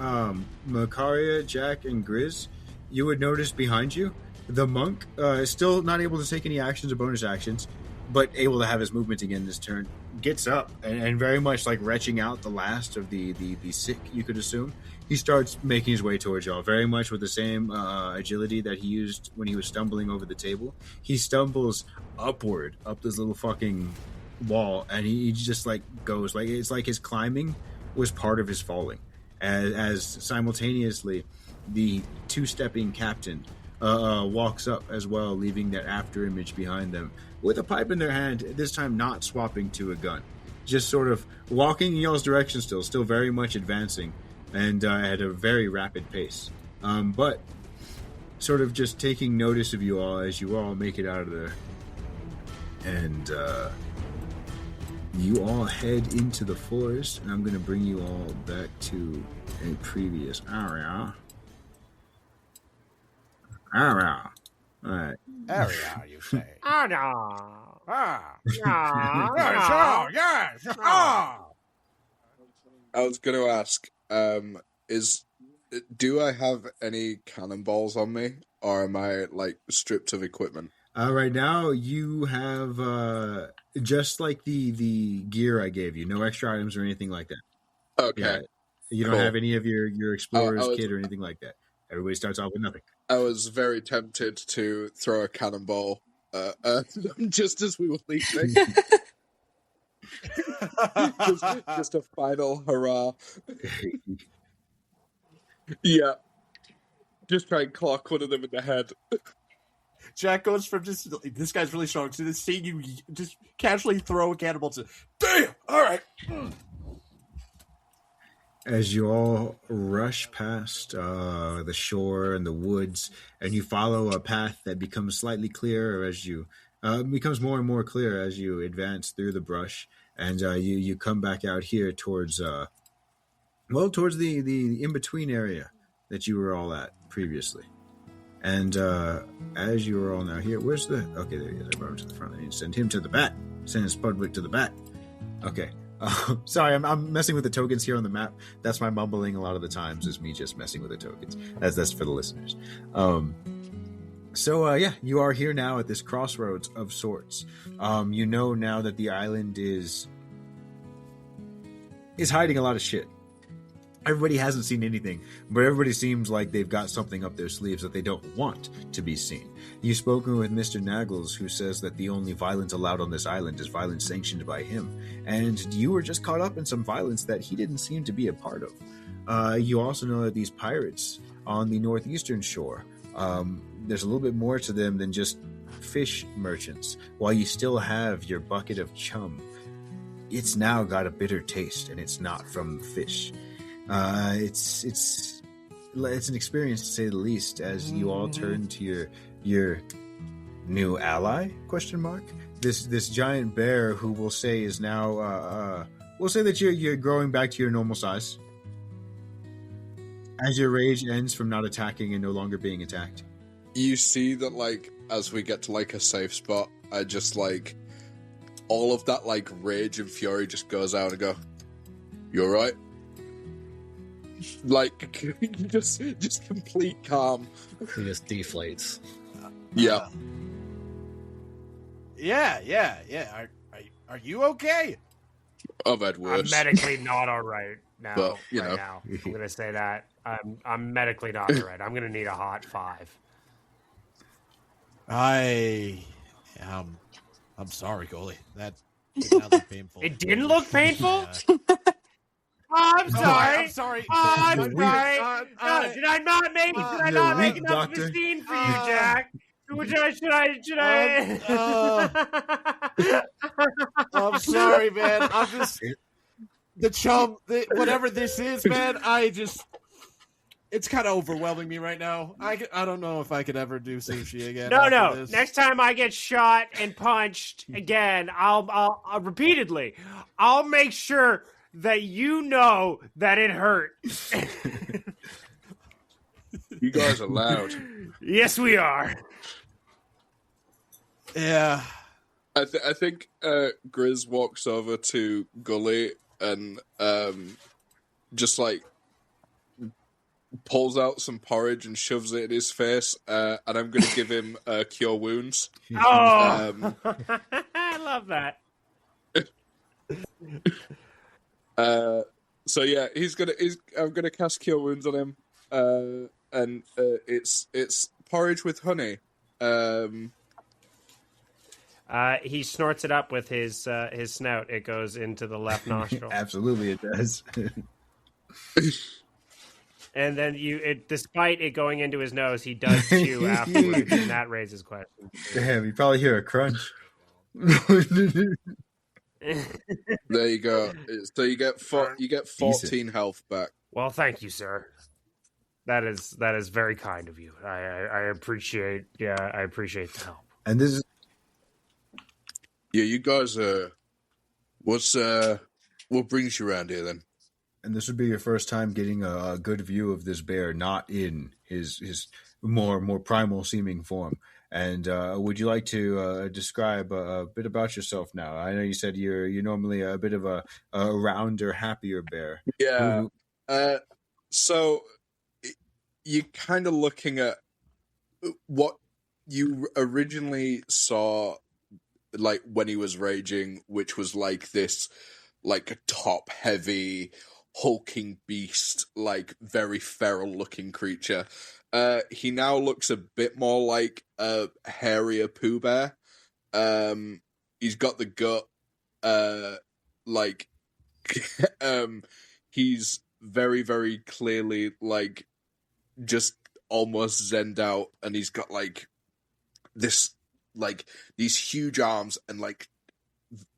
Makaria, Jack, and Grizz, you would notice behind you the monk is still not able to take any actions or bonus actions, but able to have his movement again this turn. Gets up and very much like retching out the last of the sick, you could assume. He starts making his way towards y'all, very much with the same agility that he used when he was stumbling over the table. He stumbles upward, up this little fucking wall, and he just like goes, like it's like his climbing was part of his falling. As simultaneously, the two-stepping captain walks up as well, leaving that after image behind them with a pipe in their hand, this time not swapping to a gun. Just sort of walking in y'all's direction still very much advancing, and at a very rapid pace. But sort of just taking notice of you all as you all make it out of there. And you all head into the forest, and I'm going to bring you all back to a previous area. Area. All right. Area, you say? Oh no! Ah. Yes. I was going to ask, do I have any cannonballs on me, or am I like stripped of equipment? Right now, you have just like the gear I gave you. No extra items or anything like that. Okay. Yeah, you don't Cool. have any of your explorer's kit or anything like that. Everybody starts off with nothing. I was very tempted to throw a cannonball just as we were leaving. just a final hurrah. Yeah. Just try and clock one of them in the head. Jack goes from just, this guy's really strong, to seeing you just casually throw a cannonball to, damn, all right. As you all rush past the shore and the woods, and you follow a path that becomes slightly clearer as you becomes more and more clear as you advance through the brush, and you come back out here towards towards the in between area that you were all at previously. And as you are all now here, where's the? Okay, there he is. I brought him to the front. I need to send him to the back. Send Spudwick to the back. Okay. Sorry, I'm messing with the tokens here on the map. That's my mumbling a lot of the times, is me just messing with the tokens. That's for the listeners. You are here now at this crossroads of sorts. You know now that the island is hiding a lot of shit. Everybody hasn't seen anything, but everybody seems like they've got something up their sleeves that they don't want to be seen. You've spoken with Mr. Naggles, who says that the only violence allowed on this island is violence sanctioned by him, and you were just caught up in some violence that he didn't seem to be a part of. You also know that these pirates on the northeastern shore, there's a little bit more to them than just fish merchants. While you still have your bucket of chum, it's now got a bitter taste, and it's not from the fish. It's an experience to say the least, as you all turn to your new ally ? This giant bear, who we'll say is now we'll say that you're growing back to your normal size as your rage ends from not attacking and no longer being attacked. You see that, like, as we get to like a safe spot, I just like all of that like rage and fury just goes out and go, "You all right?" Like, just complete calm. He just deflates. Yeah. Yeah. Are you okay? I've had I'm worse. medically not all right now. But, you right know. now, I'm gonna say that I'm medically not all right. I'm gonna need a hot 5. I'm sorry, goalie. That did not look painful. It didn't look painful? I'm sorry. I'm sorry. I'm sorry. No, did I not make enough of a scene for you, Jack? Should I? I'm sorry, man. I'm just the chum. Whatever this is, man. It's kind of overwhelming me right now. I don't know if I could ever do sushi again. No. This. Next time I get shot and punched again, I'll repeatedly, I'll make sure that you know that it hurt. You guys are loud. Yes, we are. Yeah. I think Grizz walks over to Gully and just like pulls out some porridge and shoves it in his face, and I'm going to give him cure wounds. Oh, I love that. So yeah, I'm gonna cast cure wounds on him, and it's porridge with honey. He snorts it up with his snout. It goes into the left nostril. Absolutely, it does. And then despite it going into his nose, he does chew afterwards, and that raises questions. Damn, you probably hear a crunch. There you go. So you get 14 health back. Well, thank you, sir. That is very kind of you. I appreciate. Yeah, I appreciate the help. And this is. Yeah, you guys. What brings you around here then? And this would be your first time getting a good view of this bear, not in his more primal seeming form. And would you like to describe a bit about yourself now? I know you said you're normally a bit of a rounder, happier bear. Yeah. So you're kind of looking at what you originally saw, like when he was raging, which was like this, like a top-heavy, hulking beast, like very feral-looking creature. He now looks a bit more like a hairier Pooh Bear. He's got the gut, he's very, very clearly, like, just almost zenned out, and he's got, like, this, like, these huge arms and, like,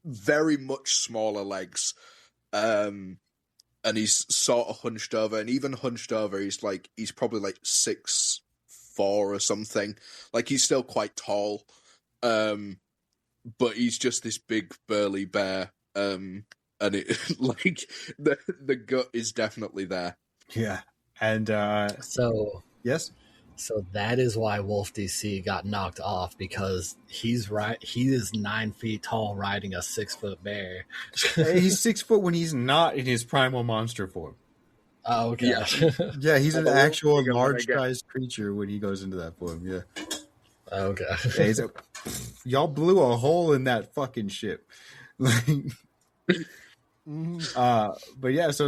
very much smaller legs. And he's sort of hunched over, and even hunched over, he's probably like 6'4" or something. Like, he's still quite tall, but he's just this big burly bear. And it like the gut is definitely there. Yeah, and So yes. So that is why Wolf DC got knocked off, because he is 9 feet tall riding a 6-foot bear. He's 6 foot when he's not in his primal monster form. Oh, okay. Yeah, he's an actual large-sized creature when he goes into that form. Yeah. Okay. Yeah, y'all blew a hole in that fucking ship. But yeah, so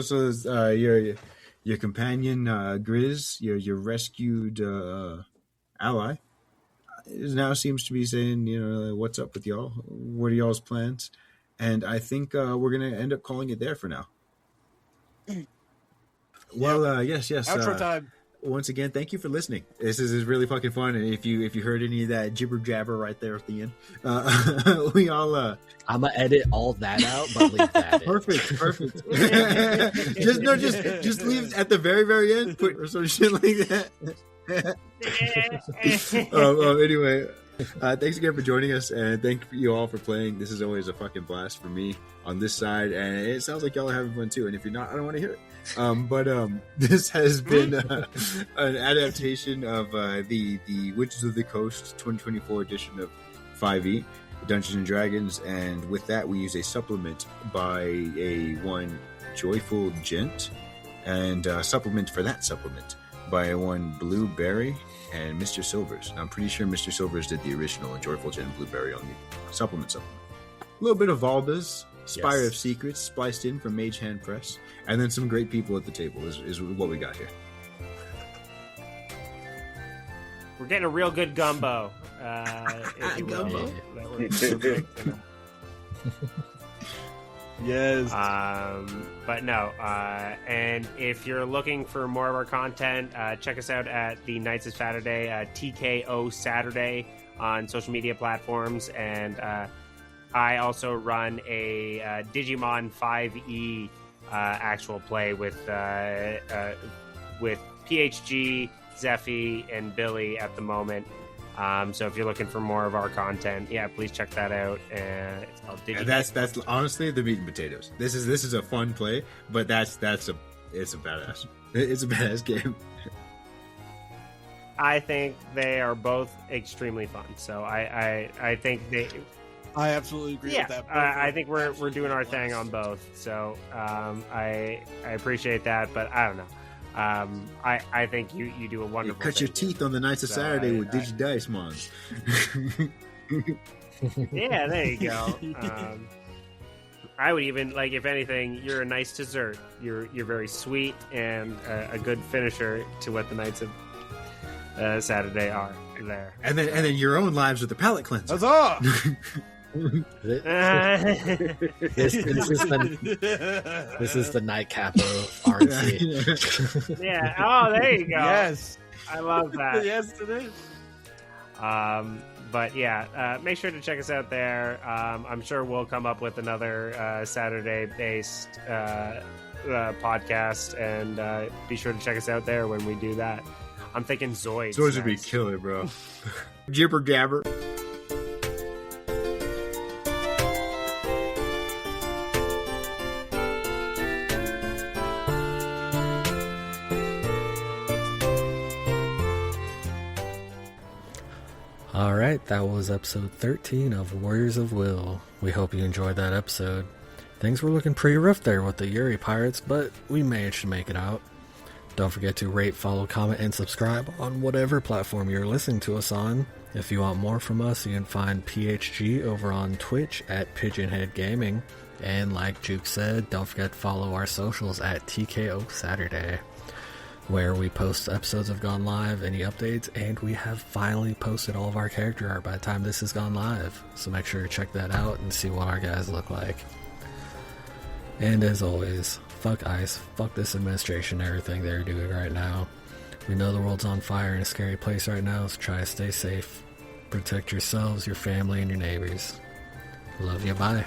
your companion, Grizz, your rescued ally, now seems to be saying, what's up with y'all? What are y'all's plans? And I think we're going to end up calling it there for now. Well, yes. Outro time. Once again, thank you for listening. This is really fucking fun. And if you heard any of that jibber jabber right there at the end, we all I'm gonna edit all that out, but leave that in. Perfect. just leave at the very, very end. Put or some shit like that. Anyway, thanks again for joining us, and thank you all for playing. This is always a fucking blast for me on this side, and it sounds like y'all are having fun too. And if you're not, I don't want to hear it. But this has been an adaptation of the Witches of the Coast 2024 edition of 5e Dungeons and Dragons, and with that we use a supplement by a one Joyful Gent, and supplement for that supplement by one Blueberry and Mr. Silvers. And I'm pretty sure Mr. Silvers did the original Joyful Gent Blueberry on the supplement. A little bit of Valda's Spire of Secrets spliced in from Mage Hand Press, and then some great people at the table is what we got here. We're getting a real good gumbo. Gumbo. Yes. But no. And if you're looking for more of our content, check us out at the Nights of Saturday, TKO Saturday on social media platforms, and I also run a Digimon 5e actual play with PHG, Zephy, and Billy at the moment. So if you're looking for more of our content, yeah, please check that out. It's called And that's honestly the meat and potatoes. This is a fun play, but it's a badass. It's a badass game. I think they are both extremely fun. So I think they. I absolutely agree with that. I think we're doing our thing on both. So I appreciate that, but I don't know. I think you do a wonderful. Cut your teeth on the Nights of Saturday with Digidice Mons. Yeah, there you go. I would even like, if anything, you're a nice dessert. You're very sweet and a good finisher to what the Nights of Saturday are there. And then your own lives with the palate cleanser. Huzzah! This is the nightcap of RNC. Yeah. Oh, there you go. Yes. I love that. Yes, it is. But yeah, make sure to check us out there. I'm sure we'll come up with another Saturday-based podcast, and be sure to check us out there when we do that. I'm thinking Zoids. Zoids would be killer, bro. Jibber jabber. Alright, that was episode 13 of Warriors of Will. We hope you enjoyed that episode. Things were looking pretty rough there with the Yuri pirates, but we managed to make it out. Don't forget to rate, follow, comment, and subscribe on whatever platform you're listening to us on. If you want more from us, you can find PHG over on Twitch at Pigeonhead Gaming. And like Juke said, don't forget to follow our socials at TKO Saturday, where we post episodes have gone live, any updates, and we have finally posted all of our character art by the time this has gone live. So make sure to check that out and see what our guys look like. And as always, fuck ICE, fuck this administration and everything they're doing right now. We know the world's on fire in a scary place right now, so try to stay safe. Protect yourselves, your family, and your neighbors. Love you, bye.